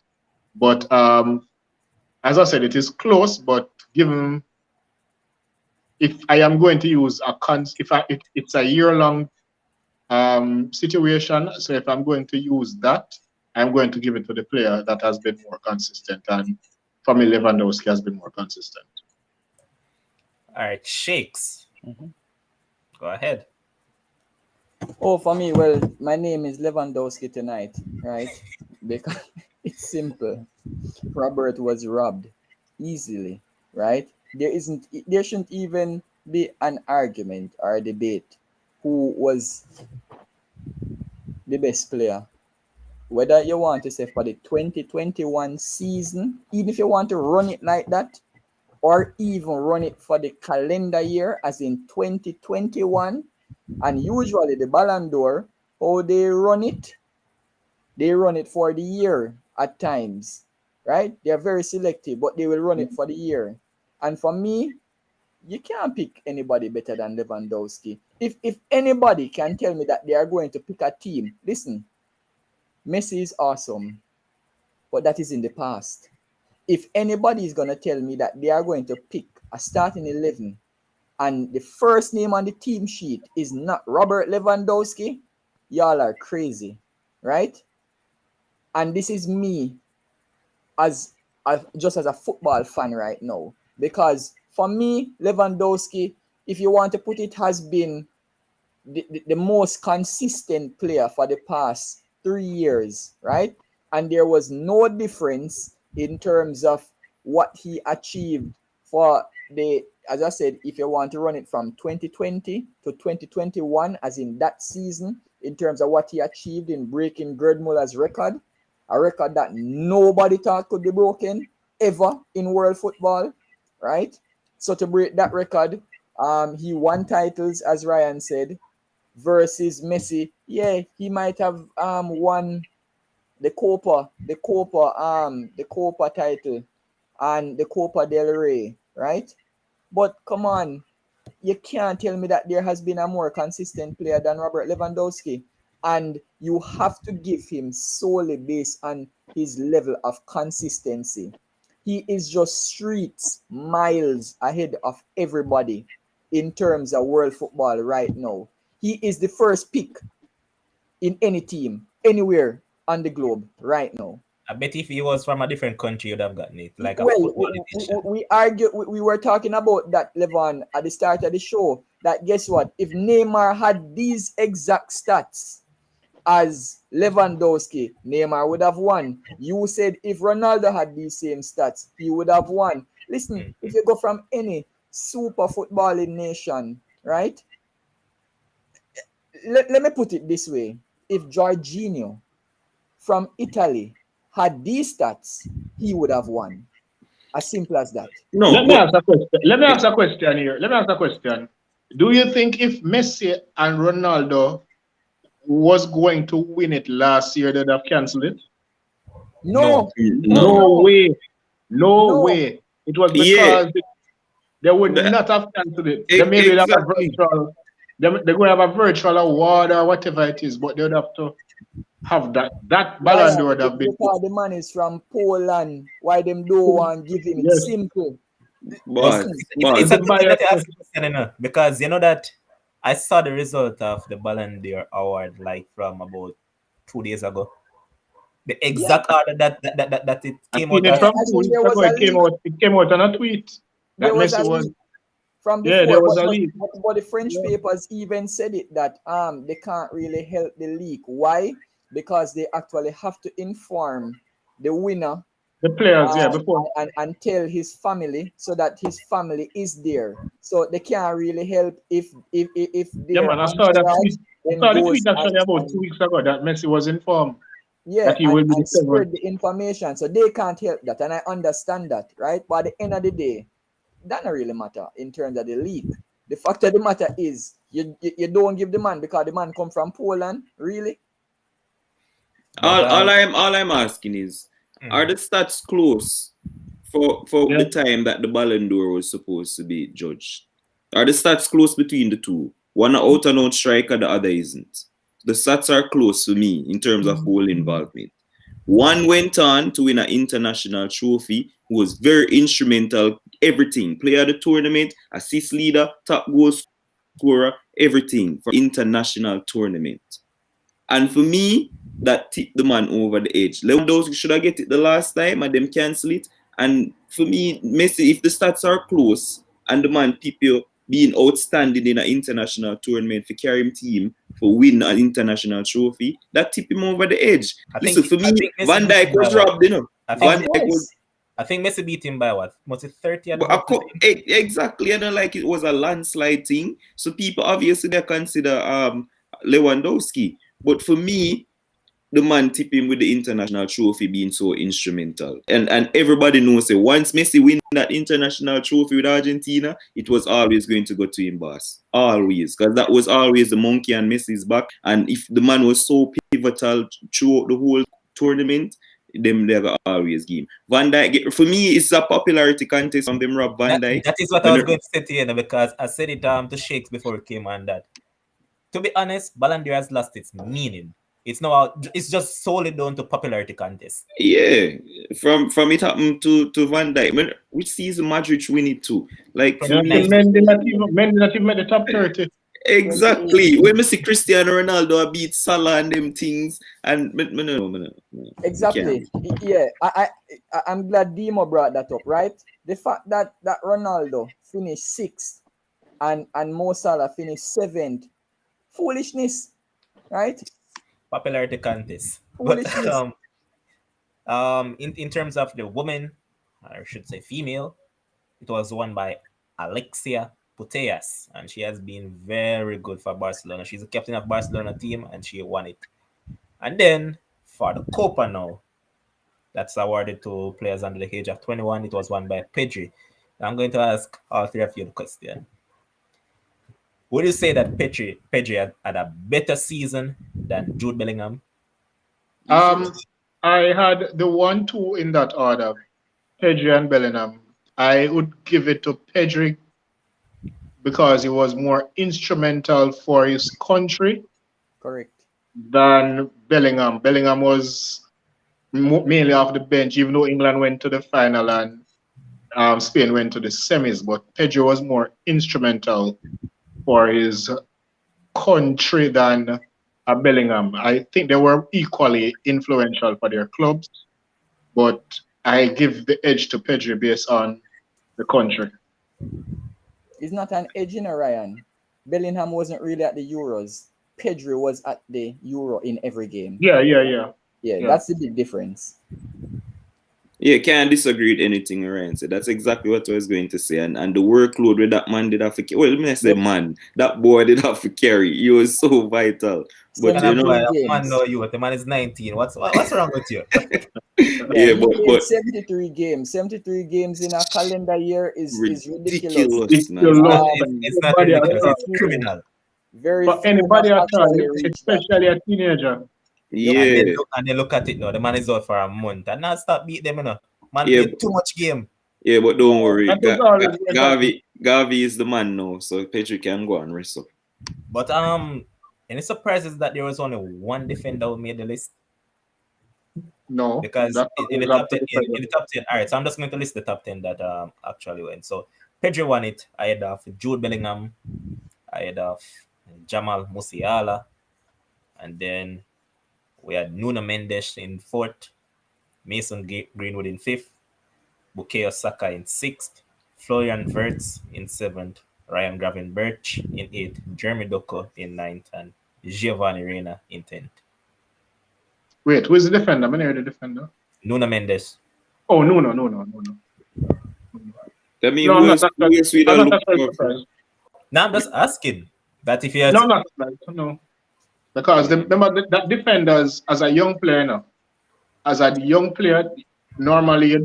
But as I said, it is close. But given if I am going to use it's a year-long situation. So if I'm going to use that, I'm going to give it to the player that has been more consistent. And for me, Lewandowski has been more consistent. All right, Shakes. Go ahead. Oh, for me, well, my name is Lewandowski tonight, right? Because it's simple. Robert was robbed easily, right? There shouldn't even be an argument or a debate who was the best player. Whether you want to say for the 2021 season, even if you want to run it like that, or even run it for the calendar year, as in 2021, and usually the Ballon d'Or, how they run it for the year at times, right? They are very selective, but they will run it for the year. And for me, you can't pick anybody better than Lewandowski. If anybody can tell me that they are going to pick a team, listen, Messi is awesome, but that is in the past. If anybody is going to tell me that they are going to pick a starting 11 and the first name on the team sheet is not Robert Lewandowski, y'all are crazy, right? And this is me just as a football fan right now. Because for me, Lewandowski, if you want to put it, has been the most consistent player for the past 3 years, right? And there was no difference in terms of what he achieved for as I said, if you want to run it from 2020 to 2021, as in that season, in terms of what he achieved in breaking Gerd Muller's record, a record that nobody thought could be broken ever in world football, right? So to break that record, he won titles, as Ryan said, versus Messi. Yeah, he might have won the Copa title and the Copa del Rey, right? But come on, you can't tell me that there has been a more consistent player than Robert Lewandowski. And you have to give him solely based on his level of consistency. He is just streets miles ahead of everybody in terms of world football right now. He is the first pick in any team, anywhere on the globe right now. I bet if he was from a different country, you'd have gotten it, like a Well, football edition. we were talking about that, Levon, at the start of the show. That guess what? If Neymar had these exact stats as Lewandowski, Neymar would have won. You said if Ronaldo had these same stats, he would have won. Listen, if you go from any super footballing nation, right? Let me put it this way. If Jorginho from Italy had these stats, he would have won. As simple as that. No, Let me but ask a question. Let me ask a question here. Let me ask a question. Do you think if Messi and Ronaldo was going to win it last year, they'd have cancelled it? No, No way. No No. way. It was Yeah. because they would The- not have cancelled it. They maybe have a exactly. virtual. They're going to have a virtual award or whatever it is, but they would have to have that. That Ballon d'Or would have been. because the man is from Poland. Why them don't want give him? It's Yes. simple. But, Listen, It's a the good thing bias that you asked the question, you know, because you know that I saw the result of the Ballon d'Or award like from about 2 days ago. The exact order that it I came seen out it as. from I 2 think weeks there was ago. a It came leak. out. It came out on a tweet that There was a Messi was. leak from Yeah, before, there was a but, leak. but the French papers even said it that they can't really help the leak. Why? Because they actually have to inform the winner The players, yeah, before. and tell his family so that his family is there. So they can't really help if Yeah, their man. I saw that entourage tweet. I then saw the goes tweet actually about 2 and weeks ago that Messi was informed yeah that he will be the and seventh. spread the information. So they can't help that, and I understand that, right? But at the end of the day, that don't really matter in terms of the leak. The fact of the matter is you don't give the man because the man come from Poland, really? But all I'm asking is, are mm, the stats close for Yeah. the time that the Ballon d'Or was supposed to be judged? Are the stats close between the two? One out and out striker, the other isn't. The stats are close for me in terms of whole involvement. One went on to win an international trophy, who was very instrumental, everything. Player of the tournament, assist leader, top goal scorer, everything for international tournament. And for me, that tipped the man over the edge. Lewandowski should have get it the last time and them cancel it. And for me, Messi, if the stats are close and the man tip you being outstanding in an international tournament for carry him team for win an international trophy, that tip him over the edge. I Listen, think for me, I think Messi Van beat Dijk him by was what? robbed, you know. I Of think Van Dijk was course. I think Messi beat him by what? Was it 30 at the but box? exactly, I don't like it was a landslide thing. So people obviously they consider Lewandowski. But for me, the man tipping with the international trophy being so instrumental. And everybody knows that once Messi win that international trophy with Argentina, it was always going to go to him, boss. Always. Because that was always the monkey on Messi's back. And if the man was so pivotal throughout the whole tournament, them never always give him. Van Dijk, for me, it's a popularity contest from them Rob Van Dijk. That is what I When was going to say to you, because I said it to Shakes before it came on that. To be honest, Ballon d'Or has lost its meaning. It's just solely down to popularity contest. yeah, from it happened to Van Dijk. When which season Madrid win it too? Like for Yeah, me, till 2019. Mendy not even made the top 30. exactly. When we see Cristiano Ronaldo beat Salah and them things, and no, Exactly. Yeah, I'm glad Dimo brought that up, right? The fact that Ronaldo finished sixth and Mo Salah finished seventh, foolishness, right? Popularity contest. But Foolishness. in terms of the woman, or I should say female, it was won by Alexia Putellas, and she has been very good for Barcelona. She's the captain of Barcelona team, and she won it. And then for the Copa now, that's awarded to players under the age of 21. It was won by Pedri. I'm going to ask all three of you the question. Would you say that Pedri had a better season than Jude Bellingham? I had the 1-2 in that order, Pedri and Bellingham. I would give it to Pedri because he was more instrumental for his country Correct. than Bellingham. Bellingham was mainly off the bench, even though England went to the final and Spain went to the semis. But Pedro was more instrumental for his country than Bellingham. I think they were equally influential for their clubs, but I give the edge to Pedro based on the country. It's not an edge in a Ryan. Bellingham wasn't really at the Euros. Pedro was at the Euro in every game. Yeah. Yeah, that's the big difference. Yeah, can't disagree with anything Ryan said. That's exactly what I was going to say. And the workload with that man did have to well, let me say man, that boy did have to carry. He was so vital. But Kind of boy, 73 man, games. no you. The man is 19. What's wrong with you? Yeah, yeah, he played but 73 games. 73 games in a calendar year is ridiculous. ridiculous, man. It's not Anybody at ridiculous. all. It's criminal. Very For few anybody have at all, actually reached that. especially a teenager. Yep. Yeah. And they look at it now. The man is out for a month and now stop beat them, you know. Man Yeah, played too much game. Yeah, but don't worry. That was always what happened. Gavi is the man now, so Pedro can go and rest up. But any surprises that there was only one defender who made the list? No, Because that in the was top up to 10, the in the president. top 10, all right, so I'm just going to list the top 10 that actually went. So Pedro won it. I had Jude Bellingham. I had Jamal Musiala. And then we had Nuno Mendes in fourth, Mason Greenwood in fifth, Bukayo Saka in sixth, Florian Wirtz in seventh, Ryan Gravenberch in eighth, Jeremy Doku in ninth, and Giovanni Reina in 10th. Wait, who is the defender? I'm the defender. Nuno Mendes. Oh, no. I mean, No, who else we I'm don't not look actually for? surprised. Now I'm just asking that if you had No, I'm not surprised. No. Because remember that defenders, as a young player now, normally you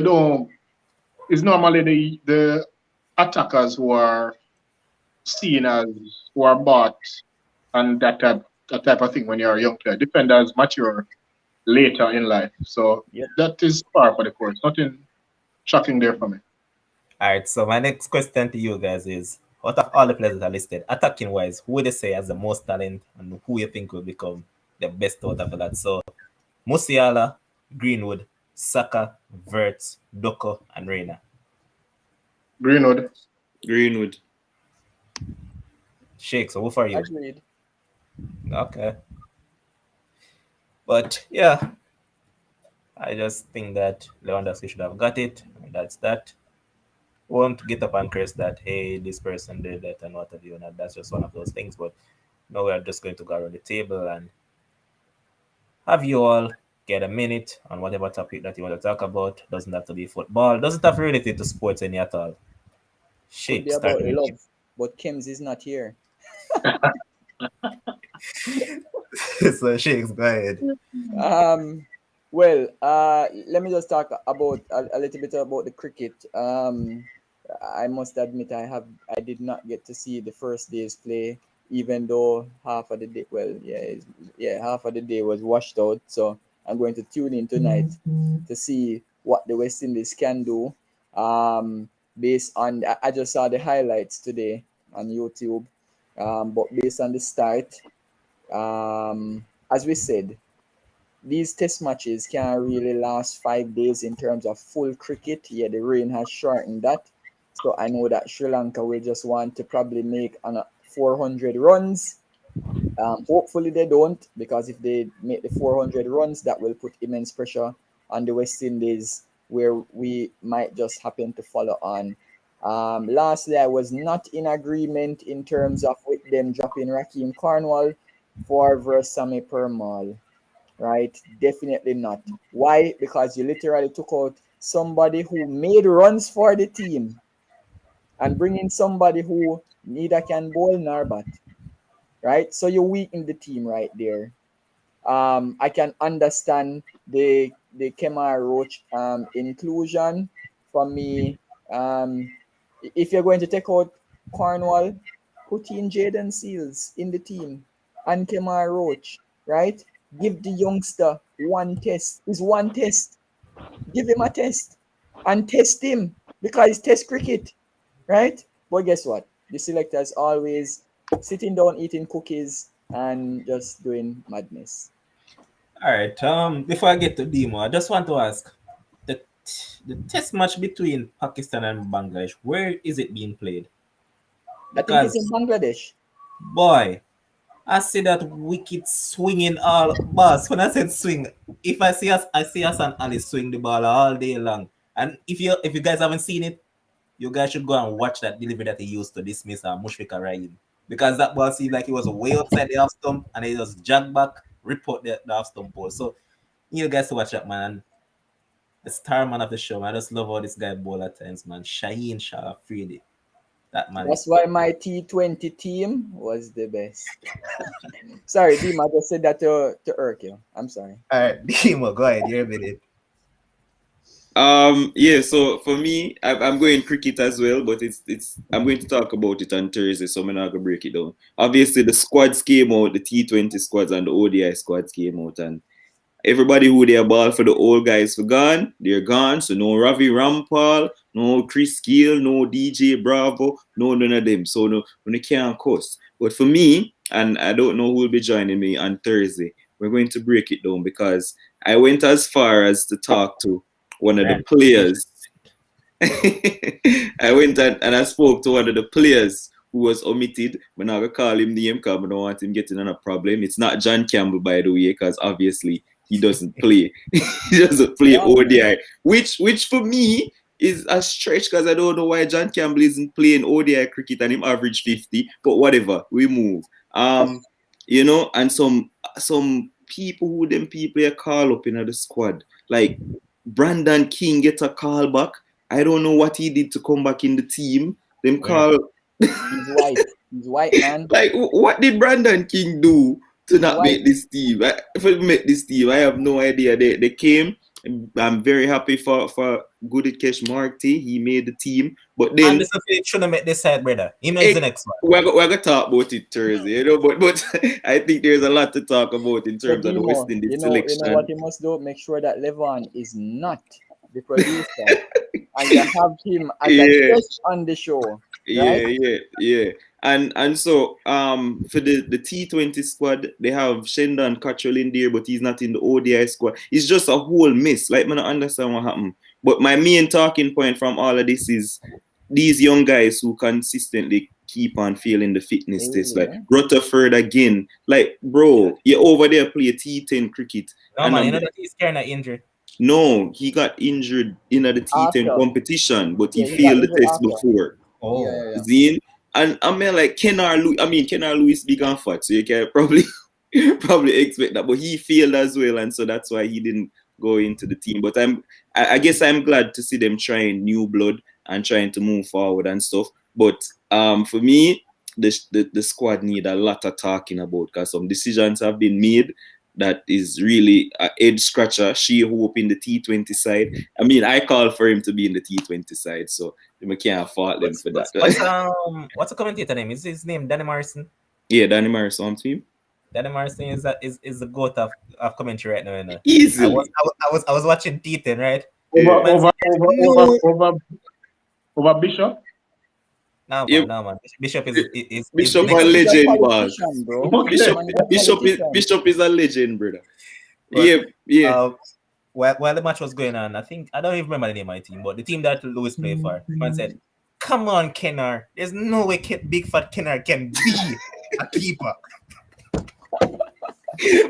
don't, it's normally the attackers who are seen as, who are bought and that type of thing when you're a young player. Defenders mature later in life. So Yep. that is par for the course. Nothing shocking there for me. All right, so my next question to you guys is, out of all the players that are listed, attacking wise, who would you say has the most talent and who you think will become the best out of that? So Musiala, Greenwood, Saka, Wirtz, Doku, and Reina. Greenwood. Greenwood. Shake, so who for you? Agreed. Okay. But yeah, I just think that Lewandowski should have got it. And that's that. Won't get up and curse that, hey, this person did that and what have you. And that's just one of those things. But no, we're just going to go around the table and have you all get a minute on whatever topic that you want to talk about. Doesn't have to be football. Doesn't have to relate to sports any at all. Could Shake, be start about with love, but Kims is not here. you. So Shakes, go ahead. Well, let me just talk about a little bit about the cricket. I must admit I did not get to see the first day's play, even though half of the day, well, half of the day was washed out. So I'm going to tune in tonight to see what the West Indies can do. Based on, I just saw the highlights today on YouTube. But based on the start, as we said, these test matches can't really last 5 days in terms of full cricket. Yeah, the rain has shortened that. So I know that Sri Lanka will just want to probably make 400 runs. Hopefully they don't, because if they make the 400 runs, that will put immense pressure on the West Indies, where we might just happen to follow on. Lastly, I was not in agreement in terms of with them dropping Raheem Cornwall for Versame Permal. Right? Definitely not. Why? Because you literally took out somebody who made runs for the team and bring in somebody who neither can bowl nor bat. Right? So you weaken the team right there. I can understand the Kemar Roach inclusion. For me, if you're going to take out Cornwall, put in Jaden Seals in the team and Kemar Roach, right? Give the youngster one test. It's one test. Give him a test and test him, because it's test cricket. right? But guess what? The selectors always sitting down eating cookies and just doing madness. All right. Before I get to Demo, I just want to ask the the test match between Pakistan and Bangladesh. Where is it being played? I think it's Because in Bangladesh. boy, I see that wicked swinging all boss. When I said swing, if I see us and Ali swing the ball all day long. And if you guys haven't seen it, you guys should go and watch that delivery that he used to dismiss Mushfiqur Rahim. Because that ball seemed like he was way outside the half stump and he just jagged back, report the half stump ball. So you guys to watch that, man. The star man of the show, man. I just love how this guy bowl at times, man. Shaheen Shah Afridi. That man That's is why my T20 team was the best. Sorry, Dima, I just said that to irk you. I'm sorry. all right. Dimo, go ahead. You're a minute. Yeah, so for me, I'm going cricket as well, but it's I'm going to talk about it on Thursday, so I'm not gonna break it down. Obviously, the squads came out, the T20 squads and the ODI squads came out, and everybody who they ball for the old guys for gone, they're gone. So no Ravi Rampal, no Chris Gill, no DJ Bravo, no none of them. So no, when they can't cost. But for me, and I don't know who will be joining me on Thursday, we're going to break it down because I went as far as to talk to one of the Right. players. I went and I spoke to one of the players who was omitted. I'm not gonna call him name because I don't want him getting in a problem. It's not John Campbell, by the way, because obviously he doesn't play. He doesn't play Yeah, ODI, which for me is a stretch because I don't know why John Campbell isn't playing ODI cricket and him average 50. But whatever, we move. And some people who them people call up in the squad like Brandon King get a call back. I don't know what he did to come back in the team. Them Yeah. call he's white. He's white, man. like what did Brandon King do to He's not white. make this team? If I make this team, I have no idea. They came. I'm very happy for Goodikesh Marty. He made the team, but then Anderson Phillips shouldn't make this side, brother. He makes the next one. we're gonna talk about it Thursday, but I think there's a lot to talk about in So terms of the West Dimo, Indies you know what selection. you must do? Make sure that Levon is not the producer, and you have him as a Yeah. guest on the show. Right? Yeah. And so for the T20 squad, they have Shendon Cottrell in there, but he's not in the ODI squad. It's just a whole mess. Like, I don't understand what happened. But my main talking point from all of this is these young guys who consistently keep on failing the fitness test. Like Yeah. Rutherford again. Like, bro, you over there play T10 cricket. No, And man, you know that he's carrying an injury. no, he got injured in the T10 After. competition, but he Yeah, he got failed the injured test after. before. Oh, Yeah. Zine. And I mean, like Kennard Lewis big and fat, so you can probably expect that. But he failed as well, and so that's why he didn't go into the team. But I guess I'm glad to see them trying new blood and trying to move forward and stuff. But for me, the squad need a lot of talking about because some decisions have been made that is really a head scratcher. She hope in the T20 side. I mean, I call for him to be in the T20 side, so we can't fault them for that. What's the commentator name? Is his name Danny Morrison? Yeah, Danny Morrison on team. Danny Morrison is the goat of commentary right now. You know? Easily. I was watching T10, right? Over Bishop. No, Yeah. man. Bishop is Bishop next a to- legend, boss. Politician, bro. Okay. Bishop is a legend, brother. But, Yeah. While the match was going on, I don't even remember the name of my team, but the team that Lewis played for, man said, "Come on, Kennard. There's no way Big Fat Kennard can be a keeper."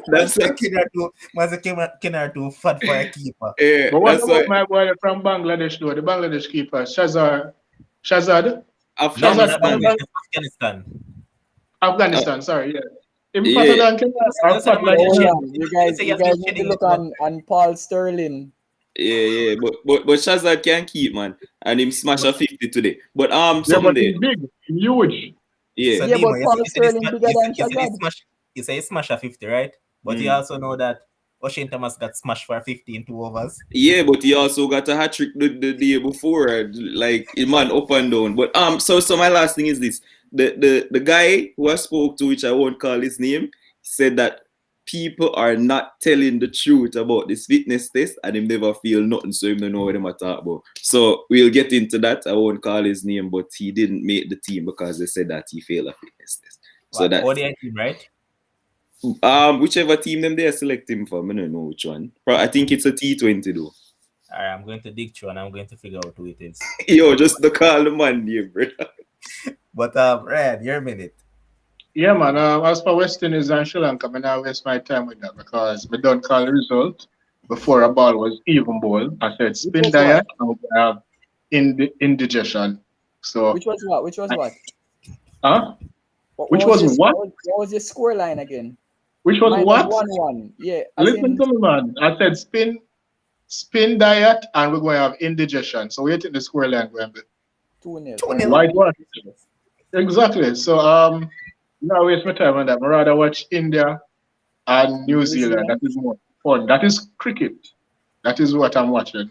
That's Kennard too fat for a keeper. yeah. But what That's about why my boy from Bangladesh, though? The Bangladesh keeper, Shazad. Afghanistan, sorry, yeah. Him Yeah. fatter than Kenya, or That's fatter what than I'm Kenya. saying. You guys Say you're need to kidding, look but- on Paul Sterling. Yeah. But Shazad can keep, man, and him smash a 50 today. But Yeah, but someday, he's big, huge. yeah. So Yeah, Dimo, but Paul Sterling bigger than Shazad. you say he smash a 50, right? But you also know that O'Shane Thomas got smashed for 50 in 2 overs. Yeah, but he also got a hat trick the day before, like a man up and down. But so my last thing is this: the guy who I spoke to, which I won't call his name, said that people are not telling the truth about this fitness test and him never feel nothing, so him don't know what them are talking about. So we'll get into that. I won't call his name, but he didn't make the team because they said that he failed a fitness test. So that ODI team, right? whichever team them they select him from, I don't know which one. But I think it's a T20 though. All right, I'm going to dig through and I'm going to figure out who it is. Yo, just the call the man name, bro. But Ryan, your minute. Yeah, man. As for West Indies and Sri Lanka, I not waste my time with that because we don't call the result before a ball was even ball. I said spin was diet and we have indigestion. So, Which was what? Which was what? huh? What Which was your, what? What was your score line again? Which was Mine what? was 1-1. Yeah. As Listen in, to me, man. I said spin diet and we're going to have indigestion. So we take the square line going to be 2-0. 2-0. white one. Exactly. So now waste my time on that. I rather watch India and New Zealand. That is more fun. That is cricket. That is what I'm watching.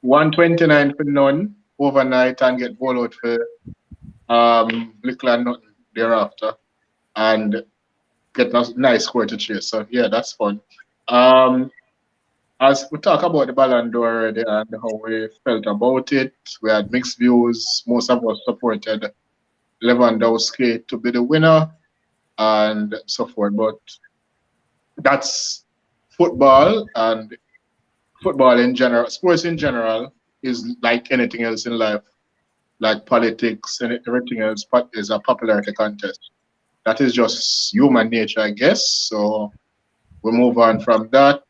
129 for none overnight and get ball out for little and nothing thereafter. And get a nice score to chase. So yeah, that's fun. As we talk about the Ballon d'Or already and how we felt about it, we had mixed views. Most of us supported Lewandowski to be the winner and so forth. But that's football, and football in general, sports in general, is like anything else in life, like politics and everything else, is a popularity contest. That is just human nature, I guess. So we move on from that.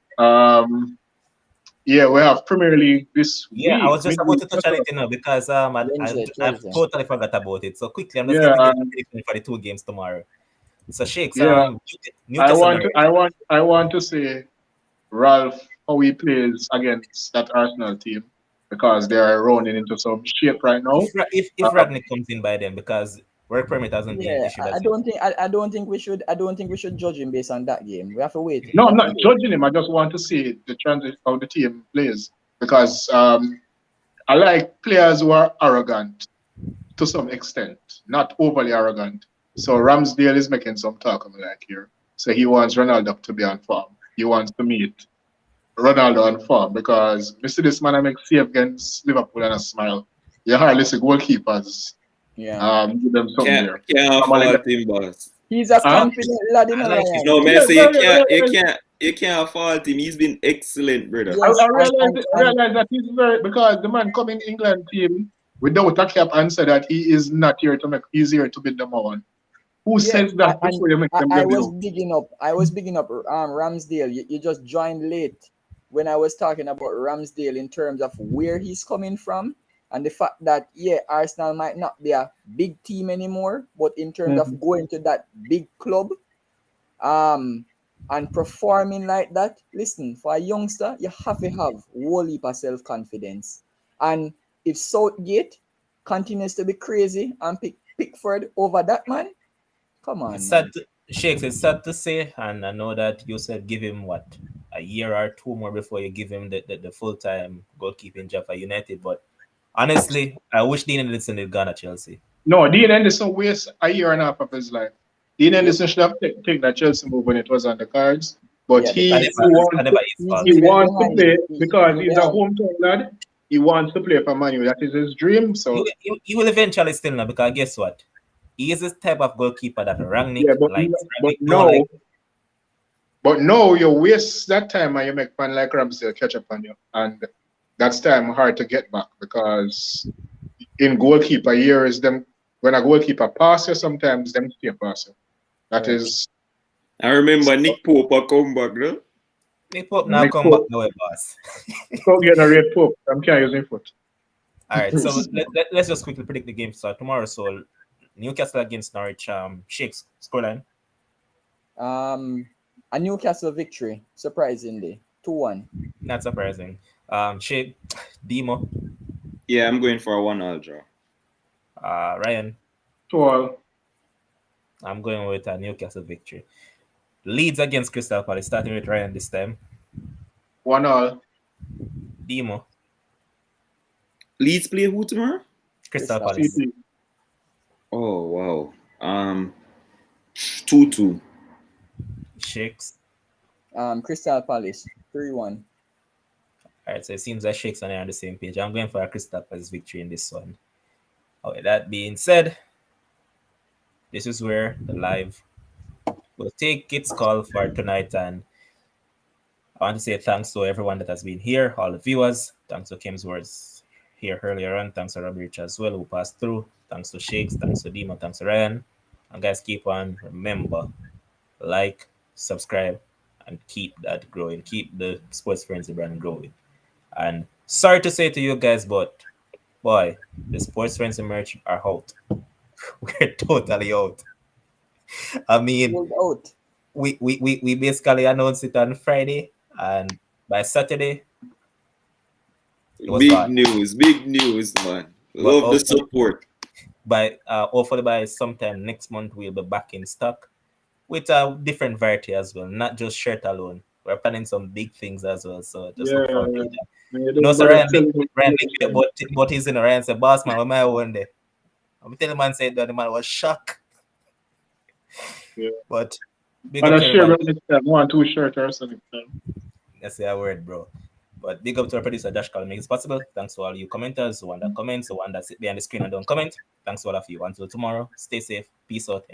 Yeah, we have Premier League this Yeah, I week. was just about to touch on it, because I've totally forgot about it. So quickly, I'm just Yeah, going to get the prediction for the 2 games tomorrow. So Shakes, yeah. I Newcastle. want to say Ralph how he plays against that Arsenal team because they are rounding into some shape right now. If Ragnick comes in by then, because work permit hasn't been issued. I don't think we should judge him based on that game. We have to wait. No, I'm not judging him. I just want to see the transition how the team plays because I like players who are arrogant to some extent, not overly arrogant. So Ramsdale is making some talk of like here. So he wants Ronaldo to be on form. He wants to meet Ronaldo on form because we see this man I make save against Liverpool and a smile. You hardly see goalkeepers. Give them something there. Can't fault him, boss. He's a confident lad, you know. No, man, say you can't fault him. He's been excellent, brother. Yes, I realize that he's very because the man coming England team without a cap and said that he is not here to make easier to be number one. Who says that before you make them I was bigging up Ramsdale. You just joined late when I was talking about Ramsdale in terms of where he's coming from and the fact that Arsenal might not be a big team anymore, but in terms of going to that big club and performing like that, listen, for a youngster, you have to have a whole heap of self-confidence. And if Southgate continues to be crazy and pick Pickford over that man, come on. It's sad to say, and I know that you said give him a year or 2 more before you give him the full-time goalkeeping job for United. But honestly, I wish Dean Henderson had gone at Chelsea. No, Dean Henderson wasted a year and a half of his life. Dean Henderson should have taken that Chelsea move when it was on the cards. But he wants to play because he's a hometown lad. He wants to play for Man U. That is his dream. So he will eventually still know, because guess what? He is the type of goalkeeper that Rangnick likes. But no, you waste that time and you make man like Ramsdale catch up on you. And that's time hard to get back because in goalkeeper years, them when a goalkeeper pass you, sometimes them stay pass you. That is. I remember Nick Pope come back, no? Nick Pope now come back now, boss. Pope generate Pope. I'm can't using foot. All right, so let's just quickly predict the game start tomorrow. So Newcastle against Norwich. Shakes scoreline. A Newcastle victory, surprisingly, 2-1. Not surprising. Shake, Demo. Yeah, I'm going for a 1-1 draw. Ryan. 2-2. I'm going with a Newcastle victory. Leeds against Crystal Palace, starting with Ryan this time. 1-1. Demo. Leeds play who tomorrow? Crystal Palace. Oh wow. 2-2. Shakes. Crystal Palace 3-1. All right, so it seems that Shakes and I are on the same page. I'm going for a Crystal Palace victory in this one. Okay, that being said, this is where the live will take its call for tonight. And I want to say thanks to everyone that has been here, all the viewers. Thanks to Kim's words here earlier on. Thanks to Robbie Rich as well, who passed through. Thanks to Shakes. Thanks to Demo. Thanks to Ryan. And guys, keep on. Remember, like, subscribe, and keep that growing. Keep the Sports Frenzy brand growing. And sorry to say to you guys, but boy, the Sports Frenzy merch are out. We're totally out. I mean, Sold out. we basically announced it on Friday, and by Saturday it was gone. Big news, man. But Love the support. hopefully by sometime next month we'll be back in stock with a different variety as well, not just shirt alone. We're planning some big things as well, so just look forward to that. No, sir, but he's in the Ryan said, boss man, what my one day? I'm telling man said that the man was shocked. Yeah. But big And up I to share everybody. next time, 1-2 shirt or something. Let's say a word, bro. But big up to our producer Josh Call, make this possible. Thanks to all you commenters, the one that comments, the one that sit behind the screen and don't comment. Thanks to all of you. Until tomorrow, stay safe, peace out.